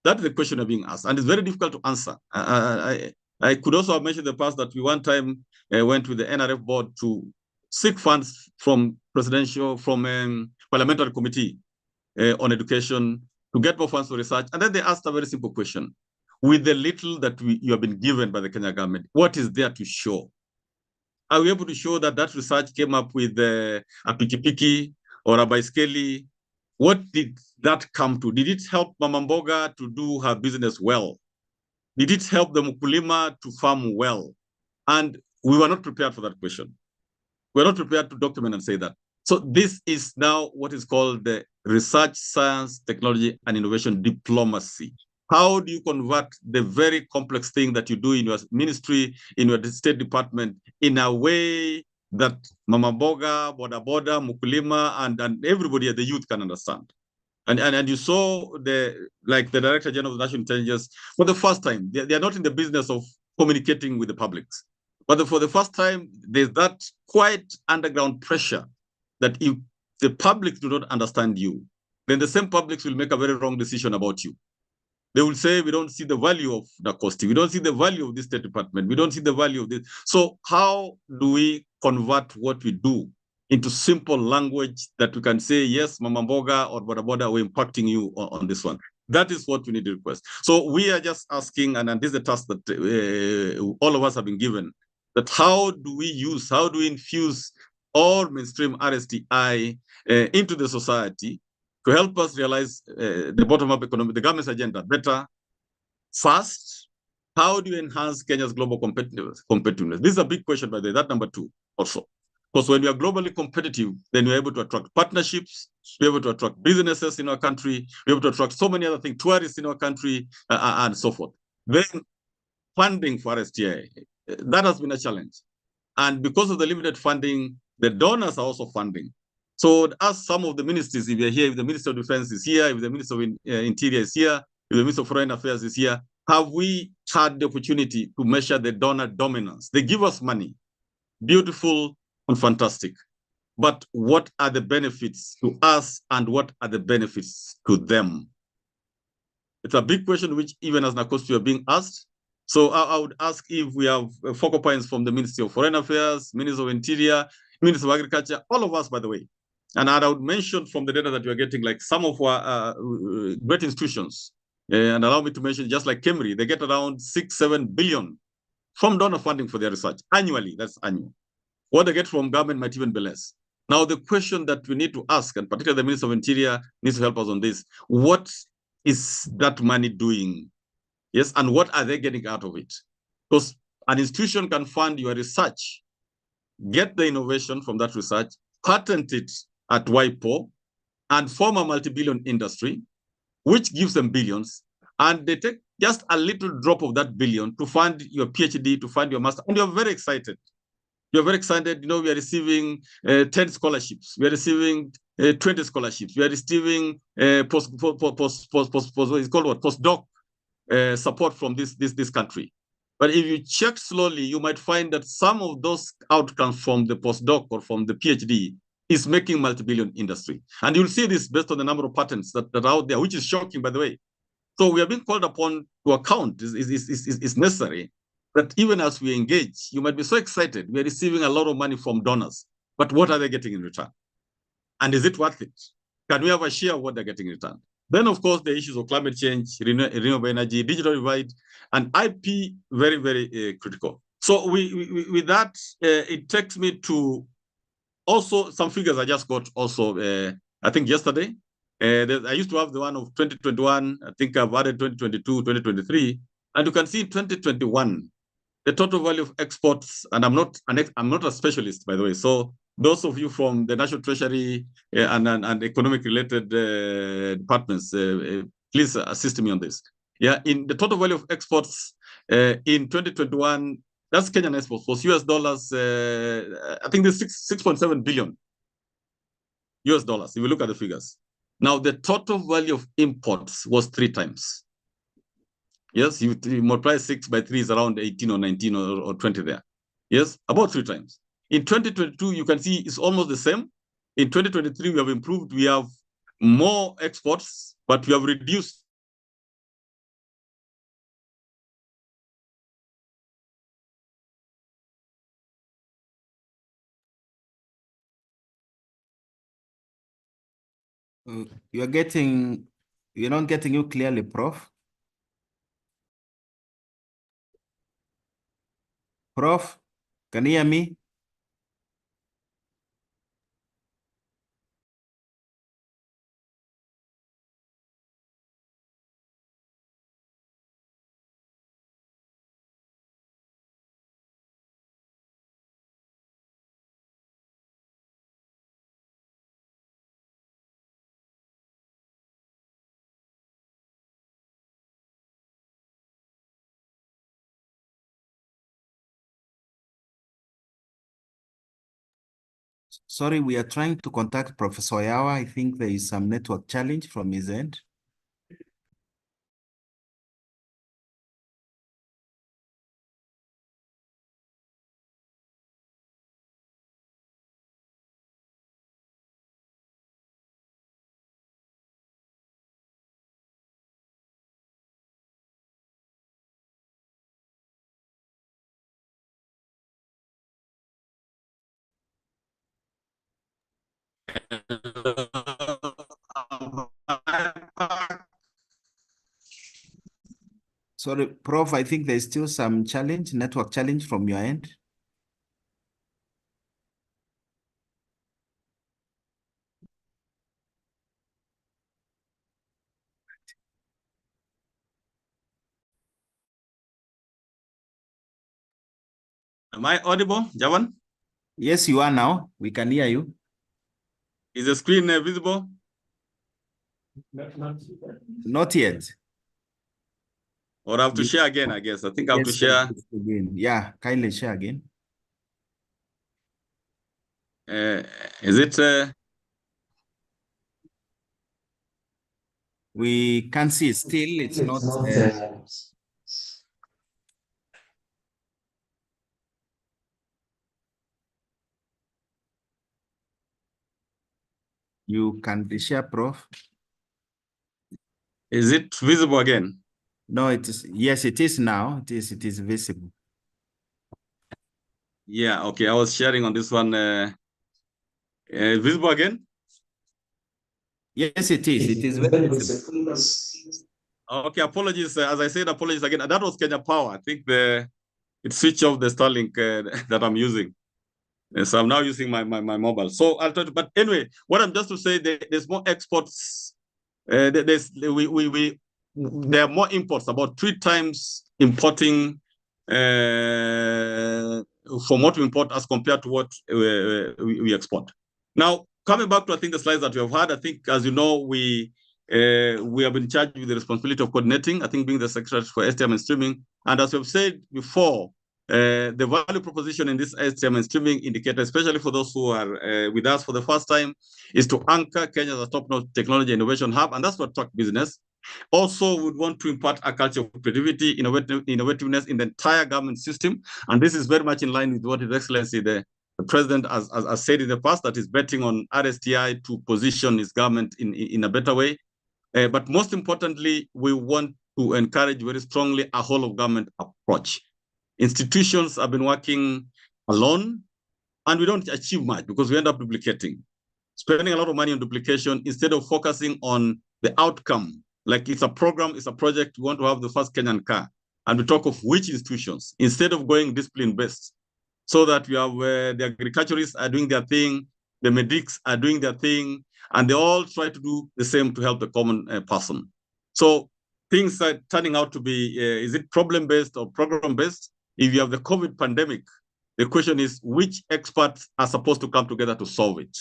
That's the question being asked, and it's very difficult to answer. I could also have mentioned in the past that we one time went with the NRF board to seek funds from parliamentary committee on education to get more funds for research. And then they asked a very simple question. With the little that you have been given by the Kenya government, what is there to show? Are we able to show that that research came up with a pikipiki or a baiskeli? What did that come to? Did it help Mama Mboga to do her business well? Did it help the Mukulima to farm well? And we were not prepared for that question. We're not prepared to document and say that. So this is now what is called the research, science, technology, and innovation diplomacy. How do you convert the very complex thing that you do in your ministry, in your state department, in a way that Mama Mboga, Boda Boda, Mukulima, and everybody, the youth can understand? And you saw the Director General of National Intelligence for the first time. They are not in the business of communicating with the public. But for the first time, there's that quite underground pressure that if the public do not understand you, then the same public will make a very wrong decision about you. They will say, we don't see the value of Dacosti. We don't see the value of this State Department. We don't see the value of this. So how do we convert what we do into simple language that we can say, yes, Mama Mboga or Boda Boda, we're impacting you on this one? That is what we need to request. So we are just asking, and this is the task that all of us have been given, that how do we infuse all mainstream RSTI into the society to help us realize the bottom-up economic, the government's agenda better. First, how do you enhance Kenya's global competitiveness? This is a big question, by the way, that number 2 also. Because when you are globally competitive, then you're able to attract partnerships, you're able to attract businesses in our country, you're able to attract so many other things, tourists in our country, and so forth. Then funding for RSTI, that has been a challenge. And because of the limited funding, the donors are also funding. So as some of the ministries, if you're here, if the Minister of Defense is here, if the Minister of Interior is here, if the Minister of Foreign Affairs is here, have we had the opportunity to measure the donor dominance? They give us money, beautiful and fantastic. But what are the benefits to us and what are the benefits to them? It's a big question which even as Nakosti are being asked. So I would ask if we have focal points from the Ministry of Foreign Affairs, Minister of Interior, Minister of Agriculture, all of us, by the way. And I would mention from the data that we are getting, like some of our great institutions, and allow me to mention, just like Kemri, they get around 6-7 billion from donor funding for their research annually. That's annual. What they get from government might even be less. Now, the question that we need to ask, and particularly the Minister of Interior needs to help us on this, what is that money doing? Yes, and what are they getting out of it? Because an institution can fund your research, get the innovation from that research, patent it at WIPO, and form a multi-billion industry, which gives them billions, and they take just a little drop of that billion to fund your PhD, to fund your master, and you're very excited. You're very excited. You know, we are receiving 10 scholarships. We are receiving 20 scholarships. We are receiving postdoc support from this country. But if you check slowly, you might find that some of those outcomes from the postdoc or from the PhD is making multi-billion industry. And you'll see this based on the number of patents that are out there, which is shocking, by the way. So we are being called upon to account is necessary that even as we engage, you might be so excited. We are receiving a lot of money from donors, but what are they getting in return? And is it worth it? Can we have a share of what they're getting in return? Then, of course, the issues of climate change, renewable energy, digital divide, and IP, very, very critical. So with that, it takes me to also some figures I just got also, I think yesterday. I used to have the one of 2021. I think I've added 2022, 2023. And you can see 2021, the total value of exports, and I'm not a specialist, by the way. So those of you from the National Treasury and economic related departments, please assist me on this. Yeah, in the total value of exports in 2021, that's Kenyan exports, was US dollars, I think there's 6.7 billion US dollars, if you look at the figures. Now, the total value of imports was 3 times. Yes, you multiply 6 by 3 is around 18 or 19 or 20 there. Yes, about 3 times. In 2022, you can see it's almost the same. In 2023, we have improved. We have more exports, but we have reduced. You're not getting you clearly, Prof. Prof, can you hear me? Sorry, we are trying to contact Professor Yawa. I think there is some network challenge from his end. Sorry, Prof, I think there's still some challenge, network challenge from your end. Am I audible, Javan? Yes, you are now. We can hear you. Is the screen visible? Not yet. Or I have to share again, I guess. I think I have to share. Again. Yeah, kindly share again. Is it? We can see still it's not. You can share, Prof. Is it visible again? No, it is. Yes, it is now. It is visible. Yeah, okay. I was sharing on this one. Visible again? Yes, it is. It is very visible. Okay, apologies. As I said, apologies again. That was Kenya Power. I think it switched off the Starlink that I'm using. So I'm now using my mobile. So I'll try to, but anyway, what I'm just to say, there's more exports. There are more imports, about 3 times importing from what we import as compared to what we export. Now, coming back to, I think, the slides that we have had, I think, as you know, we have been charged with the responsibility of coordinating, I think being the secretary for STM and streaming. And as we've said before, the value proposition in this STM and streaming indicator, especially for those who are with us for the first time, is to anchor Kenya as a top-notch technology innovation hub, and that's what attract business. Also, we would want to impart a culture of creativity, innovativeness in the entire government system, and this is very much in line with what His Excellency the President has said in the past, that is betting on RSTI to position his government in a better way. But most importantly, we want to encourage very strongly a whole of government approach. Institutions have been working alone, and we don't achieve much because we end up duplicating, spending a lot of money on duplication instead of focusing on the outcome. Like it's a program, it's a project, we want to have the first Kenyan car. And we talk of which institutions, instead of going discipline-based, so that we have the agriculturists are doing their thing, the medics are doing their thing, and they all try to do the same to help the common person. So things are turning out to be, is it problem-based or program-based? If you have the COVID pandemic, the question is which experts are supposed to come together to solve it?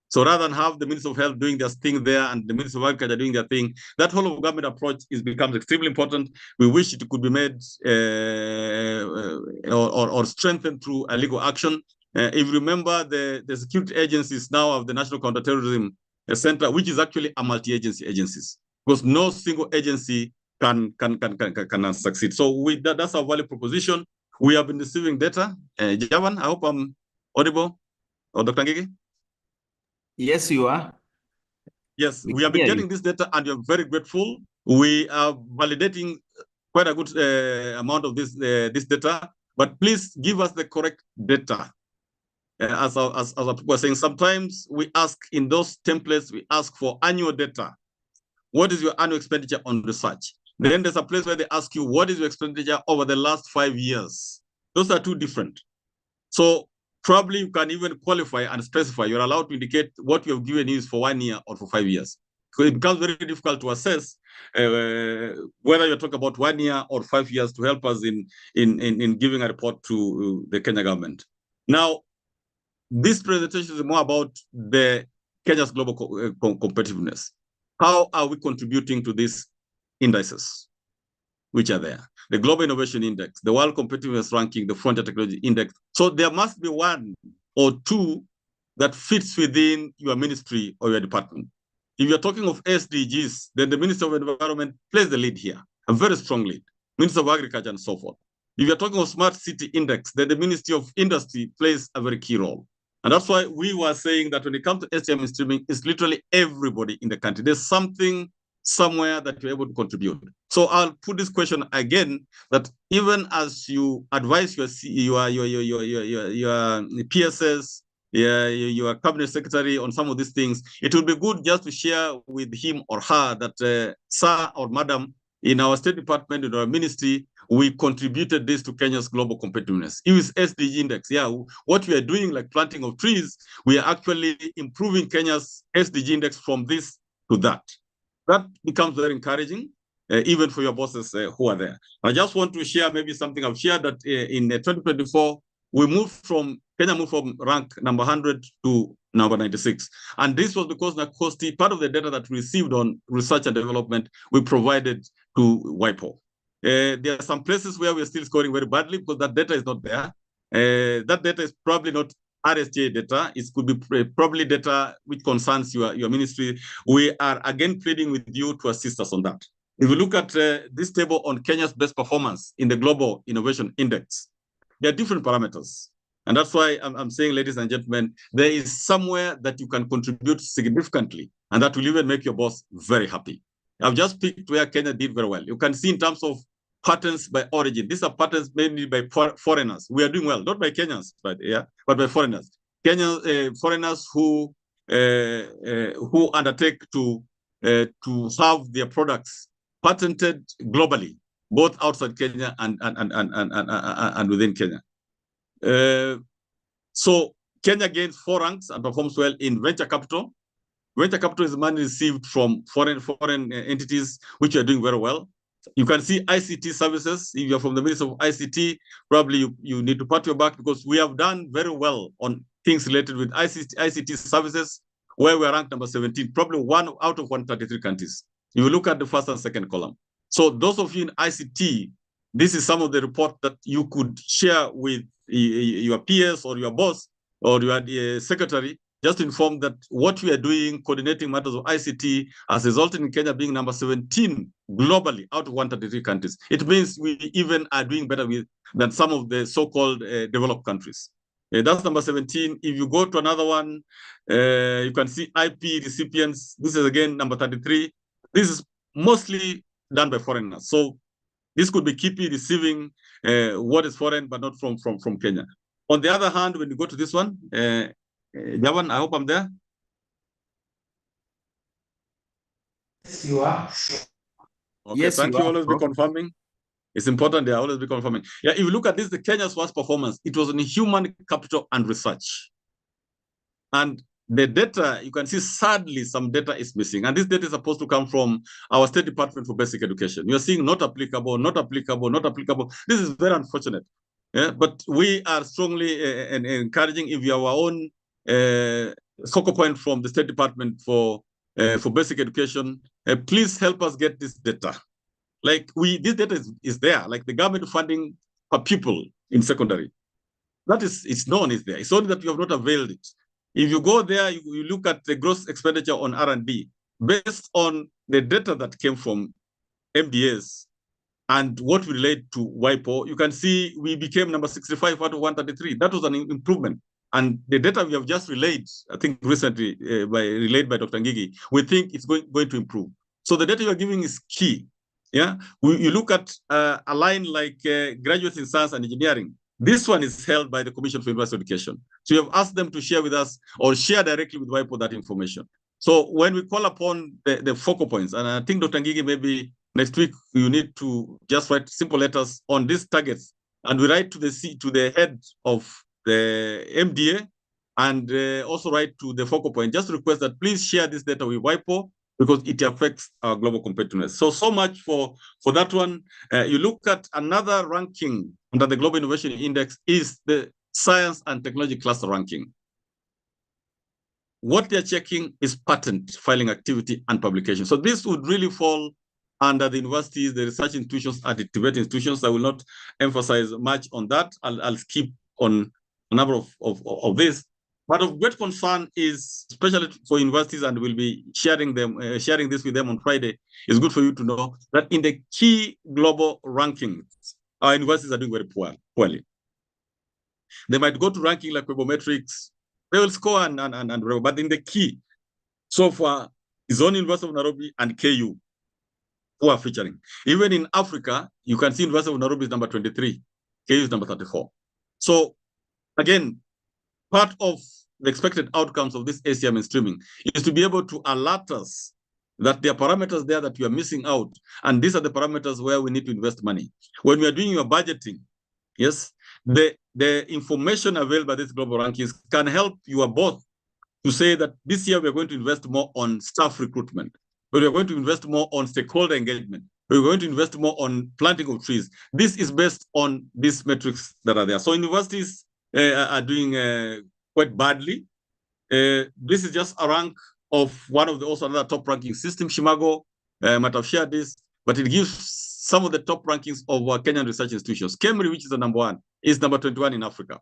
So rather than have the Ministry of Health doing their thing there and the Ministry of Agriculture doing their thing, that whole of government approach becomes extremely important. We wish it could be made or strengthened through a legal action. If you remember, the security agencies now have the National Counterterrorism Center, which is actually a multi-agency agencies, because no single agency can succeed. So that's our value proposition. We have been receiving data. Javan, I hope I'm audible. Or Dr. Ngigi? Yes, you are. Yes, we have been getting this data and we are very grateful. We are validating quite a good amount of this data, but please give us the correct data. As people were saying, sometimes we ask in those templates, we ask for annual data. What is your annual expenditure on research? Then there's a place where they ask you, what is your expenditure over the last 5 years? Those are two different. So probably you can even qualify and specify. You're allowed to indicate what you have given is for 1 year or for 5 years. So it becomes very difficult to assess whether you're talking about 1 year or 5 years to help us in giving a report to the Kenya government. Now, this presentation is more about the Kenya's global competitiveness. How are we contributing to these indices which are there? The Global Innovation Index, the World Competitiveness Ranking, the Frontier Technology Index. So there must be 1 or 2 that fits within your ministry or your department. If you're talking of SDGs, then the Minister of Environment plays the lead here, a very strong lead. Minister of Agriculture and so forth. If you're talking of Smart City Index, then the Ministry of Industry plays a very key role. And that's why we were saying that when it comes to STM streaming, it's literally everybody in the country. There's something somewhere that you're able to contribute. So I'll put this question again, that even as you advise your PSS, your cabinet secretary on some of these things, it would be good just to share with him or her that, sir or madam, in our State Department, in our ministry, we contributed this to Kenya's global competitiveness. Use SDG index. Yeah, what we are doing, like planting of trees, we are actually improving Kenya's SDG index from this to that. That becomes very encouraging, even for your bosses who are there. I just want to share maybe something I've shared that in 2024, Kenya moved from rank number 100 to number 96. And this was because Nacosti, part of the data that we received on research and development, we provided to WIPO. There are some places where we're still scoring very badly because that data is not there. That data is probably not RSJ data. It could be probably data which concerns your ministry. We are again pleading with you to assist us on that. If you look at this table on Kenya's best performance in the Global Innovation Index, there are different parameters. And that's why I'm saying, ladies and gentlemen, there is somewhere that you can contribute significantly, and that will even make your boss very happy. I've just picked where Kenya did very well. You can see in terms of patterns by origin. These are patterns mainly by foreigners. We are doing well, not by Kenyans, but by foreigners. Foreigners who undertake to have their products patented globally, both outside Kenya and within Kenya. So Kenya gains 4 ranks and performs well in venture capital. Venture capital is money received from foreign entities, which are doing very well. You can see ICT services. If you're from the Ministry of ICT, probably you need to pat your back because we have done very well on things related with ICT services, where we're ranked number 17, probably 1 out of 133 countries. You will look at the first and second column. So those of you in ICT, this is some of the report that you could share with your peers or your boss or your secretary, just inform that what we are doing, coordinating matters of ICT, has resulted in Kenya being number 17 globally out of 133 countries. It means we even are doing better than some of the so-called developed countries. That's number 17. If you go to another one, you can see IP recipients. This is again number 33. This is mostly done by foreigners. So this could be KIPI receiving what is foreign, but not from Kenya. On the other hand, when you go to this one, Javan, I hope I'm there. Yes, you are. Okay, Yes, thank you you. are, Always be bro. confirming. It's important they always be confirming. Yeah, if you look at this, the Kenya's worst performance, it was in human capital and research. And the data, you can see, sadly, some data is missing. And this data is supposed to come from our State Department for Basic Education. You're seeing not applicable, not applicable, not applicable. This is very unfortunate. Yeah, but we are strongly encouraging, if you have our own focal point from the State Department for Basic Education, please help us get this data. Like this data is there, like the government funding per pupil in secondary. That is, it's known is there. It's only that you have not availed it. If you go there, you look at the gross expenditure on R&D based on the data that came from MDS and what we relate to WIPO, you can see we became number 65 out of 133. That was an improvement. And the data we have just relayed, I think recently relayed by Dr. Ngigi, we think it's going to improve. So the data you are giving is key. Yeah, you look at a line like graduates in science and engineering. This one is held by the Commission for University Education. So you have asked them to share with us or share directly with WIPO that information. So when we call upon the focal points, and I think Dr. Ngigi, maybe next week you need to just write simple letters on these targets, and we write to the head of the MDA, and also write to the focal point, just request that please share this data with WIPO, because it affects our global competitiveness. So much for that one. You look at another ranking under the Global Innovation Index is the Science and Technology Cluster ranking. What they're checking is patent filing activity and publication. So this would really fall under the universities, the research institutions, and the debate institutions. I will not emphasize much on that. I'll skip on a number of this. But of great concern is, especially for universities, and we'll be sharing this with them on Friday, it's good for you to know that in the key global rankings, our universities are doing very poorly. They might go to ranking like Webometrics, they will score and but in the key, so far, is only University of Nairobi and KU who are featuring. Even in Africa, you can see University of Nairobi is number 23, KU is number 34. So again, part of the expected outcomes of this ACI mainstreaming is to be able to alert us that there are parameters there that we are missing out, and these are the parameters where we need to invest money. When we are doing your budgeting, yes, the information available by these global rankings can help you both to say that this year we're going to invest more on staff recruitment, but we're going to invest more on stakeholder engagement. We're going to invest more on planting of trees. This is based on these metrics that are there. So universities are doing quite badly. This is just a rank of one of the also another top ranking system. Shimago might have shared this, but it gives some of the top rankings of Kenyan research institutions. Cambridge, which is the number 1, is number 21 in Africa.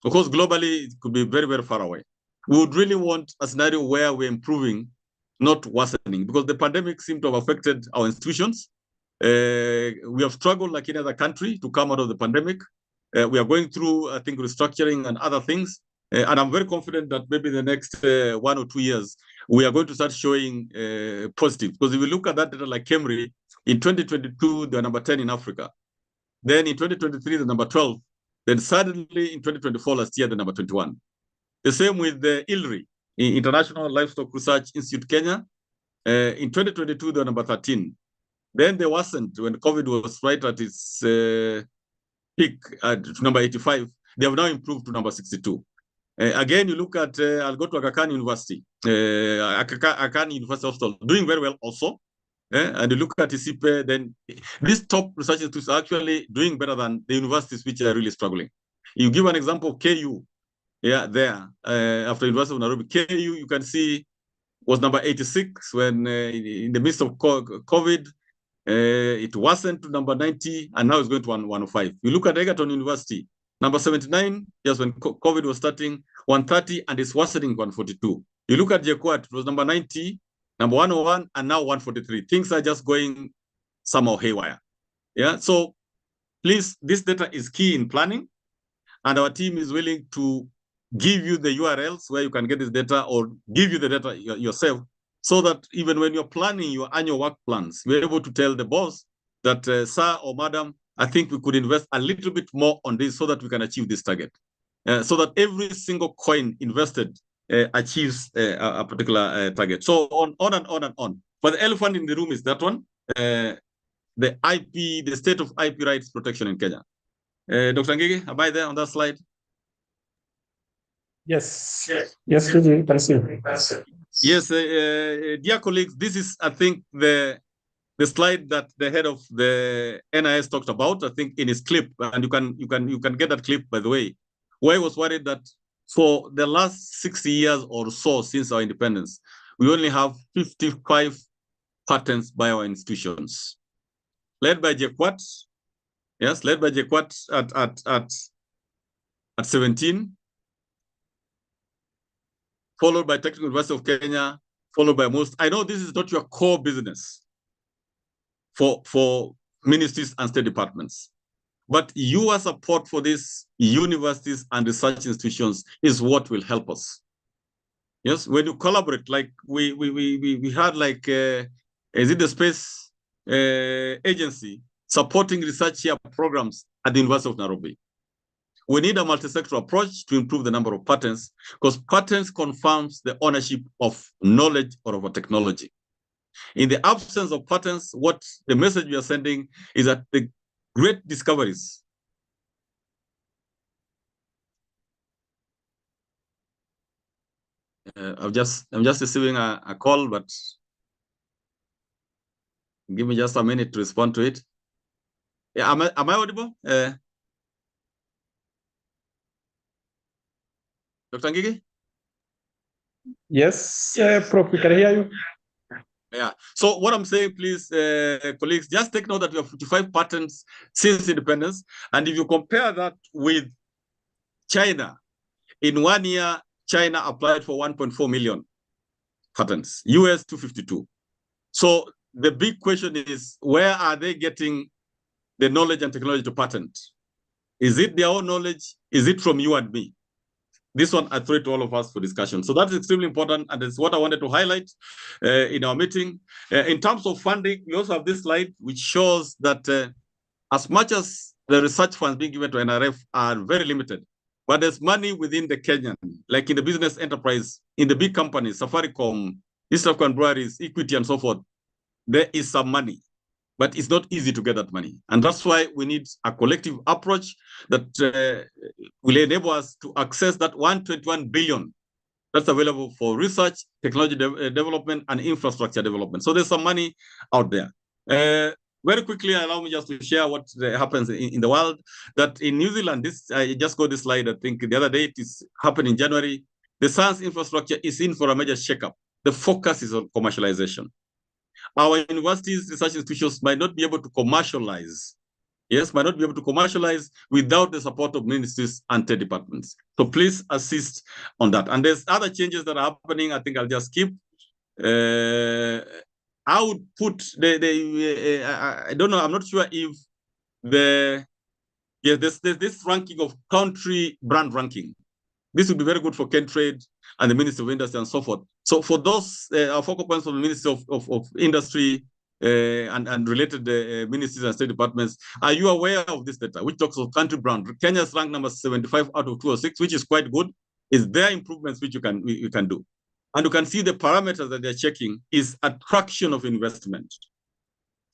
Of course, globally, it could be very, very far away. We would really want a scenario where we're improving, not worsening, because the pandemic seemed to have affected our institutions. We have struggled like any other country to come out of the pandemic. We are going through, I think, restructuring and other things. And I'm very confident that maybe in the next 1 or 2 years, we are going to start showing positive. Because if we look at that data like Cambridge, in 2022, they're number 10 in Africa. Then in 2023, they're number 12. Then suddenly in 2024, last year, they're number 21. The same with the ILRI, International Livestock Research Institute Kenya. In 2022, they're number 13. Then they worsened when COVID was right at its peak at number 85. They have now improved to number 62. Again, you look at, I'll go to Aga Khan University. Aga Khan University Hospital, doing very well also. And you look at ISIPE, then these top research institutes are actually doing better than the universities which are really struggling. You give an example of KU, there, after University of Nairobi. KU, you can see, was number 86 when in the midst of COVID, it wasn't to number 90, and now it's going to 105. You look at Egerton University, number 79, just when COVID was starting, 130, and it's worsening 142. You look at JKUAT, it was number 90, number 101, and now 143. Things are just going somehow haywire. Yeah, so please, this data is key in planning, and our team is willing to give you the URLs where you can get this data, or give you the data yourself, so that even when you're planning your annual work plans, we're able to tell the boss that, sir or madam, I think we could invest a little bit more on this so that we can achieve this target. So that every single coin invested achieves a particular target. So on and on and on. But the elephant in the room is that one, the IP, the state of IP rights protection in Kenya. Dr. Ngigi, am I there on that slide? Yes. Yes, really. Thank you. Yes, dear colleagues, this is, I think, the slide that the head of the NIS talked about, I think, in his clip, and you can get that clip, by the way, where he was worried that for the last 60 years or so since our independence, we only have 55 patents by our institutions, led by JKUAT. Yes, led by JKUAT at 17, followed by Technical University of Kenya, followed by most. I know this is not your core business for ministries and state departments, but your support for these universities and research institutions is what will help us. Yes, when you collaborate, like we had, like, is it the space agency supporting research here programs at the University of Nairobi? We need a multi-sectoral approach to improve the number of patents, because patents confirms the ownership of knowledge or of a technology. In the absence of patents, what the message we are sending is that the great discoveries I'm just receiving a call, but give me just a minute to respond to it. Yeah, am I audible? Dr. Ngigi? Yes, Prof, we can hear you. Yeah. So what I'm saying, please, colleagues, just take note that we have 55 patents since independence. And if you compare that with China, in 1 year, China applied for 1.4 million patents, US 252. So the big question is, where are they getting the knowledge and technology to patent? Is it their own knowledge? Is it from you and me? This one I throw it to all of us for discussion. So that's extremely important, and it's what I wanted to highlight in our meeting. In terms of funding, we also have this slide which shows that as much as the research funds being given to NRF are very limited, But there's money within the Kenyan, like in the business enterprise, in the big companies, Safaricom, East African Breweries, Equity, and so forth. There is some money, but it's not easy to get that money. And that's why we need a collective approach that will enable us to access that 121 billion that's available for research, technology development, and infrastructure development. So there's some money out there. Very quickly, allow me just to share what happens in the world. That in New Zealand, I just got this slide, I think the other day, it is happened in January. The science infrastructure is in for a major shakeup. The focus is on commercialization. Our universities, research institutions might not be able to commercialize. Yes, might not be able to commercialize without the support of ministries and state departments. So please assist on that. And there's other changes that are happening. I think I'll just skip. I would put I don't know, I'm not sure if there's this ranking of country brand ranking. This would be very good for Kentrade and the Ministry of Industry and so forth. So for those focal points from the Ministry of Industry and related ministries and state departments, are you aware of this data, which talks of country brand? Kenya's ranked number 75 out of 206, which is quite good. Is there improvements which you can do? And you can see the parameters that they're checking is attraction of investment.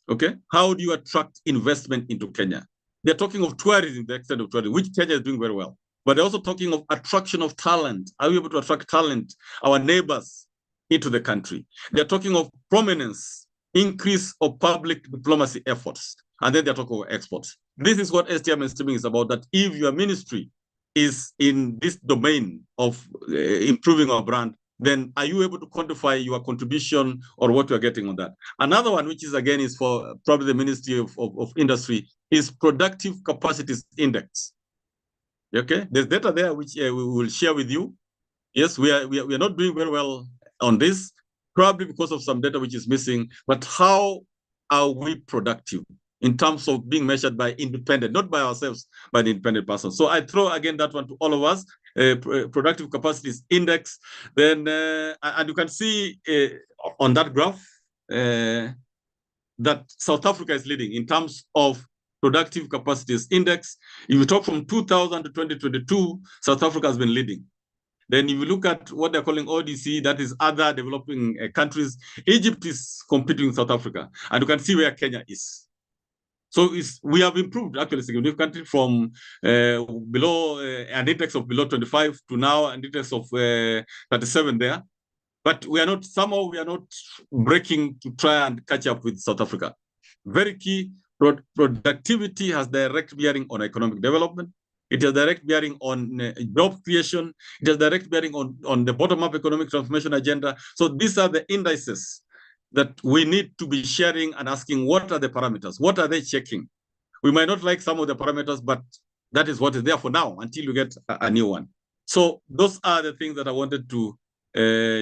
Okay, how do you attract investment into Kenya? They're talking of tourism, the extent of tourism, which Kenya is doing very well. But they're also talking of attraction of talent. Are we able to attract talent, our neighbors, into the country? They're talking of prominence, increase of public diplomacy efforts, and then they're talking of exports. This is what STI mainstreaming is about, that if your ministry is in this domain of improving our brand, then are you able to quantify your contribution or what you're getting on that? Another one, which is again is for probably the Ministry of Industry, is Productive Capacities Index. Okay, there's data there which we will share with you. Yes, we are not doing very well on this, probably because of some data which is missing. But how are we productive in terms of being measured by independent, not by ourselves, by the independent person? So I throw again that one to all of us, Productive Capacities Index. Then, and you can see on that graph that South Africa is leading in terms of Productive Capacities Index. If you talk from 2000 to 2022, South Africa has been leading. Then if you look at what they're calling ODC, that is other developing countries, Egypt is competing with South Africa. And you can see where Kenya is. So we have improved actually significantly from below an index of below 25 to now an index of 37 there. But we are not, somehow we are not breaking to try and catch up with South Africa. Very key, productivity has direct bearing on economic development. It has direct bearing on job creation. It has direct bearing on the bottom-up economic transformation agenda. So these are the indices that we need to be sharing and asking, what are the parameters? What are they checking? We might not like some of the parameters, but that is what is there for now until you get a new one. So those are the things that I wanted to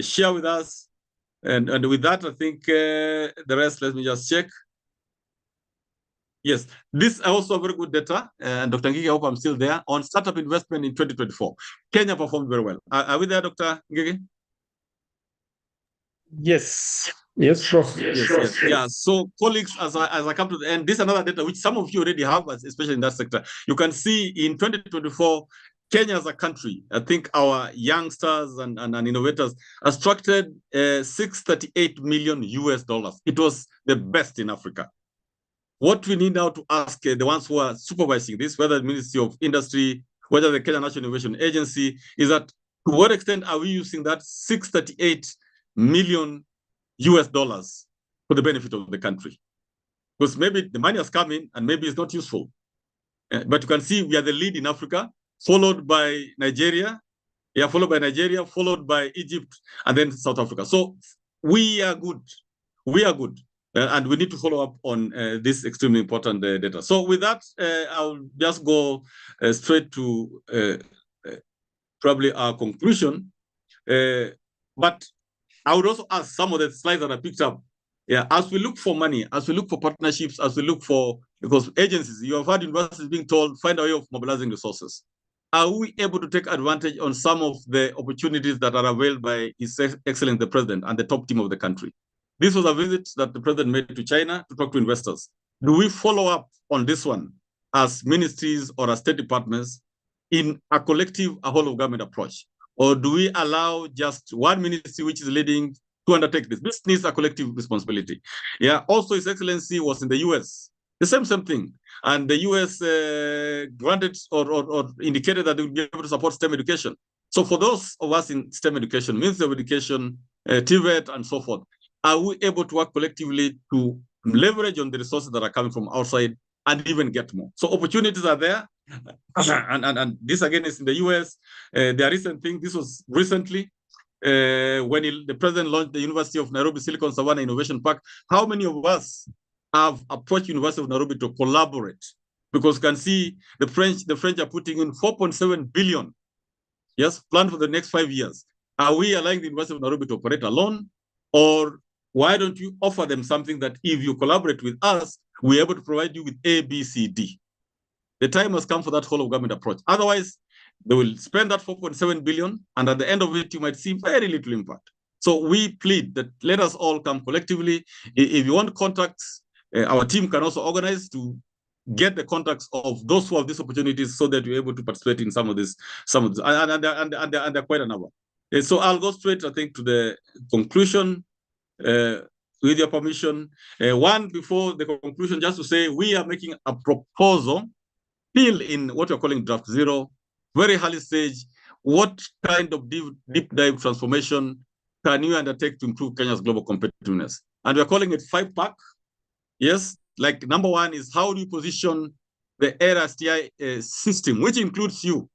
share with us. And with that, I think the rest, let me just check. Yes, this is also very good data. And Dr. Ngigi, I hope I'm still there. On startup investment in 2024, Kenya performed very well. Are we there, Dr. Ngigi? Yes. Yes, sure. Yes. Yeah. So, colleagues, as I come to the end, this is another data which some of you already have, especially in that sector. You can see in 2024, Kenya as a country, I think our youngsters and innovators attracted $638 million US. It was the best in Africa. What we need now to ask the ones who are supervising this, whether the Ministry of Industry, whether the Kenya National Innovation Agency, is that to what extent are we using that $638 million US for the benefit of the country? Because maybe the money has come in and maybe it's not useful. But you can see we are the lead in Africa, followed by Nigeria, followed by Egypt, and then South Africa. So we are good. We are good. And we need to follow up on this extremely important data. So with that, I'll just go straight to probably our conclusion. But I would also ask some of the slides that I picked up. Yeah, as we look for money, as we look for partnerships, as we look for, because agencies, you have had universities being told, find a way of mobilizing resources. Are we able to take advantage on some of the opportunities that are availed by His Excellency the President and the top team of the country? This was a visit that the President made to China to talk to investors. Do we follow up on this one as ministries or as state departments in a collective, a whole of government approach? Or do we allow just one ministry which is leading to undertake this? This needs a collective responsibility. Yeah. Also, His Excellency was in the US. The same thing. And the US granted or indicated that they would be able to support STEM education. So for those of us in STEM education, Ministry of Education, TVET, and so forth, are we able to work collectively to leverage on the resources that are coming from outside and even get more? So opportunities are there. And this again is in the US. The recent thing, this was recently, when the president launched the University of Nairobi Silicon Savannah Innovation Park. How many of us have approached University of Nairobi to collaborate? Because you can see the French are putting in 4.7 billion, yes, planned for the next 5 years. Are we allowing the University of Nairobi to operate alone? Or why don't you offer them something that if you collaborate with us, we're able to provide you with A, B, C, D? The time has come for that whole of government approach. Otherwise, they will spend that 4.7 billion, and at the end of it, you might see very little impact. So we plead that let us all come collectively. If you want contacts, our team can also organize to get the contacts of those who have these opportunities, so that you're able to participate in some of this, and there are quite a number. So I'll go straight, I think, to the conclusion. With your permission, one before the conclusion, just to say we are making a proposal still in what you're calling draft zero, very early stage. What kind of deep dive transformation can you undertake to improve Kenya's global competitiveness? And we're calling it 5-pack. Yes, like number one is how do you position the ERA STI system, which includes you,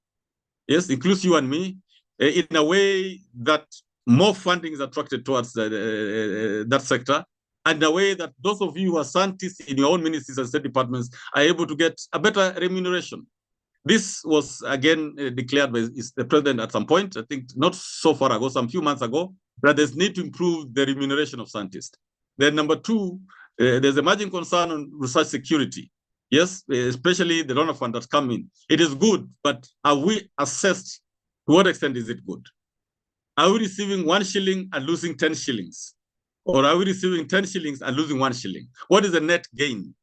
yes, includes you and me, in a way that more funding is attracted towards that sector, and a way that those of you who are scientists in your own ministries and state departments are able to get a better remuneration. This was again declared by the president at some point, I think not so far ago, some few months ago, that there's need to improve the remuneration of scientists. Then number two, there's emerging concern on research security. Yes, especially the donor fund that's come in. It is good, but are we assessed to what extent is it good? Are we receiving 1 shilling and losing 10 shillings? Or are we receiving 10 shillings and losing 1 shilling? What is the net gain?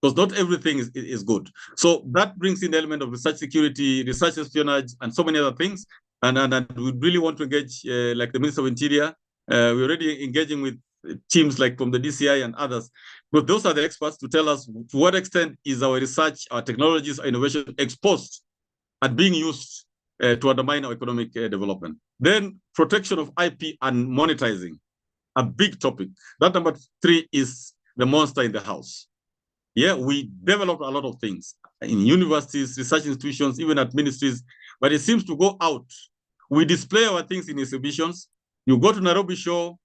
Because not everything is good. So that brings in the element of research security, research espionage, and so many other things. And we really want to engage, like the Minister of Interior. We're already engaging with teams like from the DCI and others. But those are the experts to tell us to what extent is our research, our technologies, our innovation exposed and being used to undermine our economic development. Then protection of IP and monetizing, a big topic. That number 3 is the monster in the house. Yeah, we developed a lot of things in universities, research institutions, even at ministries, but it seems to go out. We display our things in exhibitions. You go to Nairobi Show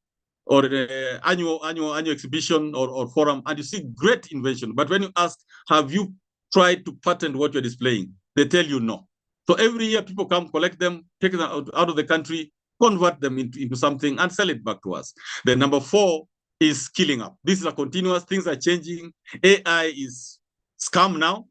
or the annual exhibition or forum, and you see great invention. But when you ask, have you tried to patent what you're displaying? They tell you no. So every year people come, collect them, take them out of the country, convert them into something and sell it back to us. Then number 4 is scaling up. This is a continuous, things are changing. AI is scam now.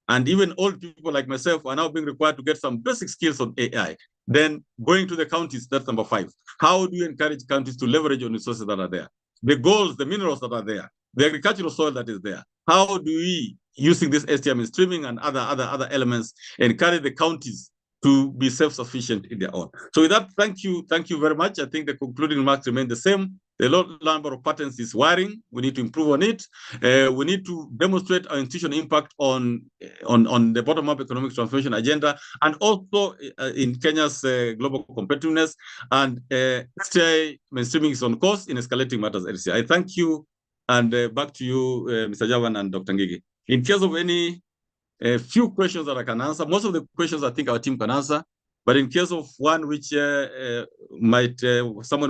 And even old people like myself are now being required to get some basic skills on AI. Then going to the counties, that's number 5. How do you encourage counties to leverage on resources that are there? The goals, the minerals that are there, the agricultural soil that is there. How do we, using this STM streaming and other elements, encourage the counties to be self-sufficient in their own? So with that, thank you very much. I think the concluding remarks remain the same. The low number of patents is worrying. We need to improve on it. We need to demonstrate our institutional impact on the bottom-up economic transformation agenda, and also in Kenya's global competitiveness. And STI mainstreaming is on course in escalating matters. I thank you, and back to you, Mr. Javan and Dr. Ngigi. In case of any few questions that I can answer, most of the questions I think our team can answer, but in case of one which someone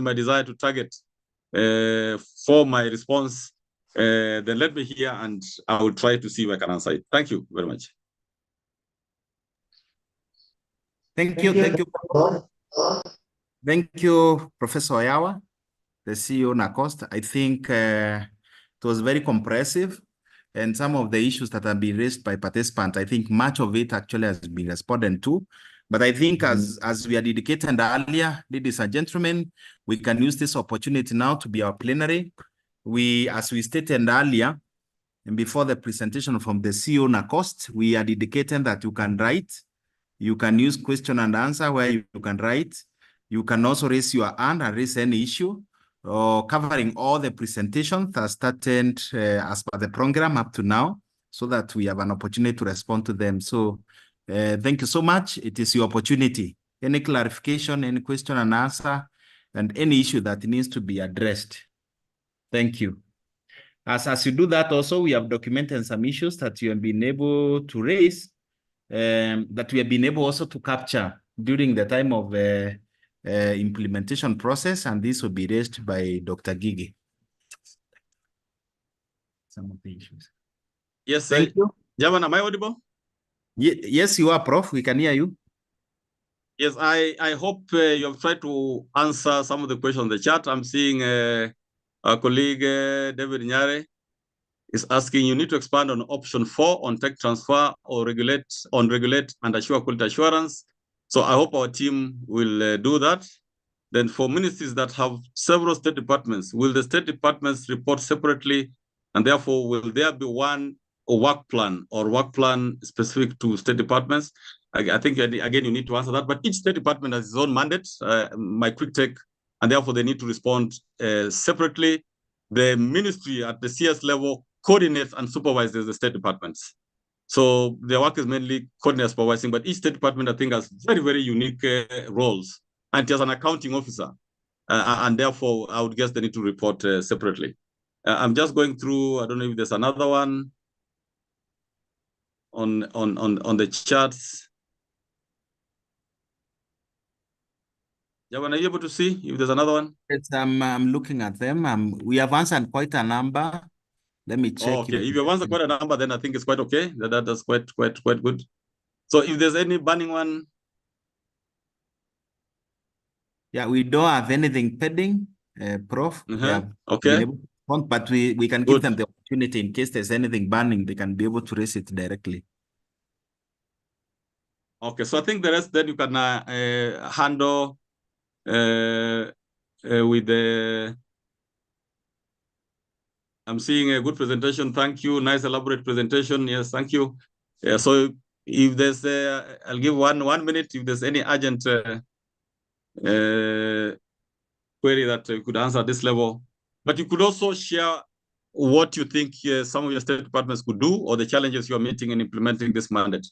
might desire to target for my response, then let me hear and I will try to see if I can answer it. Thank you very much. Thank you, Professor Oyawa, the CEO NACOST. I think it was very comprehensive, and some of the issues that have been raised by participants, I think much of it actually has been responded to. But I think as we had indicated earlier, ladies and gentlemen, we can use this opportunity now to be our plenary. As we stated earlier, and before the presentation from the CEO NACOST, we had indicated that you can write You can use question and answer where you can write. You can also raise your hand and raise any issue, or covering all the presentations that started as per the program up to now, so that we have an opportunity to respond to them. So thank you so much. It is your opportunity. Any clarification, any question and answer, and any issue that needs to be addressed. Thank you. As you do that also, we have documented some issues that you have been able to raise, that we have been able also to capture during the time of implementation process, and this will be raised by Dr. Gigi. Some of the issues. Yes, Thank you. Javan, am I audible? Yes, you are, Prof. We can hear you. Yes, I hope you have tried to answer some of the questions in the chat. I'm seeing our colleague David Nyare is asking, you need to expand on option 4 on tech transfer or regulate and assure quality assurance. So I hope our team will do that. Then for ministries that have several state departments, will the state departments report separately? And therefore, will there be one work plan specific to state departments? I think, again, you need to answer that. But each state department has its own mandate, my quick take, and therefore they need to respond separately. The ministry at the CS level coordinates and supervises the state departments. So their work is mainly coordinating, supervising, but each state department, I think, has very, very unique roles. And it has an accounting officer. And therefore, I would guess they need to report separately. I'm just going through, I don't know if there's another one on the charts. Javan, are you able to see if there's another one? Yes, I'm looking at them. We have answered quite a number. Let me check. Oh, okay, if you have answered quite a number, then I think it's quite okay. That's quite good. So if there's any burning one. Yeah, we don't have anything pending, Prof. Okay. But we can give them the opportunity in case there's anything burning, they can be able to raise it directly. Okay, so I think the rest then you can handle with the. I'm seeing a good presentation. Thank you. Nice elaborate presentation. Yes, thank you. Yeah, so if there's, I'll give one minute if there's any urgent query that you could answer at this level. But you could also share what you think some of your state departments could do, or the challenges you are meeting in implementing this mandate.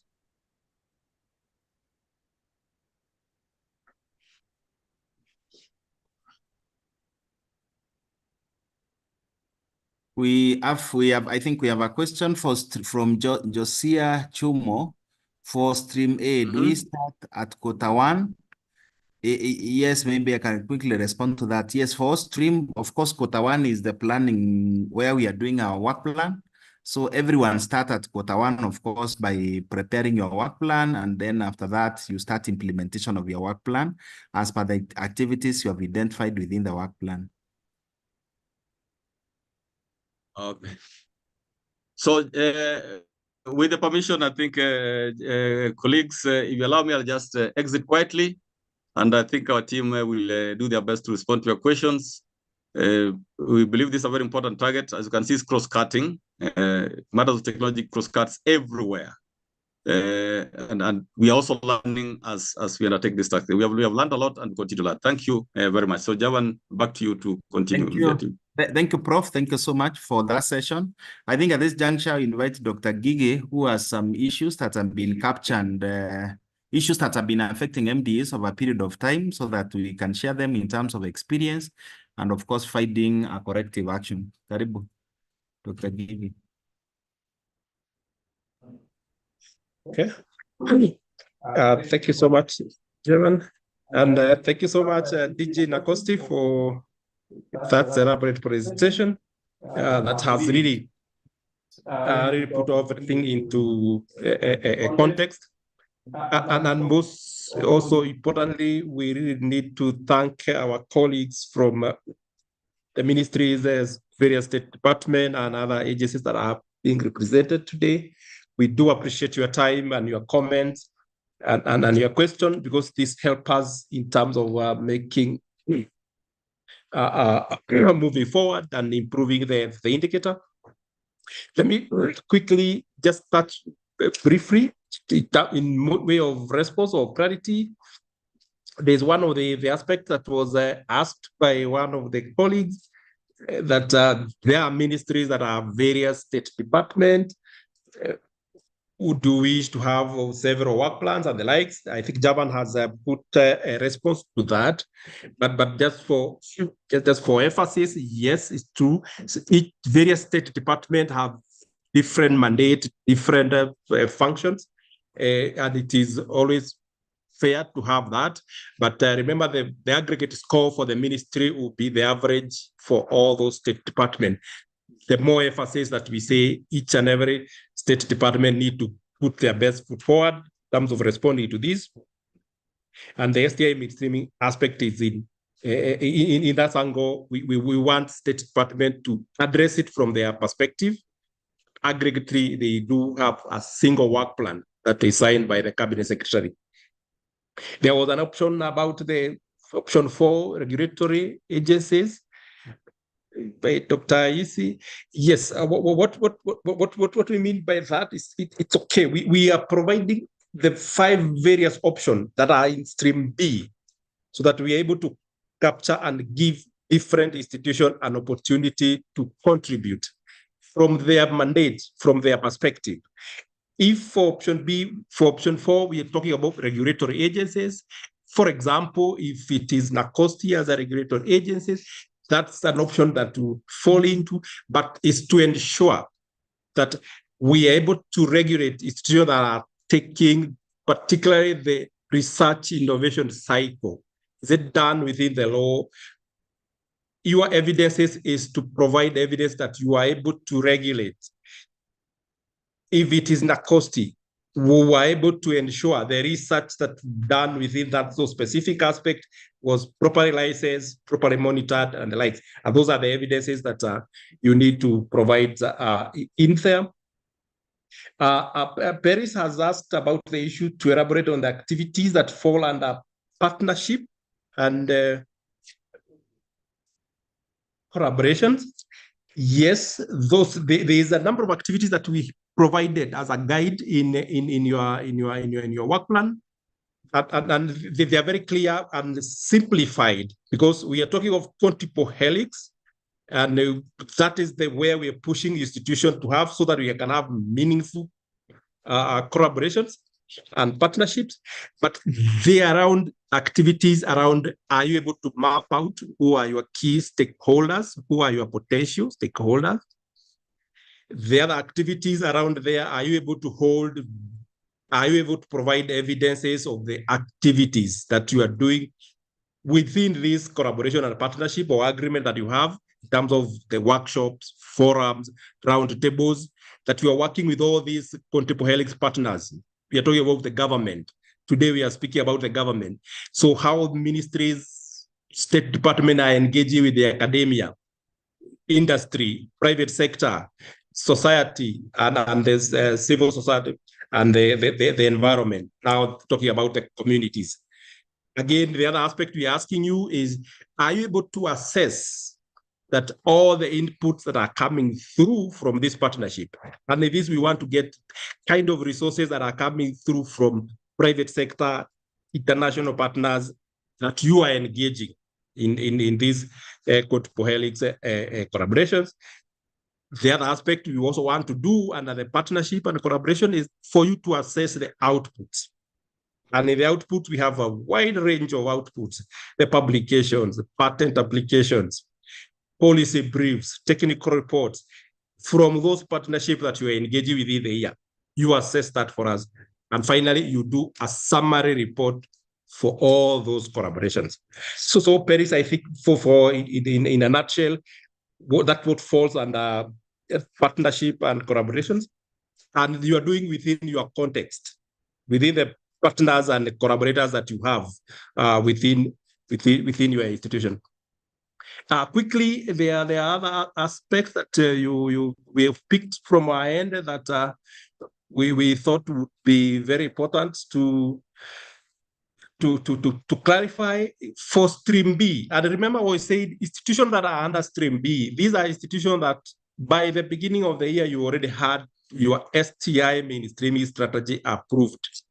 I think we have a question from Josiah Chumo for stream A. Do we start at quarter 1? Yes, maybe I can quickly respond to that. Yes, for stream, of course, quarter 1 is the planning where we are doing our work plan. So everyone start at quarter 1, of course, by preparing your work plan. And then after that, you start implementation of your work plan as per the activities you have identified within the work plan. Okay. So with the permission, I think, colleagues, if you allow me, I'll just exit quietly. And I think our team will do their best to respond to your questions. We believe this is a very important target. As you can see, it's cross-cutting. Matters of technology cross-cuts everywhere. And we are also learning as we undertake this task. We have learned a lot and continue to learn. Thank you very much. So Javan, back to you to continue. Thank you, Prof. Thank you so much for that session. I think at this juncture, I invite Dr. Gigi, who has some issues that have been captured, issues that have been affecting MDAs over a period of time, so that we can share them in terms of experience and, of course, finding a corrective action. Karibu, Dr. Gigi. Okay. Thank you so much, Javan. And thank you so much, DJ Nakosti, for that elaborate presentation that has really put everything into a context. And most also importantly, we really need to thank our colleagues from the ministries, various state departments and other agencies that are being represented today. We do appreciate your time and your comments and your question, because this helps us in terms of making moving forward and improving the indicator. Let me quickly just touch briefly in way of response or clarity, there's one of the aspects that was asked by one of the colleagues, that there are ministries that are various state departments who do wish to have several work plans and the likes. I think Javan has put a response to that, but just for emphasis, yes, it's true. So each various state departments have different mandate, different functions, and it is always fair to have that. But remember, the aggregate score for the ministry will be the average for all those state departments. The more emphasis that we say each and every state department need to put their best foot forward in terms of responding to this. And the STI mainstreaming aspect is in that angle. We want state department to address it from their perspective. Aggregately, they do have a single work plan that is signed by the cabinet secretary. There was an option about the option 4 regulatory agencies by Dr. Isi. Yes, what we mean by that is it's okay. We are providing the 5 various options that are in stream B, so that we are able to capture and give different institutions an opportunity to contribute from their mandate, from their perspective. If for option B, for option 4, we are talking about regulatory agencies. For example, if it is NACOSTI as a regulatory agency, that's an option that will fall into, but is to ensure that we are able to regulate institutions that are taking particularly the research innovation cycle. Is it done within the law? Your evidences is to provide evidence that you are able to regulate. If it is NACOSTI, we were able to ensure the research that done within that so specific aspect was properly licensed, properly monitored, and the likes. And those are the evidences that you need to provide in there. Paris has asked about the issue to elaborate on the activities that fall under partnership and collaborations. Yes, there is a number of activities that we provided as a guide in your work plan, and they are very clear and simplified, because we are talking of multiple helix, and that is the way we are pushing institutions to have, so that we can have meaningful collaborations and partnerships. But they are around activities around, are you able to map out who are your key stakeholders, who are your potential stakeholders? The other activities around there, are you able to provide evidences of the activities that you are doing within this collaboration and partnership or agreement that you have, in terms of the workshops, forums, round tables, that you are working with all these multiple helix partners. We are talking about the government. Today we are speaking about the government. So how ministries, state department are engaging with the academia, industry, private sector, society, and there's civil society, and the environment. Now talking about the communities. Again, the other aspect we're asking you is, are you able to assess that all the inputs that are coming through from this partnership, and in this we want to get kind of resources that are coming through from private sector, international partners, that you are engaging in these multiple helix collaborations. The other aspect we also want to do under the partnership and collaboration is for you to assess the outputs. And in the output, we have a wide range of outputs: the publications, the patent applications, policy briefs, technical reports. From those partnerships that you are engaging within the year, you assess that for us. And finally, you do a summary report for all those collaborations. So Paris, I think in a nutshell, that what falls under partnership and collaborations, and you are doing within your context, within the partners and the collaborators that you have within your institution. Quickly, there are other aspects that we have picked from our end that we thought would be very important to clarify for stream B. And remember what we said, institutions that are under stream B, these are institutions that by the beginning of the year, you already had your STI mainstreaming strategy approved?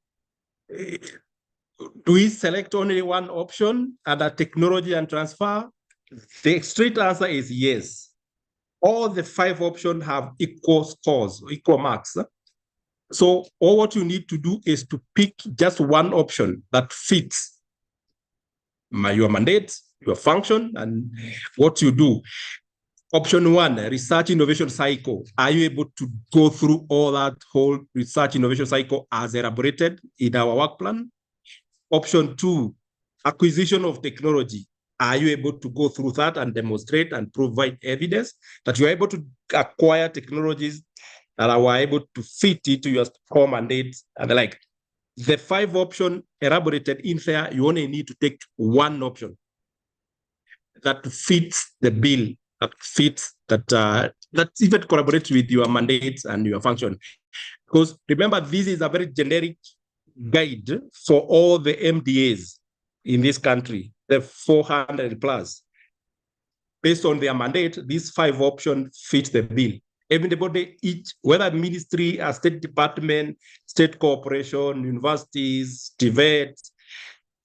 Do we select only one option under technology and transfer? The straight answer is yes. All the 5 options have equal scores, equal marks. So all what you need to do is to pick just one option that fits your mandate, your function, and what you do. Option 1, research innovation cycle. Are you able to go through all that whole research innovation cycle as elaborated in our work plan? Option 2, acquisition of technology. Are you able to go through that and demonstrate and provide evidence that you are able to acquire technologies that are able to fit into your core mandate and the like? The 5 options elaborated in there, you only need to take one option that fits the bill, that fits that even collaborates with your mandates and your function. Because remember, this is a very generic guide for all the MDAs in this country, the 400 plus. Based on their mandate, these 5 options fit the bill. Everybody, whether ministry, a state department, state corporation, universities, TVET,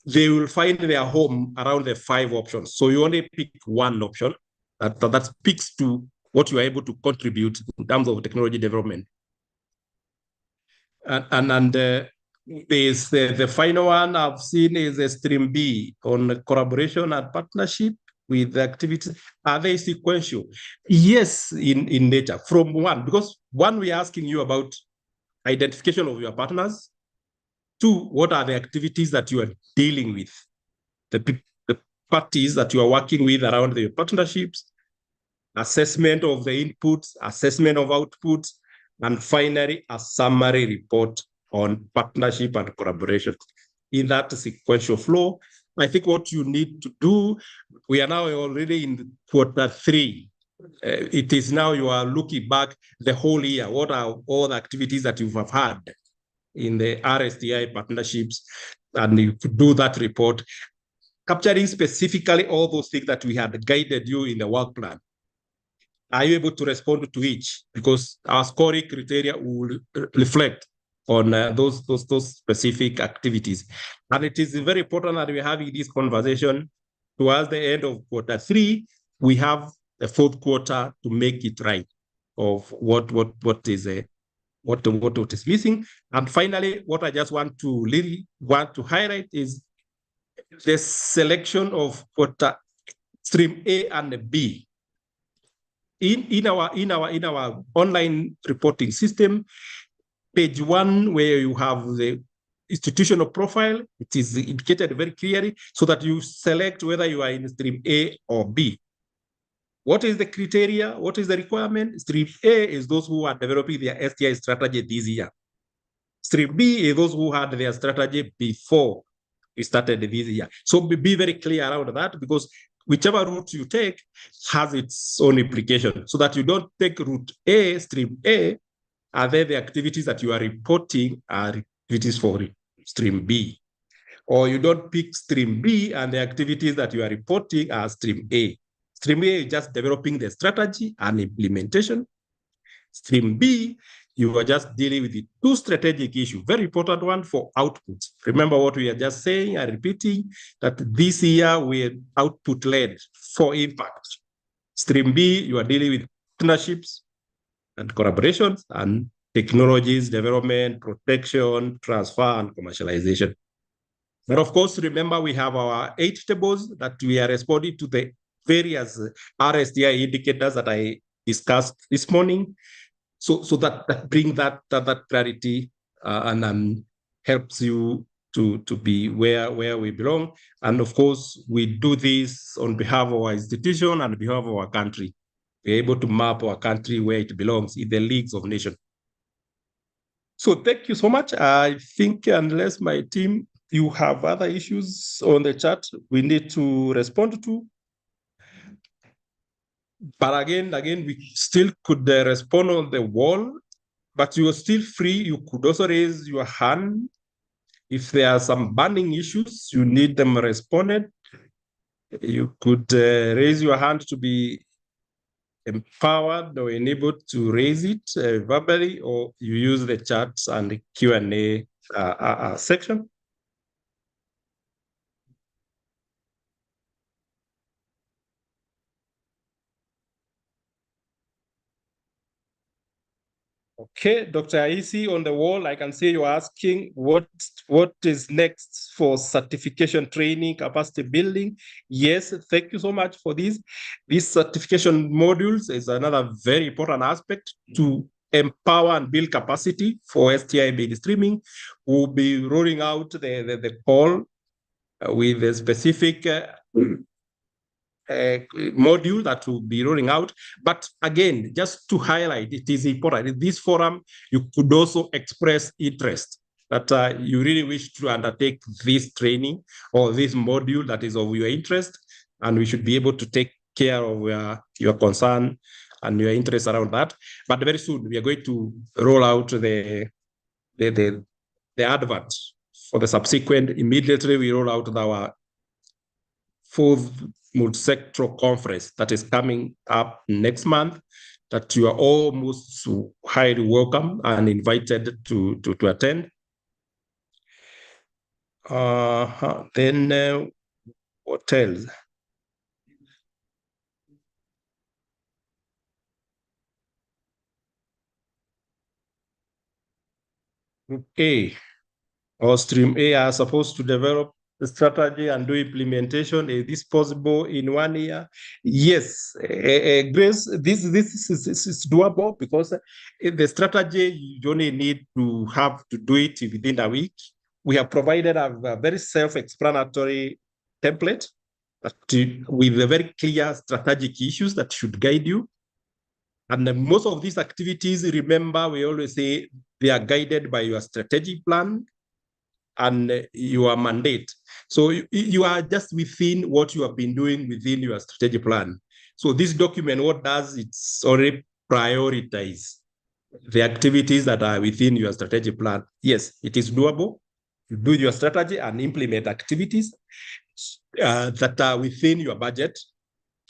they will find their home around the 5 options. So you only pick one option that speaks to what you are able to contribute in terms of technology development. And there's the final one I've seen is a stream B on collaboration and partnership with the activities. Are they sequential? Yes, in nature. From one, because one, we're asking you about identification of your partners. 2, what are the activities that you are dealing with? The parties that you are working with around the partnerships, assessment of the inputs, assessment of outputs, and finally, a summary report on partnership and collaboration. In that sequential flow, I think what you need to do, we are now already in quarter 3. It is now you are looking back the whole year. What are all the activities that you have had in the RSTI partnerships? And you could do that report, capturing specifically all those things that we had guided you in the work plan. Are you able to respond to each? Because our scoring criteria will reflect on those specific activities. And it is very important that we're having this conversation towards the end of quarter 3. We have the 4th quarter to make it right of what is missing. And finally, what I just want to really highlight is the selection of quarter stream A and B. In our online reporting system, page 1, where you have the institutional profile, it is indicated very clearly so that you select whether you are in stream A or B. What is the criteria? What is the requirement? Stream A is those who are developing their STI strategy this year. Stream B is those who had their strategy before we started this year. So be very clear around that, because whichever route you take has its own implication, so that you don't take route A, stream A, and then the activities that you are reporting are activities for stream B. Or you don't pick stream B and the activities that you are reporting are stream A. Stream A is just developing the strategy and implementation. Stream B, you are just dealing with the 2 strategic issues, very important one for outputs. Remember what we are just saying and repeating, that this year we're output-led for impact. Stream B, you are dealing with partnerships and collaborations and technologies, development, protection, transfer, and commercialization. But of course, remember we have our 8 tables that we are responding to the various RSTI indicators that I discussed this morning. So that bring that clarity and helps you to be where we belong. And of course, we do this on behalf of our institution and on behalf of our country. We're able to map our country where it belongs in the leagues of nations. So thank you so much. I think unless my team, you have other issues on the chat we need to respond to. But again, we still could respond on the wall, but you are still free. You could also raise your hand. If there are some burning issues, you need them responded. You could raise your hand to be empowered or enabled to raise it verbally, or you use the chats and the Q&A section. Okay, Dr. Aisi, on the wall, I can see you're asking what is next for certification training, capacity building. Yes, thank you so much for this. These certification modules is another very important aspect to empower and build capacity for STI-based streaming. We'll be rolling out the call with a specific module that will be rolling out. But again, just to highlight, it is important. In this forum, you could also express interest that you really wish to undertake this training or this module that is of your interest, and we should be able to take care of your concern and your interest around that. But very soon, we are going to roll out the advert for the subsequent. Immediately, we roll out our fourth multi-sectoral conference that is coming up next month, that you are all most highly welcome and invited to attend. Then what else? Group A or Stream A are supposed to develop the strategy and do implementation. Is this possible in 1 year? Yes, Grace, this is doable because the strategy, you only need to have to do it within a week. We have provided a very self-explanatory template with a very clear strategic issues that should guide you. And most of these activities, remember, we always say they are guided by your strategic plan and your mandate. So you are just within what you have been doing within your strategy plan. So this document, what does, it's already prioritize the activities that are within your strategy plan. Yes, it is doable. You do your strategy and implement activities that are within your budget,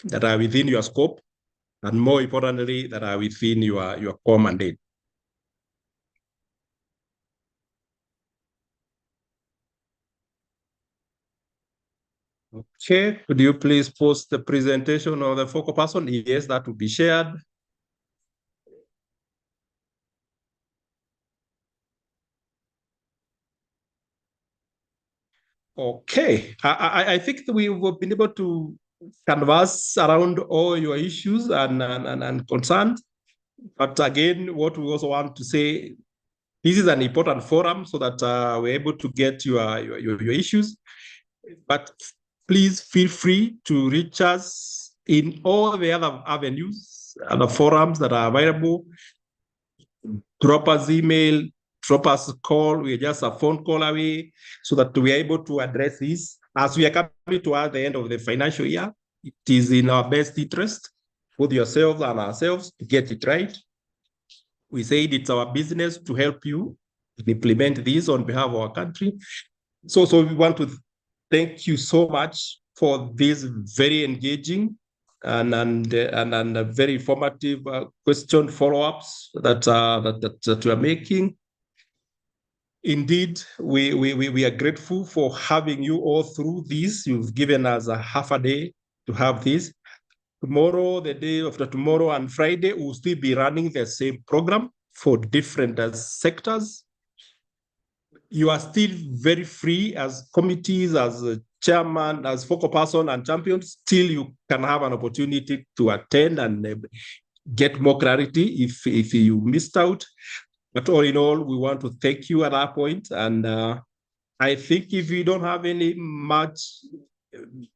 that are within your scope, and more importantly, that are within your core mandate. Okay, could you please post the presentation of the focal person? Yes, that will be shared. Okay, I think that we've been able to canvas around all your issues and concerns. But again, what we also want to say, this is an important forum so that we're able to get your issues. But please feel free to reach us in all the other avenues, other forums that are available. Drop us email, drop us a call. We're just a phone call away so that we're able to address this. As we are coming toward the end of the financial year, it is in our best interest, both yourselves and ourselves, to get it right. We said it's our business to help you implement this on behalf of our country. So we want to thank you so much for this very engaging and very informative question follow-ups that you are making. Indeed, we are grateful for having you all through this. You've given us a half a day to have this. Tomorrow, the day after tomorrow, and Friday, we'll still be running the same program for different sectors. You are still very free as committees, as a chairman, as focal person and champions. Still, you can have an opportunity to attend and get more clarity if you missed out. But all in all, we want to thank you at that point. And I think if you don't have any much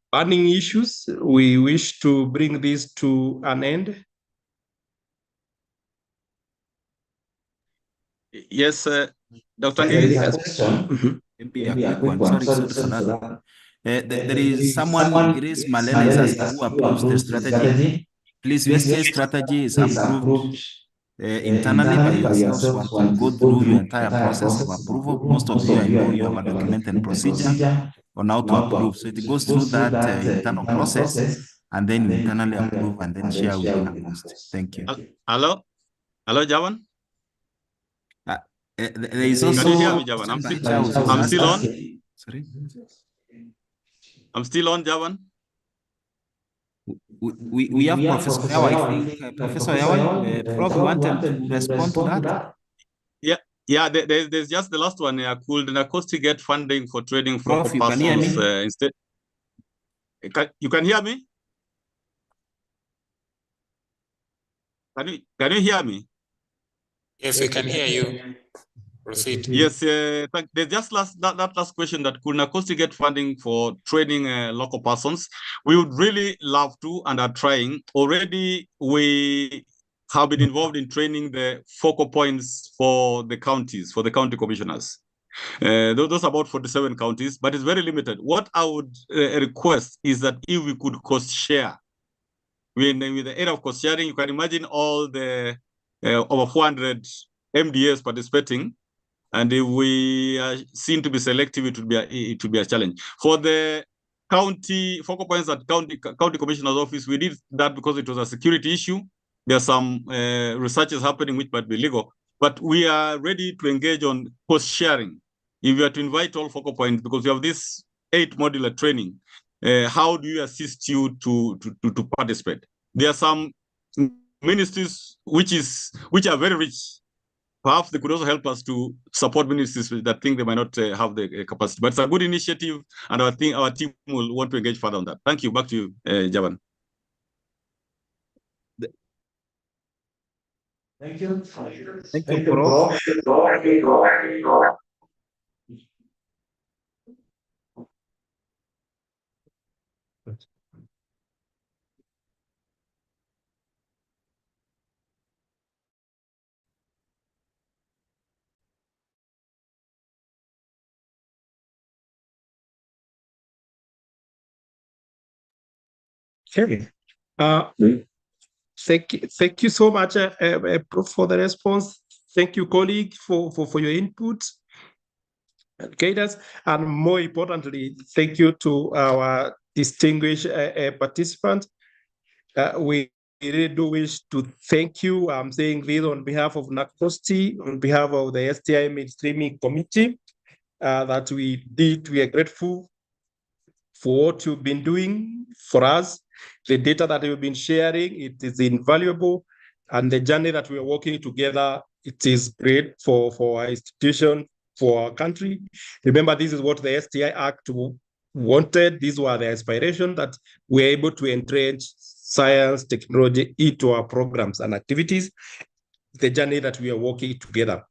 burning issues, we wish to bring this to an end. Yes, Dr. There is Gillis. a question. Maybe a quick one. Sorry for that. There is someone, Grace Malene, is asking who approves the strategy. Please, your STA strategy is approved internally by yourselves. Want to go through your entire process of approval. Most of you, I know you have a document and procedure on how to approve. So it goes through that internal process. and then internally approve and then share with NACOST. Thank you. Hello, Javan. There is also. Can you hear me, Javan? I'm still on. Sorry. I'm still on, Javan. We have Professor Yawa. I think Professor Yawa, Prof, you wanted to respond to that? Yeah. There's just the last one. Could NACOST get funding for training for Prof, you can hear me? Instead? You can hear me? Can you hear me? Yes, we can hear you. Proceed. Yes, there's just that last question, that could NACOST get funding for training local persons? We would really love to and are trying. Already, we have been involved in training the focal points for the counties, for the county commissioners. Those are about 47 counties, but it's very limited. What I would request is that if we could cost share, with the area of cost sharing, you can imagine all the over 400 MDAs participating. And if we are seen to be selective, it would be a challenge. For the county focal points at county commissioner's office, we did that because it was a security issue. There are some researches happening which might be legal, but we are ready to engage on cost sharing. If you are to invite all focal points, because we have this 8 modular training, how do you assist you to participate? There are some ministries which are very rich. Perhaps they could also help us to support ministries that think they might not have the capacity. But it's a good initiative, and I think our team will want to engage further on that. Thank you. Back to you, Javan. Thank you. Thank you, Prof. Okay. Thank you so much, Prof, for the response. Thank you, colleague, for your input and guidance. And more importantly, thank you to our distinguished participants. We really do wish to thank you. I'm saying this on behalf of NACOST, on behalf of the STI Mainstreaming Committee, that we are grateful for what you've been doing for us. The data that you've been sharing, it is invaluable. And the journey that we are working together, it is great for our institution, for our country. Remember, this is what the STI Act wanted. These were the aspirations, that we're able to entrench science, technology into our programs and activities, the journey that we are working together.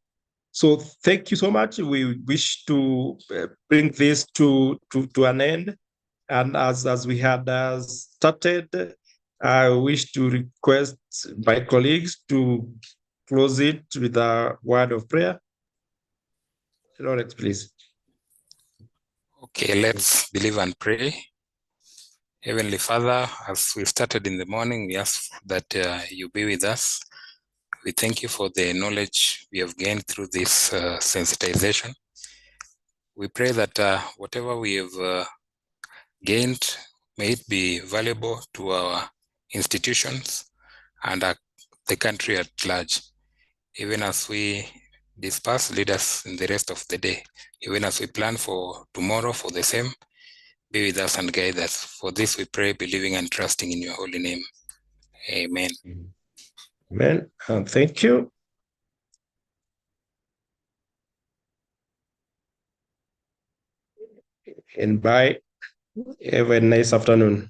So thank you so much. We wish to bring this to an end. And as we had started, I wish to request my colleagues to close it with a word of prayer. Lawrence, please. Okay, let's believe and pray. Heavenly Father, as we started in the morning, we ask that you be with us. We thank you for the knowledge we have gained through this sensitization. We pray that whatever we have gained, may it be valuable to our institutions and the country at large. Even as we disperse, lead us in the rest of the day. Even as we plan for tomorrow for the same, be with us and guide us. For this we pray, believing and trusting in your holy name. Amen. Amen. Thank you. And bye. Have a nice afternoon.